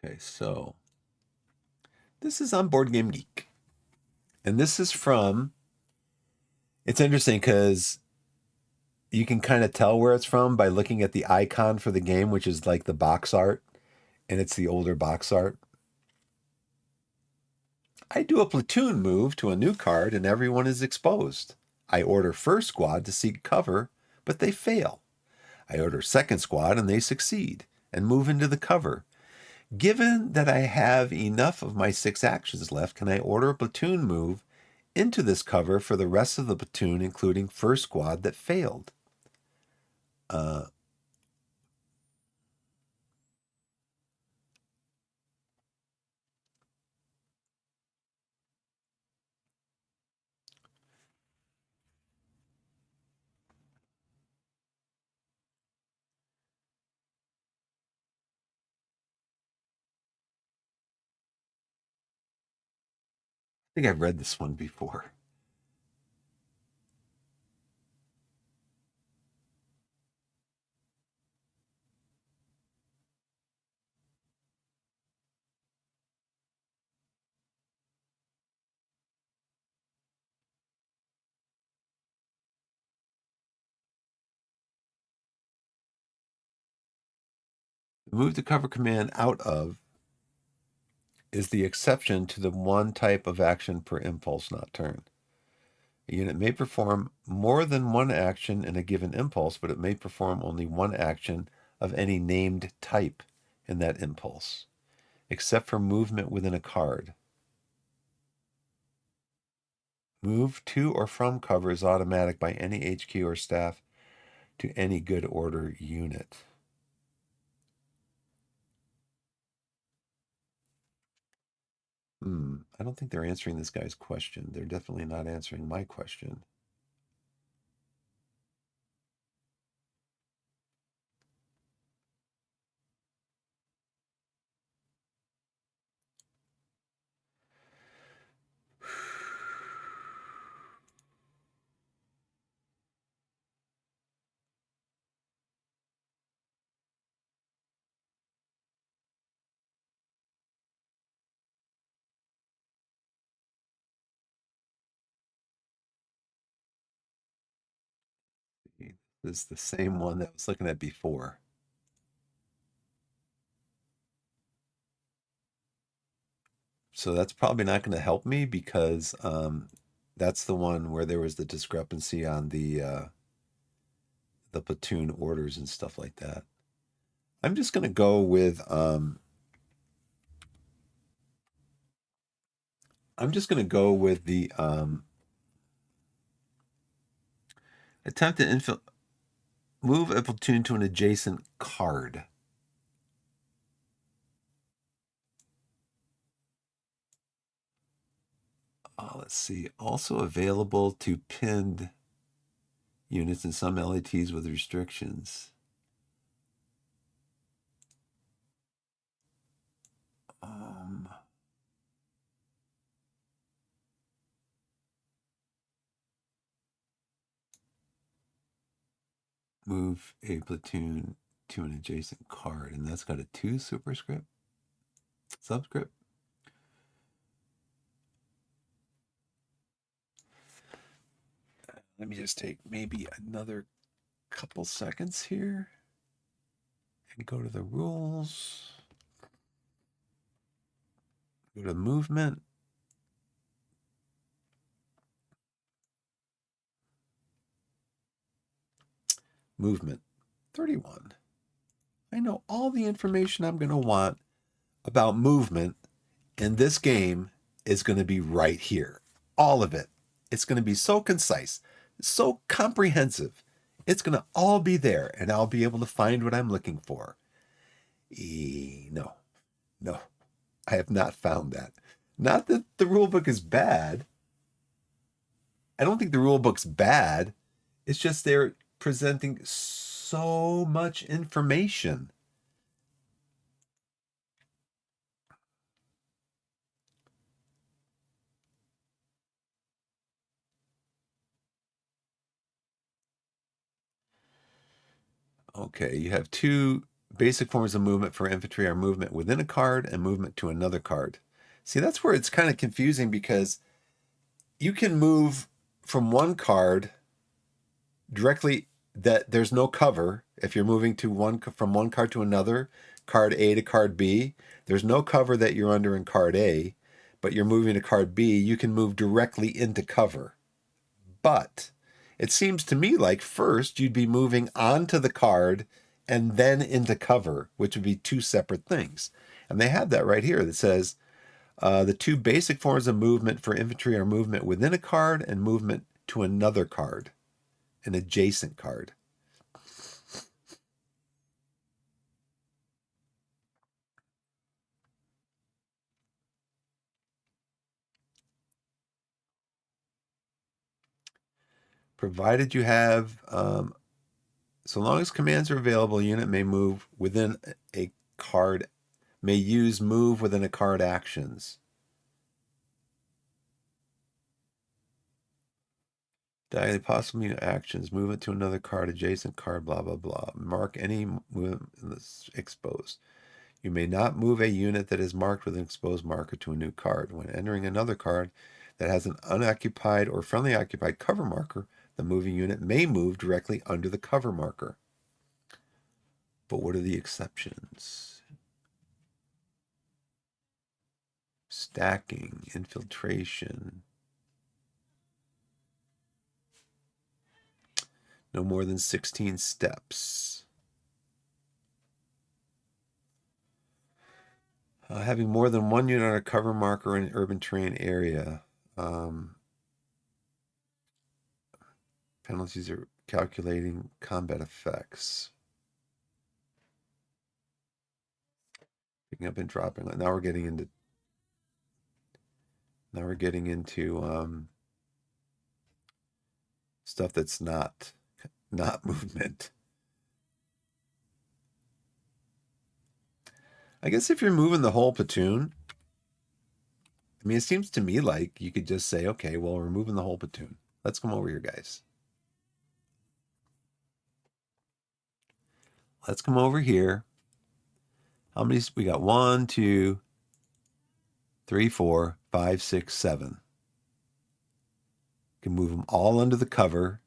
Okay, so this is on Board Game Geek. And this is from, it's interesting because you can kind of tell where it's from by looking at the icon for the game, which is like the box art, and it's the older box art. I do a platoon move to a new card and everyone is exposed. I order first squad to seek cover, but they fail. I order second squad and they succeed and move into the cover. Given that I have enough of my 6 actions left, can I order a platoon move into this cover for the rest of the platoon, including first squad that failed? I think I've read this one before. Move the cover command out of is the exception to the one type of action per impulse, not turn. A unit may perform more than one action in a given impulse, but it may perform only one action of any named type in that impulse, except for movement within a card. Move to or from cover is automatic by any HQ or staff to any good order unit. I don't think they're answering this guy's question. They're definitely not answering my question. This is the same one that I was looking at before. So that's probably not going to help me because that's the one where there was the discrepancy on the platoon orders and stuff like that. I'm just going to go with the attempt to move a platoon to an adjacent card. Let's see. Also available to pinned units and some LATs with restrictions. Move a platoon to an adjacent card, and that's got a 2 superscript, subscript. Let me just take maybe another couple seconds here and go to the rules. Go to movement. Movement 31. I know all the information I'm going to want about movement in this game is going to be right here. All of it. It's going to be so concise, so comprehensive. It's going to all be there, and I'll be able to find what I'm looking for. No, I have not found that. Not that the rule book is bad. I don't think the rule book's bad. It's just they're presenting so much information. Okay, you have two basic forms of movement for infantry are movement within a card and movement to another card. See, that's where it's kind of confusing because you can move from one card directly that there's no cover if you're moving to one from one card to another, card A to card B. There's no cover that you're under in card A, but you're moving to card B, you can move directly into cover. But it seems to me like first you'd be moving onto the card and then into cover, which would be two separate things. And they have that right here that says the two basic forms of movement for infantry are movement within a card and movement to another card, an adjacent card. Provided you have, so long as commands are available, a unit may move within a card, may use move within a card actions. Daily possible actions, movement to another card, adjacent card, blah, blah, blah. Mark any movement that's exposed. You may not move a unit that is marked with an exposed marker to a new card. When entering another card that has an unoccupied or friendly occupied cover marker, the moving unit may move directly under the cover marker. But what are the exceptions? Stacking, infiltration. No more than 16 steps. Having more than one unit on a cover marker in an urban terrain area. Penalties are calculating combat effects. Picking up and dropping. Now we're getting into stuff that's not movement. I guess if you're moving the whole platoon, I mean, it seems to me like you could just say, okay, well, we're moving the whole platoon. Let's come over here, guys. Let's come over here. How many? We got 1, 2, 3, 4, 5, 6, 7. Can move them all under the cover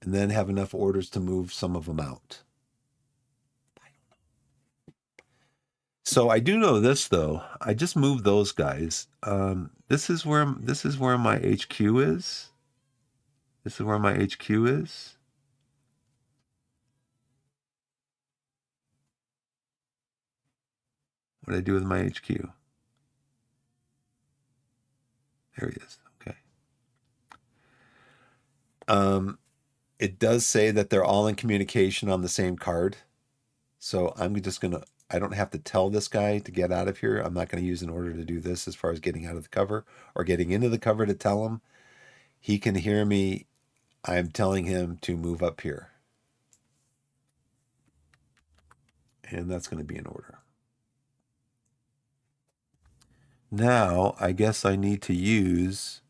and then have enough orders to move some of them out. So I do know this though. I just moved those guys. This is where my HQ is. This is where my HQ is. What did I do with my HQ? There he is. Okay. It does say that they're all in communication on the same card. So I'm just gonna. I don't have to tell this guy to get out of here. I'm not going to use an order to do this as far as getting out of the cover or getting into the cover to tell him. He can hear me. I'm telling him to move up here. And that's going to be an order. Now, I guess I need to use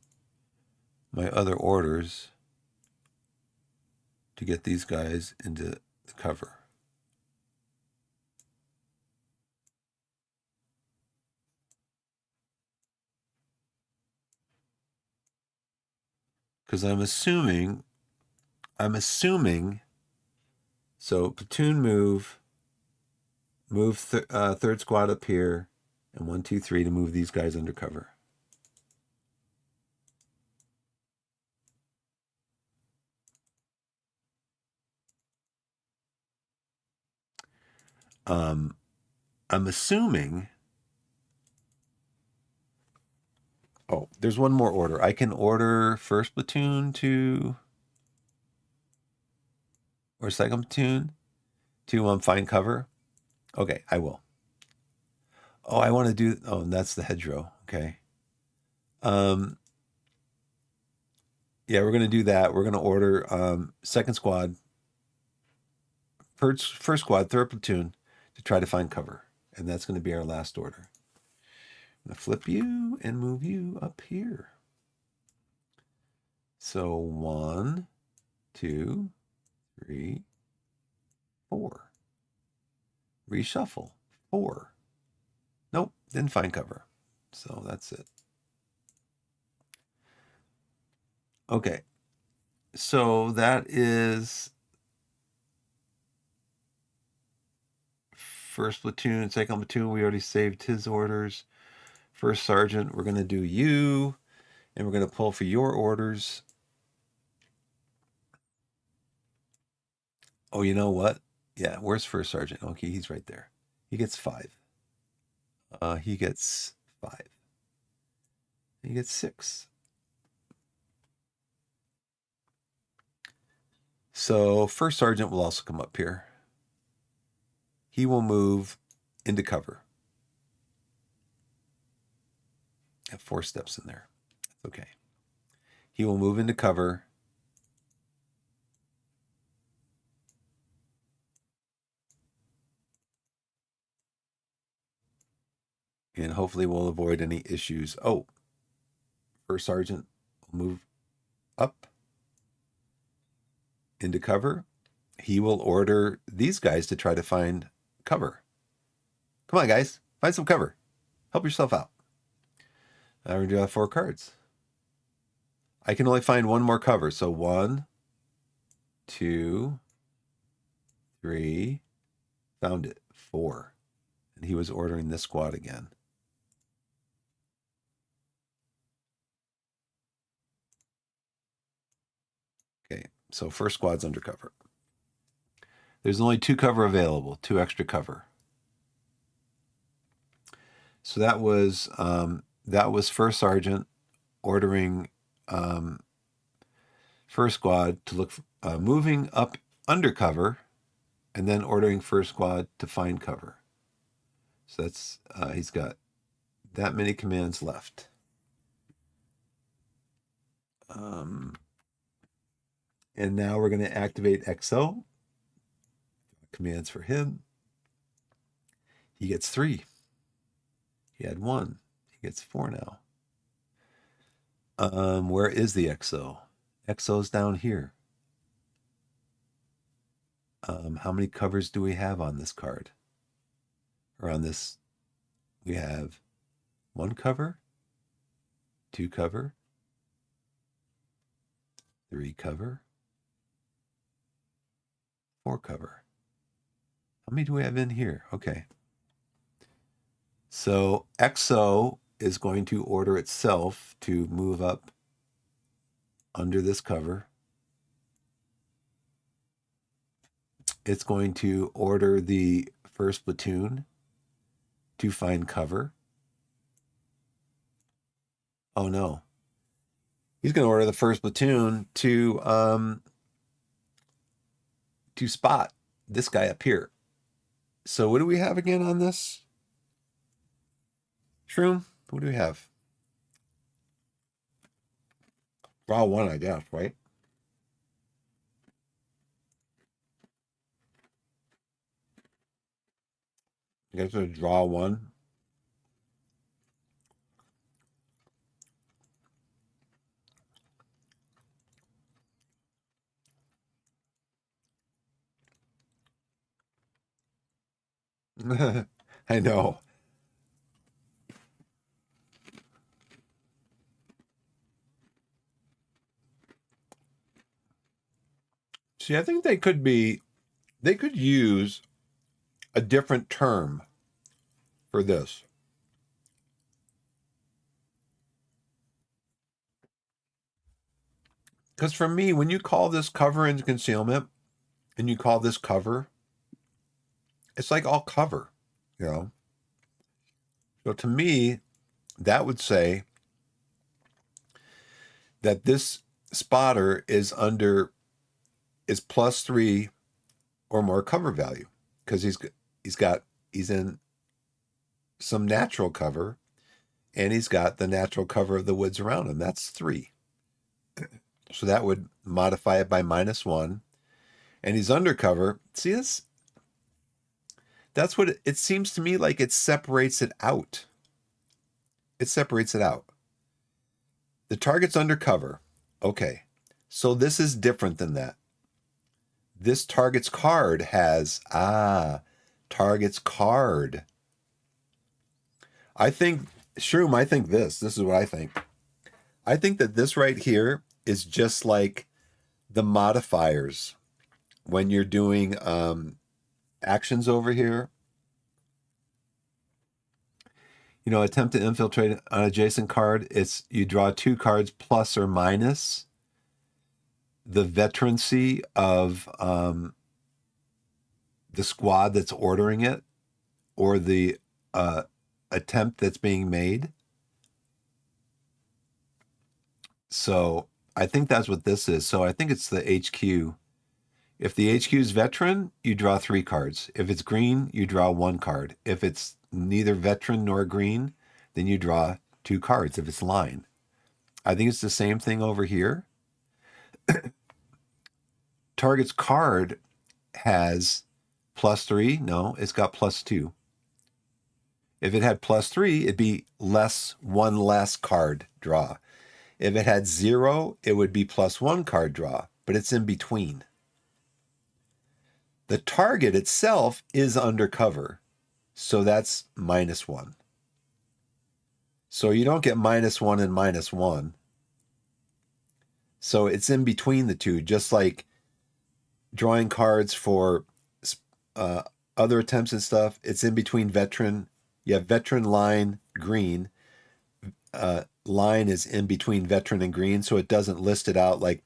my other orders to get these guys into the cover. Because I'm assuming, so platoon move third squad up here, and 1, 2, 3 to move these guys undercover. I'm assuming. Oh, there's one more order. I can order first platoon to, or second platoon to find cover. Okay, I will. Oh, I want to do. Oh, and that's the hedgerow. Okay. Yeah, we're going to do that. We're going to order second squad, first squad, third platoon to try to find cover. And that's going to be our last order. I'm going to flip you and move you up here. So 1, 2, 3, 4. Reshuffle. 4. Nope, didn't find cover. So that's it. Okay. So that is first platoon, second platoon. We already saved his orders. First sergeant, we're going to do you, and we're going to pull for your orders. Oh, you know what? Yeah, where's first sergeant? Okay, he's right there. He gets 5. He gets 5. He gets 6. So first sergeant will also come up here. He will move into cover. Have 4 steps in there. That's okay. He will move into cover. And hopefully we'll avoid any issues. Oh, first sergeant will move up into cover. He will order these guys to try to find cover. Come on, guys. Find some cover. Help yourself out. We're going to do 4 cards. I can only find 1 more cover. So 1, 2, 3. Found it. 4. And he was ordering this squad again. Okay, so first squad's undercover. There's only 2 cover available, 2 extra cover. So that was first sergeant ordering first squad to look moving up undercover, and then ordering first squad to find cover. So that's he's got that many commands left. And now we're going to activate XO. Commands for him. He gets 3. He had 1. He gets 4 now. Where is the XO? XO's down here. How many covers do we have on this card? Or on this? We have 1 cover, 2 cover, 3 cover, 4 cover. How many do we have in here? Okay. So XO is going to order itself to move up under this cover. It's going to order the first platoon to find cover. Oh no. He's going to order the first platoon to spot this guy up here. So what do we have again on this? Shroom? What do we have? Draw 1, I guess, right? I guess it's draw 1. I know. See, I think they could use a different term for this. Because for me, when you call this cover and concealment and you call this cover, it's like all cover, you know? So to me, that would say that this spotter is +3 or more cover value because he's in some natural cover and he's got the natural cover of the woods around him. That's 3. So that would modify it by -1. And he's undercover. See this? That's what it seems to me like. It separates it out. It separates it out. The target's undercover. Okay. So this is different than that. This target's card has, target's card. I think, Shroom, I think this is what I think. I think that this right here is just like the modifiers when you're doing actions over here. You know, attempt to infiltrate an adjacent card. It's you draw 2 cards plus or minus the veterancy of the squad that's ordering it or the attempt that's being made. So I think that's what this is. So I think it's the HQ. If the HQ is veteran, you draw 3 cards. If it's green, you draw 1 card. If it's neither veteran nor green, then you draw 2 cards if it's line. I think it's the same thing over here. Target's card has +3. No, it's got +2. If it had +3, it'd be one less card draw. If it had 0, it would be +1 card draw, but it's in between. The target itself is undercover, so that's -1. So you don't get -1 and -1. So it's in between the two, just like drawing cards for other attempts and stuff. It's in between veteran. You have veteran, line, green. Line is in between veteran and green, so it doesn't list it out like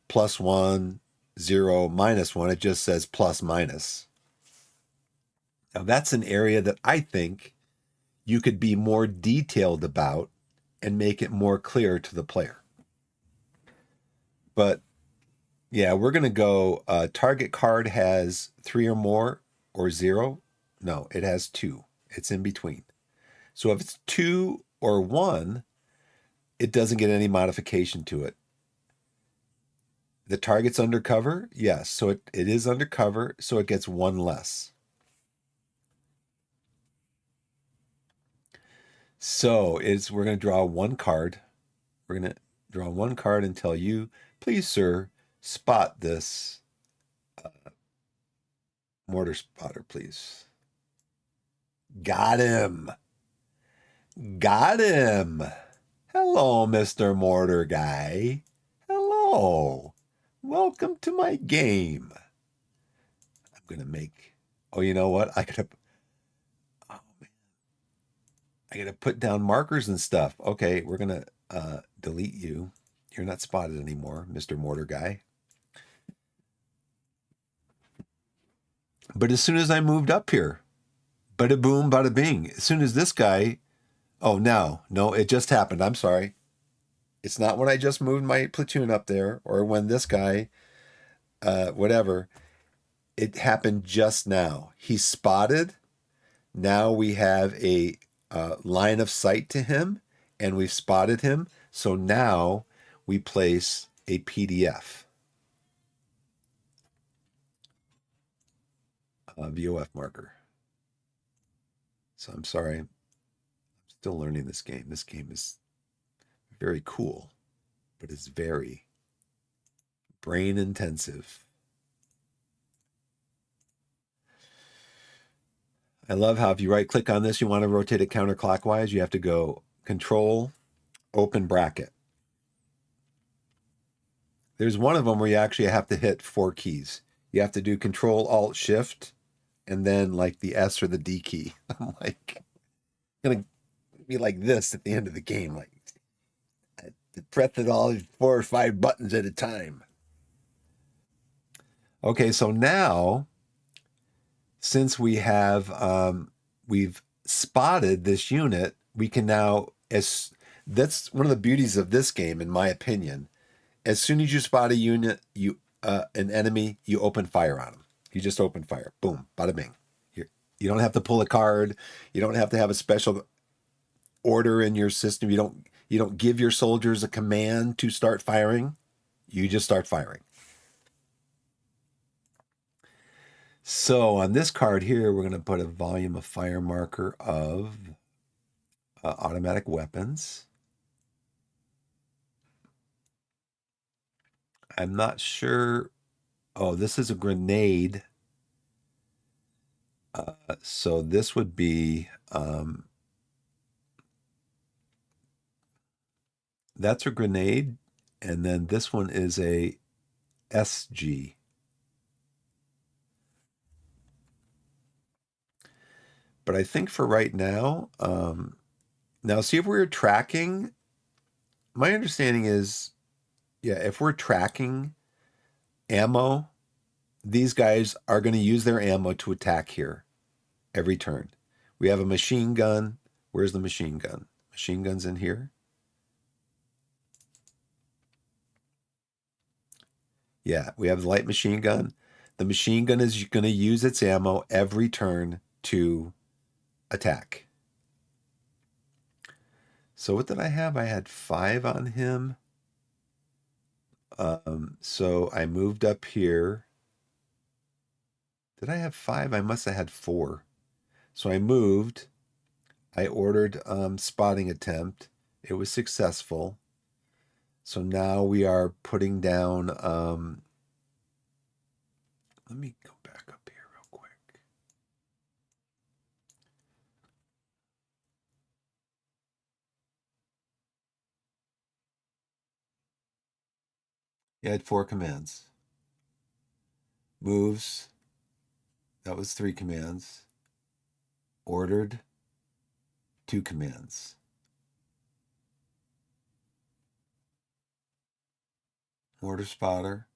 +1, 0, -1. It just says plus minus. Now that's an area that I think you could be more detailed about and make it more clear to the player. But yeah, we're going to go target card has 3 or more or 0. No, it has 2. It's in between. So if it's 2 or 1, it doesn't get any modification to it. The target's undercover? Yes. So it is undercover, so it gets 1 less. So we're going to draw 1 card. We're going to draw 1 card and tell you, please, sir, spot this mortar spotter, please. Got him. Got him. Hello, Mr. Mortar Guy. Hello. Welcome to my game. I'm going to make... Oh, you know what? I got to put down markers and stuff. Okay, we're going to delete you. You're not spotted anymore, Mr. Mortar Guy. But as soon as I moved up here, bada boom, bada bing. As soon as this guy... Oh, no, it just happened. I'm sorry. It's not when I just moved my platoon up there or when this guy, whatever. It happened just now. He's spotted. Now we have a line of sight to him, and we've spotted him. So now we place a PDF. VOF marker. So I'm sorry. I'm still learning this game. This game is very cool, but it's very brain intensive. I love how if you right click on this, you want to rotate it counterclockwise, you have to go Control, open bracket. There's one of them where you actually have to hit 4 keys. You have to do Control, Alt, Shift, and then like the S or the D key. I'm like, gonna be like this at the end of the game, like I press it all 4 or 5 buttons at a time. Okay, so now since we have we've spotted this unit, we can now that's one of the beauties of this game, in my opinion. As soon as you spot a unit, an enemy, you open fire on them. You just open fire. Boom, bada bing. You don't have to pull a card. You don't have to have a special order in your system. You don't give your soldiers a command to start firing. You just start firing. So on this card here, we're going to put a volume of fire marker of automatic weapons. I'm not sure. Oh, this is a grenade. So this would be, that's a grenade. And then this one is a SG. But I think for right now, now see if we're tracking, my understanding is, yeah, if we're tracking ammo, these guys are going to use their ammo to attack here every turn. We have a machine gun. Where's the machine gun? Machine gun's in here. Yeah, we have the light machine gun. The machine gun is going to use its ammo every turn to attack. So what did I have? I had 5 on him. So I moved up here. Did I have 5? I must have had 4. So I moved. I ordered spotting attempt. It was successful. So now we are putting down. Let me go back up here real quick. You had 4 commands. Moves. That was 3 commands. Ordered. 2 commands. Mortar spotter.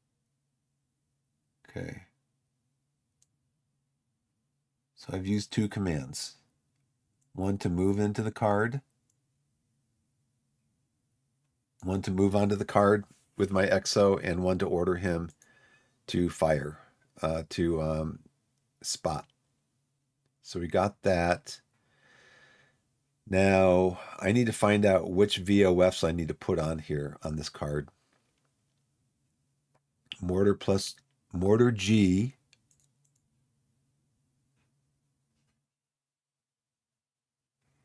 Okay. So I've used 2 commands. One to move into the card. One to move onto the card with my EXO, and one to order him to fire, to spot. So we got that. Now I need to find out which VOFs I need to put on here on this card. Mortar plus mortar G.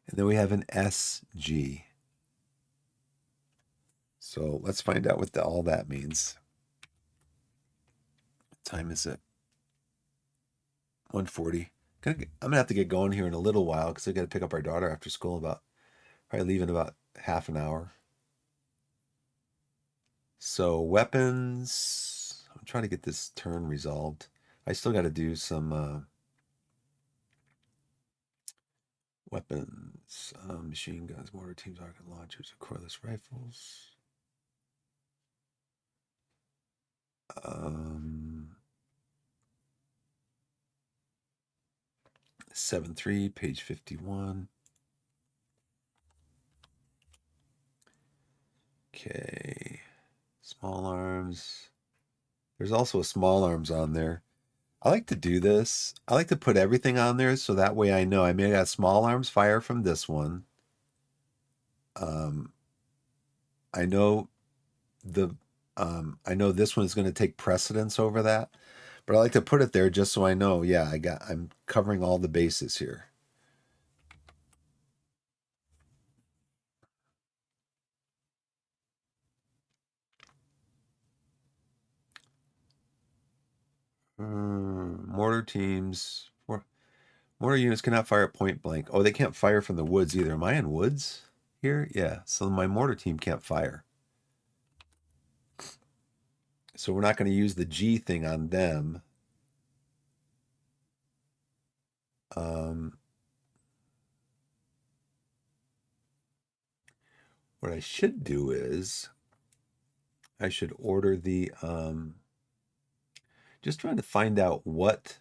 And then we have an SG. So let's find out what all that means. What time is it? 1:40. I'm gonna have to get going here in a little while because I got to pick up our daughter after school. Probably leave in about half an hour. So weapons. I'm trying to get this turn resolved. I still got to do some weapons. Machine guns, mortar teams, rocket launchers, cordless rifles. 7.3, page 51. Okay. Small arms. There's also a small arms on there. I like to do this. I like to put everything on there so that way I know. I mean, I got small arms fire from this one. I know the I know this one's going to take precedence over that, but I like to put it there just so I know. Yeah, I'm covering all the bases here. Mortar teams. Mortar units cannot fire at point blank. Oh, they can't fire from the woods either. Am I in woods here? Yeah. So my mortar team can't fire. So we're not going to use the G thing on them. What I should do is I should order the just trying to find out what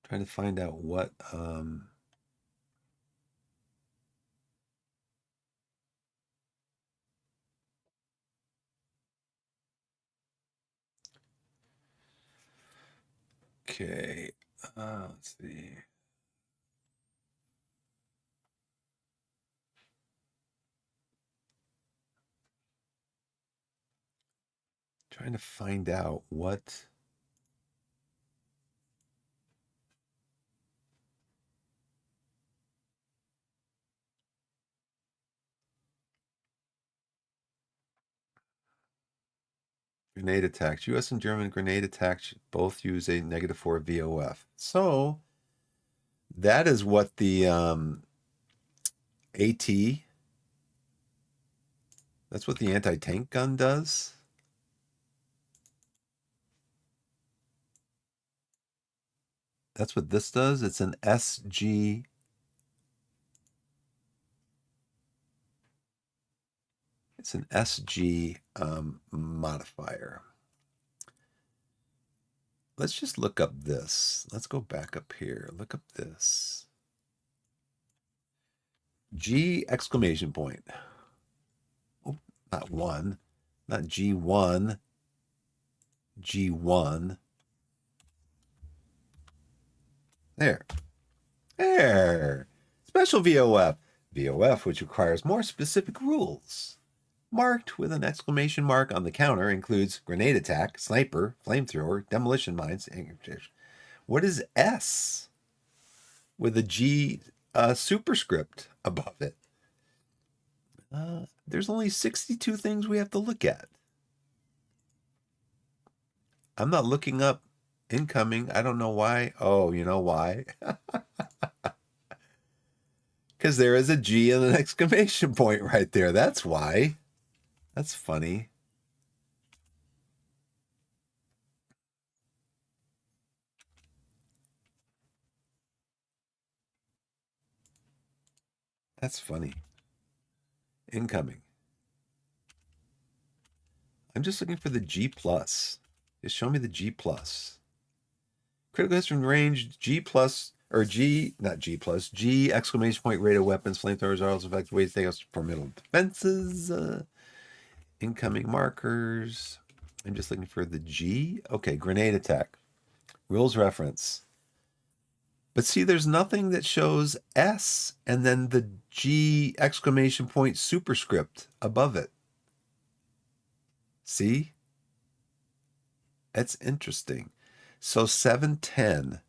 trying to find out what okay, let's see. trying to find out what. Grenade attacks. U.S. and German grenade attacks both use a -4 VOF. So that is what the AT, that's what the anti-tank gun does. That's what this does. It's an SG. It's an SG modifier. Let's just look up this. Let's go back up here. Look up this. G exclamation point. Oh, not one. Not G1. G1. There. There. Special VOF. VOF, which requires more specific rules. Marked with an exclamation mark on the counter, includes grenade attack, sniper, flamethrower, demolition mines, and what is S with a G superscript above it? There's only 62 things we have to look at. I'm not looking up incoming. I don't know why. Oh, you know why? Because there is a G and an exclamation point right there. That's why. That's funny. That's funny. Incoming. I'm just looking for the G plus. Just show me the G plus. Critical hits from range, G plus, or G, not G plus, G exclamation point rate of weapons, flamethrowers are also effective ways to take out formidable defenses. Incoming markers. I'm just looking for the G. Okay, grenade attack. Rules reference. But see, there's nothing that shows S and then the G exclamation point superscript above it. See? That's interesting. So 710.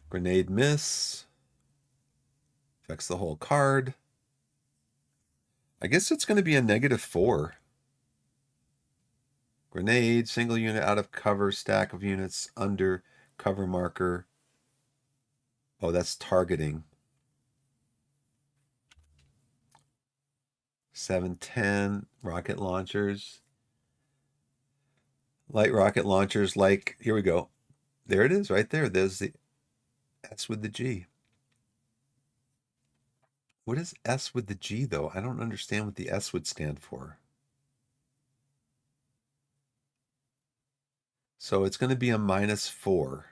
Grenade miss. Affects the whole card. I guess it's going to be a -4. Grenade, single unit out of cover, stack of units under cover marker. Oh, that's targeting. 710 rocket launchers. Light rocket launchers like, here we go. There it is right there. There's the S with the G. What is S with the G though? I don't understand what the S would stand for. So it's going to be a -4.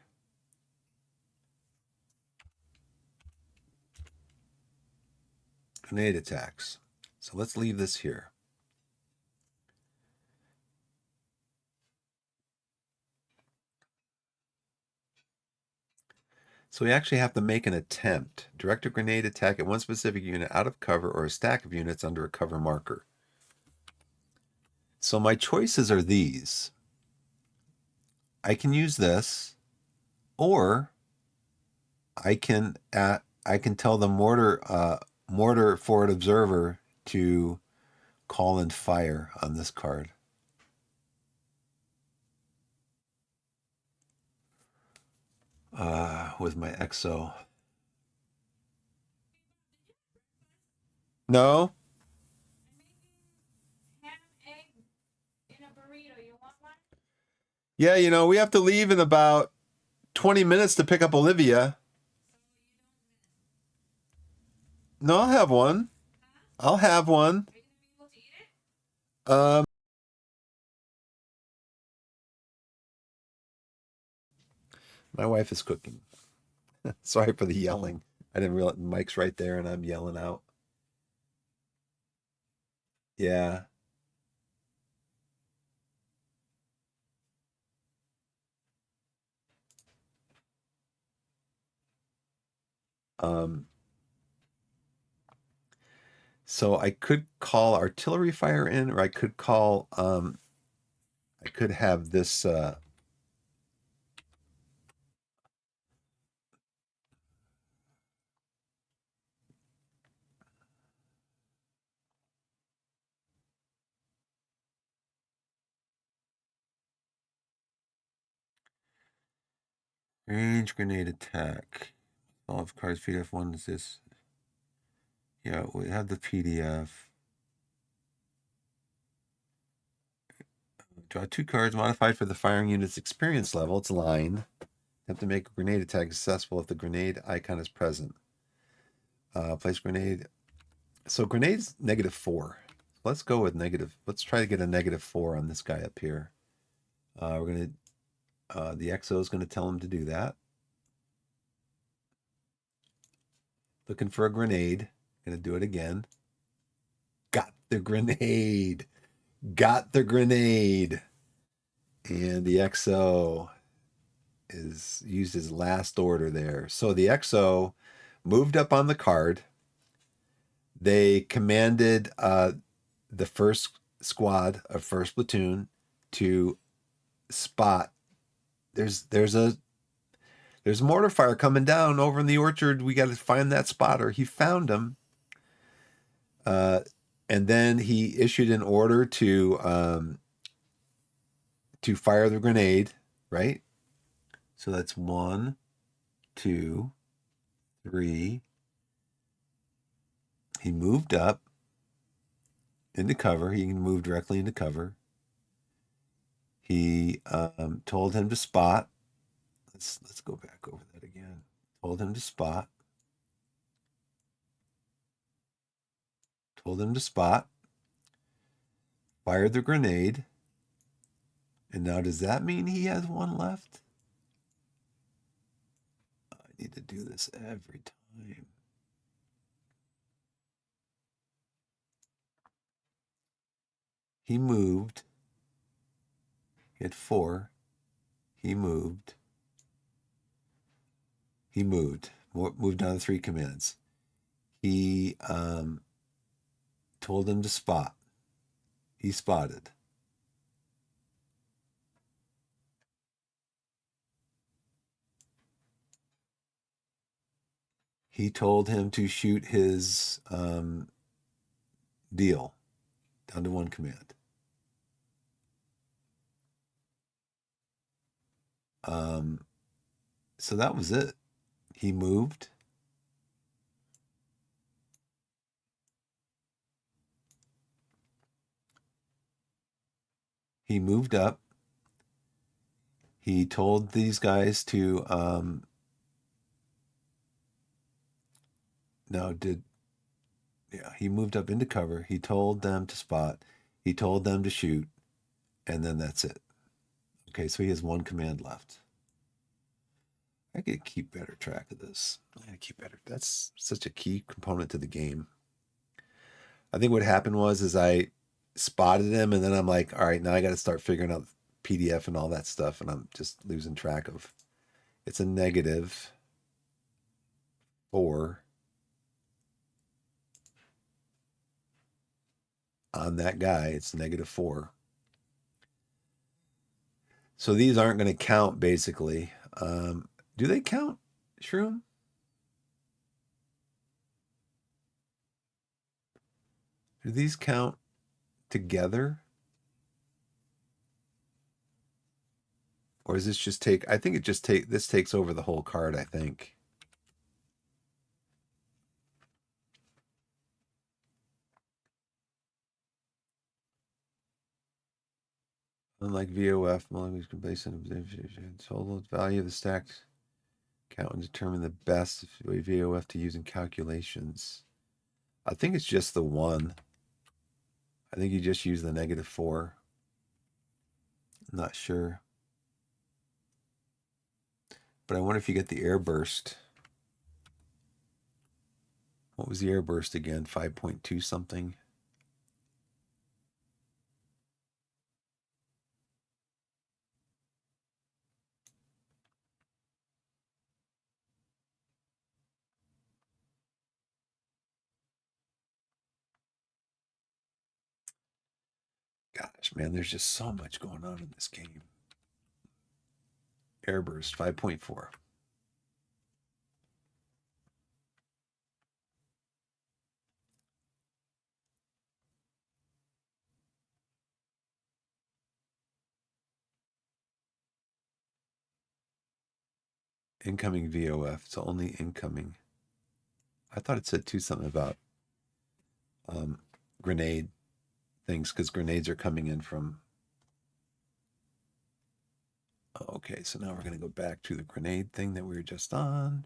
Grenade attacks. So let's leave this here. So we actually have to make an attempt. Direct a grenade attack at one specific unit out of cover or a stack of units under a cover marker. So my choices are these. I can use this, or I can tell the mortar forward observer to call and fire on this card. With my EXO. No? Yeah, you know, we have to leave in about 20 minutes to pick up Olivia. No, I'll have one. I'll have one. My wife is cooking. Sorry for the yelling. I didn't realize Mike's right there and I'm yelling out. Yeah. Um, So I could call artillery fire in, or I could call I could have this range grenade attack. All of cards PDF1 is this. Yeah, we have the PDF. Draw 2 cards modified for the firing unit's experience level. It's line. Have to make a grenade attack successful if the grenade icon is present. Place grenade. So grenade's -4. Let's go with negative. Let's try to get a -4 on this guy up here. We're gonna. The XO is going to tell him to do that. Looking for a grenade. Gonna do it again. Got the grenade. Got the grenade. And the XO is used his last order there. So the XO moved up on the card. They commanded the first squad of first platoon to spot. There's a mortar fire coming down over in the orchard. We got to find that spotter. He found him. And then he issued an order to fire the grenade, right? So that's 1, 2, 3. He moved up into cover. He can move directly into cover. He told him to spot. Let's go back over that again. Told him to spot. Told him to spot. Fired the grenade. And now does that mean he has 1 left? I need to do this every time. He moved. He had 4. He moved. He moved. Moved down to 3 commands. He told him to spot. He spotted. He told him to shoot his deal down to 1 command. So that was it. He moved. He moved up. He told these guys to he moved up into cover. He told them to spot. He told them to shoot, and then that's it. Okay, so he has 1 command left. I gotta keep better track of this. I gotta keep better. That's such a key component to the game. I think what happened was I spotted him, and then I'm like, all right, now I got to start figuring out PDF and all that stuff, and I'm just losing track of. It's a -4 on that guy. It's -4. So these aren't going to count, basically. Do they count, Shroom? Do these count together? Or does this just take, I think this takes over the whole card, I think. Unlike VOF, mulligan can base on total value of the stacked count and determine the best way VOF to use in calculations. I think it's just the 1. I think you just use the -4. I'm not sure. But I wonder if you get the air burst. What was the air burst again? 5.2 something. Gosh, man, there's just so much going on in this game. Airburst 5.4. Incoming VOF. It's only incoming. I thought it said too something about grenade things because grenades are coming in from. Okay, so now we're going to go back to the grenade thing that we were just on.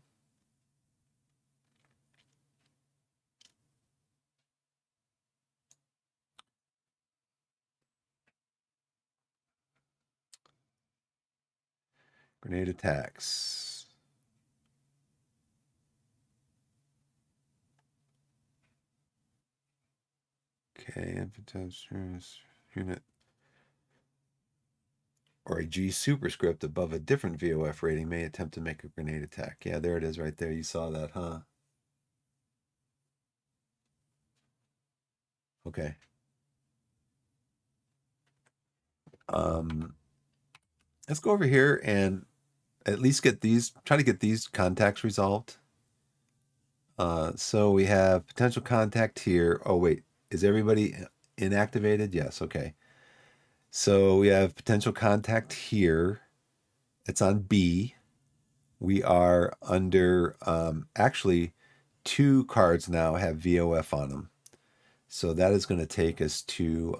Grenade attacks. Okay, infantry unit or a G superscript above a different VOF rating may attempt to make a grenade attack. Yeah, there it is right there. You saw that, huh? Okay. Let's go over here and at least get these, try to get these contacts resolved. So we have potential contact here. Oh, wait, is everybody inactivated? Yes, okay. So we have potential contact here. It's on B. We are under, actually, 2 cards now have VOF on them. So that is going to take us to,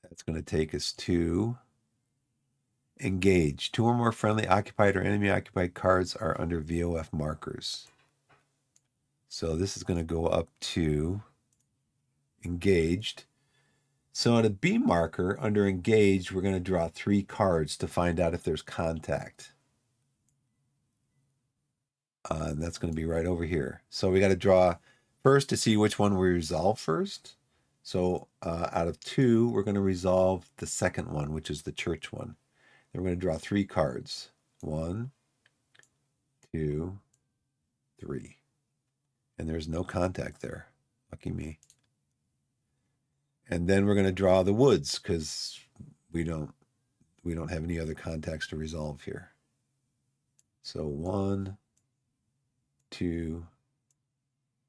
that's going to take us to engage. 2 or more friendly occupied or enemy occupied cards are under VOF markers. So this is going to go up to engaged. So on a B marker under engaged, we're going to draw 3 cards to find out if there's contact. And that's going to be right over here. So we got to draw first to see which one we resolve first. So out of 2, we're going to resolve the second one, which is the church one. Then we're going to draw 3 cards. 1, 2, 3. And there's no contact there. Lucky me. And then we're going to draw the woods because we don't have any other contacts to resolve here. So 1, 2,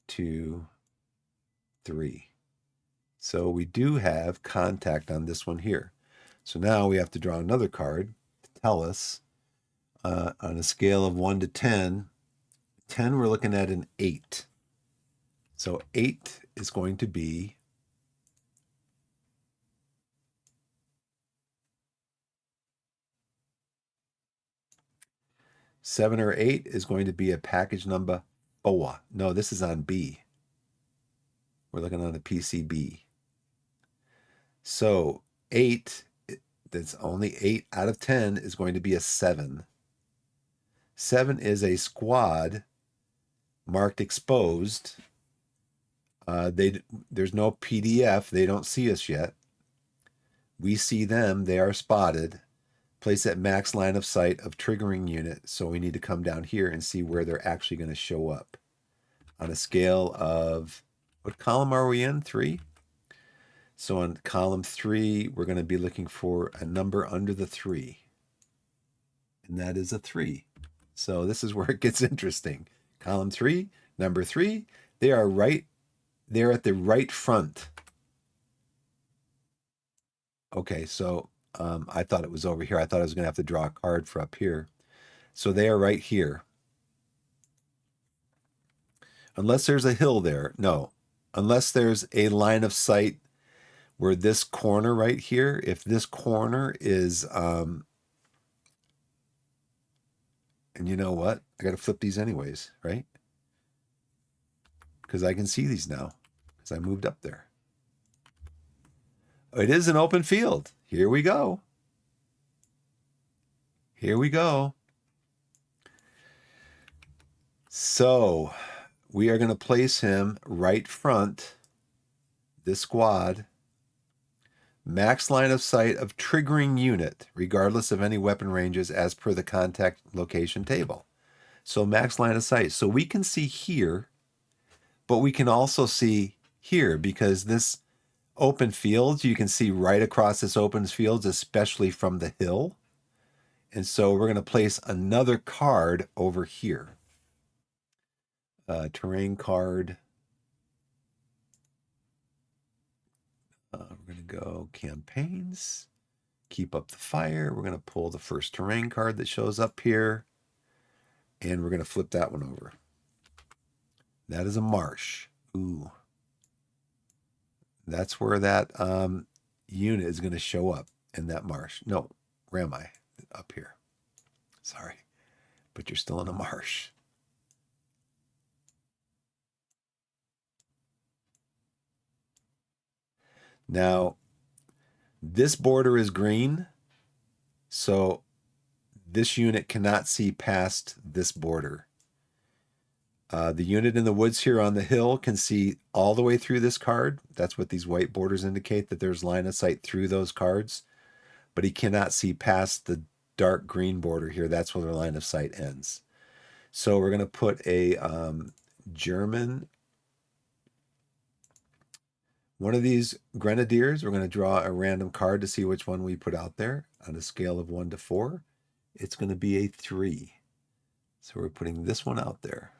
2, 3. So we do have contact on this one here. So now we have to draw another card to tell us on a scale of 1 to 10. 10, we're looking at an 8. So 8 is going to be seven or 8 is going to be a package number 4. No, this is on B. We're looking on a PCB. So 8, that's only 8 out of 10 is going to be a 7. 7 is a squad marked exposed. There's no PDF. They don't see us yet. We see them. They are spotted. Place at max line of sight of triggering unit. So we need to come down here and see where they're actually going to show up. On a scale of, what column are we in? 3? So on column 3, we're going to be looking for a number under the 3. And that is a 3. So this is where it gets interesting. Column 3, number 3, they are right, they're at the right front. Okay, so I thought it was over here. I thought I was going to have to draw a card for up here. So they are right here. Unless there's a hill there. No. Unless there's a line of sight where this corner right here, if this corner is, and you know what? I got to flip these anyways, right? Because I can see these now because I moved up there. It is an open field. Here we go. Here we go. So we are going to place him right front, this squad. Max line of sight of triggering unit, regardless of any weapon ranges as per the contact location table. So max line of sight. So we can see here, but we can also see here because this open fields. You can see right across this open fields, especially from the hill. And so we're going to place another card over here. Terrain card. We're going to go campaigns. Keep up the fire. We're going to pull the first terrain card that shows up here. And we're going to flip that one over. That is a marsh. Ooh. That's where that unit is going to show up in that marsh. No, where am I? Up here. Sorry. But you're still in a marsh. Now, this border is green, so this unit cannot see past this border. The unit in the woods here on the hill can see all the way through this card. That's what these white borders indicate, that there's line of sight through those cards. But he cannot see past the dark green border here. That's where the line of sight ends. So we're going to put a German, one of these grenadiers. We're going to draw a random card to see which one we put out there on a scale of 1 to 4. It's going to be a 3. So we're putting this one out there.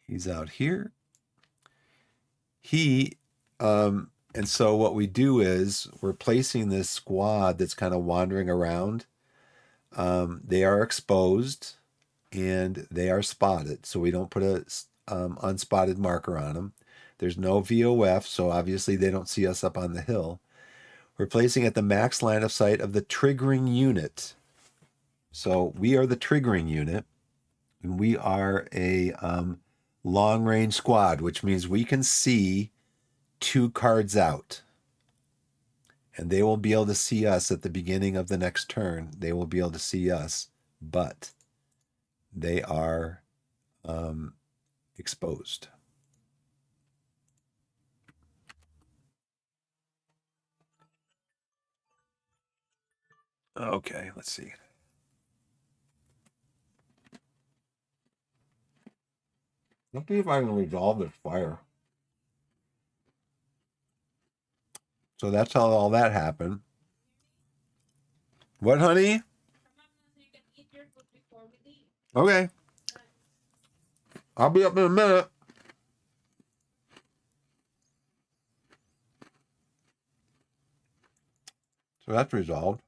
He's out here. And so what we do is we're placing this squad that's kind of wandering around. They are exposed and they are spotted. So we don't put a unspotted marker on them. There's no VOF, so obviously they don't see us up on the hill. We're placing at the max line of sight of the triggering unit. So we are the triggering unit, and we are a long-range squad, which means we can see 2 cards out. And they will be able to see us at the beginning of the next turn. They will be able to see us, but they are exposed. Okay, let's see. Let's see if I can resolve this fire. So that's how all that happened. What, honey? Okay. I'll be up in a minute. So that's resolved.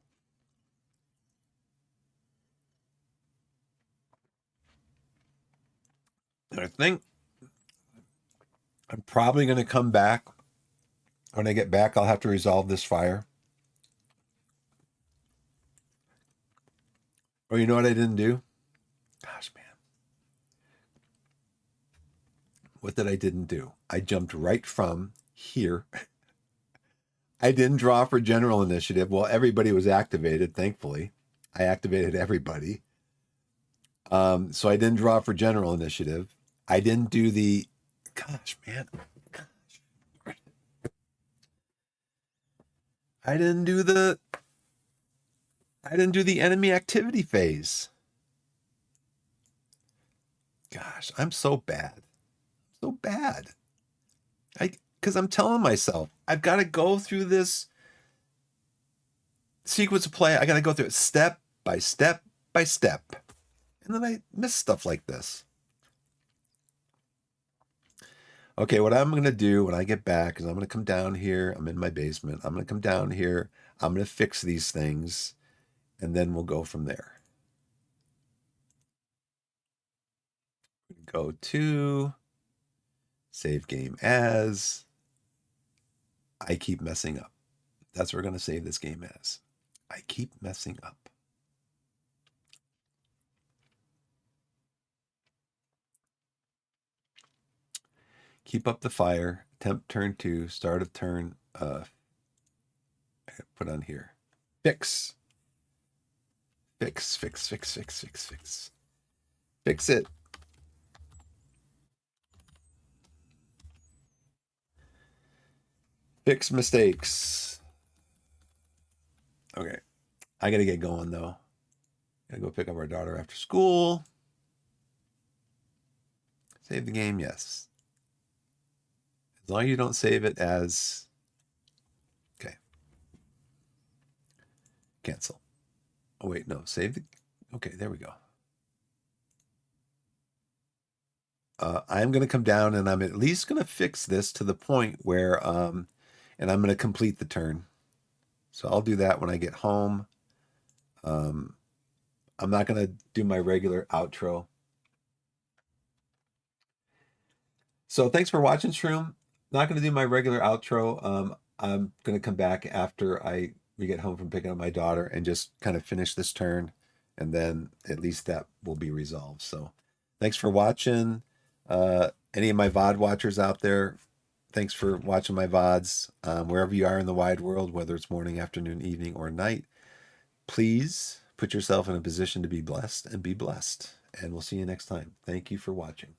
And I think I'm probably going to come back. When I get back, I'll have to resolve this fire. Or you know what I didn't do? Gosh, man. What did I didn't do? I jumped right from here. I didn't draw for general initiative. Well, everybody was activated, thankfully. I activated everybody. So I didn't draw for general initiative. I didn't do the, gosh, man. Gosh. I didn't do the enemy activity phase. Gosh, I'm so bad. So bad. Because I'm telling myself, I've got to go through this sequence of play. I got to go through it step by step by step. And then I miss stuff like this. Okay, what I'm going to do when I get back is I'm going to come down here. I'm in my basement. I'm going to come down here. I'm going to fix these things. And then we'll go from there. Go to save game as. I keep messing up. That's what we're going to save this game as. I keep messing up. Keep up the fire. Attempt turn 2. Start of turn. Put on here. Fix. Fix, fix, fix, fix, fix, fix. Fix it. Fix mistakes. Okay. I got to get going, though. Got to go pick up our daughter after school. Save the game, yes. As long as you don't save it as... Okay. Cancel. Oh, wait, no. Save the... Okay, there we go. I'm going to come down and I'm at least going to fix this to the point where, and I'm going to complete the turn. So I'll do that when I get home. I'm not going to do my regular outro. So thanks for watching, Shroom. Not going to do my regular outro. I'm going to come back after we get home from picking up my daughter and just kind of finish this turn, and then at least that will be resolved. So thanks for watching. Any of my VOD watchers out there, thanks for watching my VODs. Wherever you are in the wide world, whether it's morning, afternoon, evening, or night, please put yourself in a position to be blessed and be blessed. And we'll see you next time. Thank you for watching.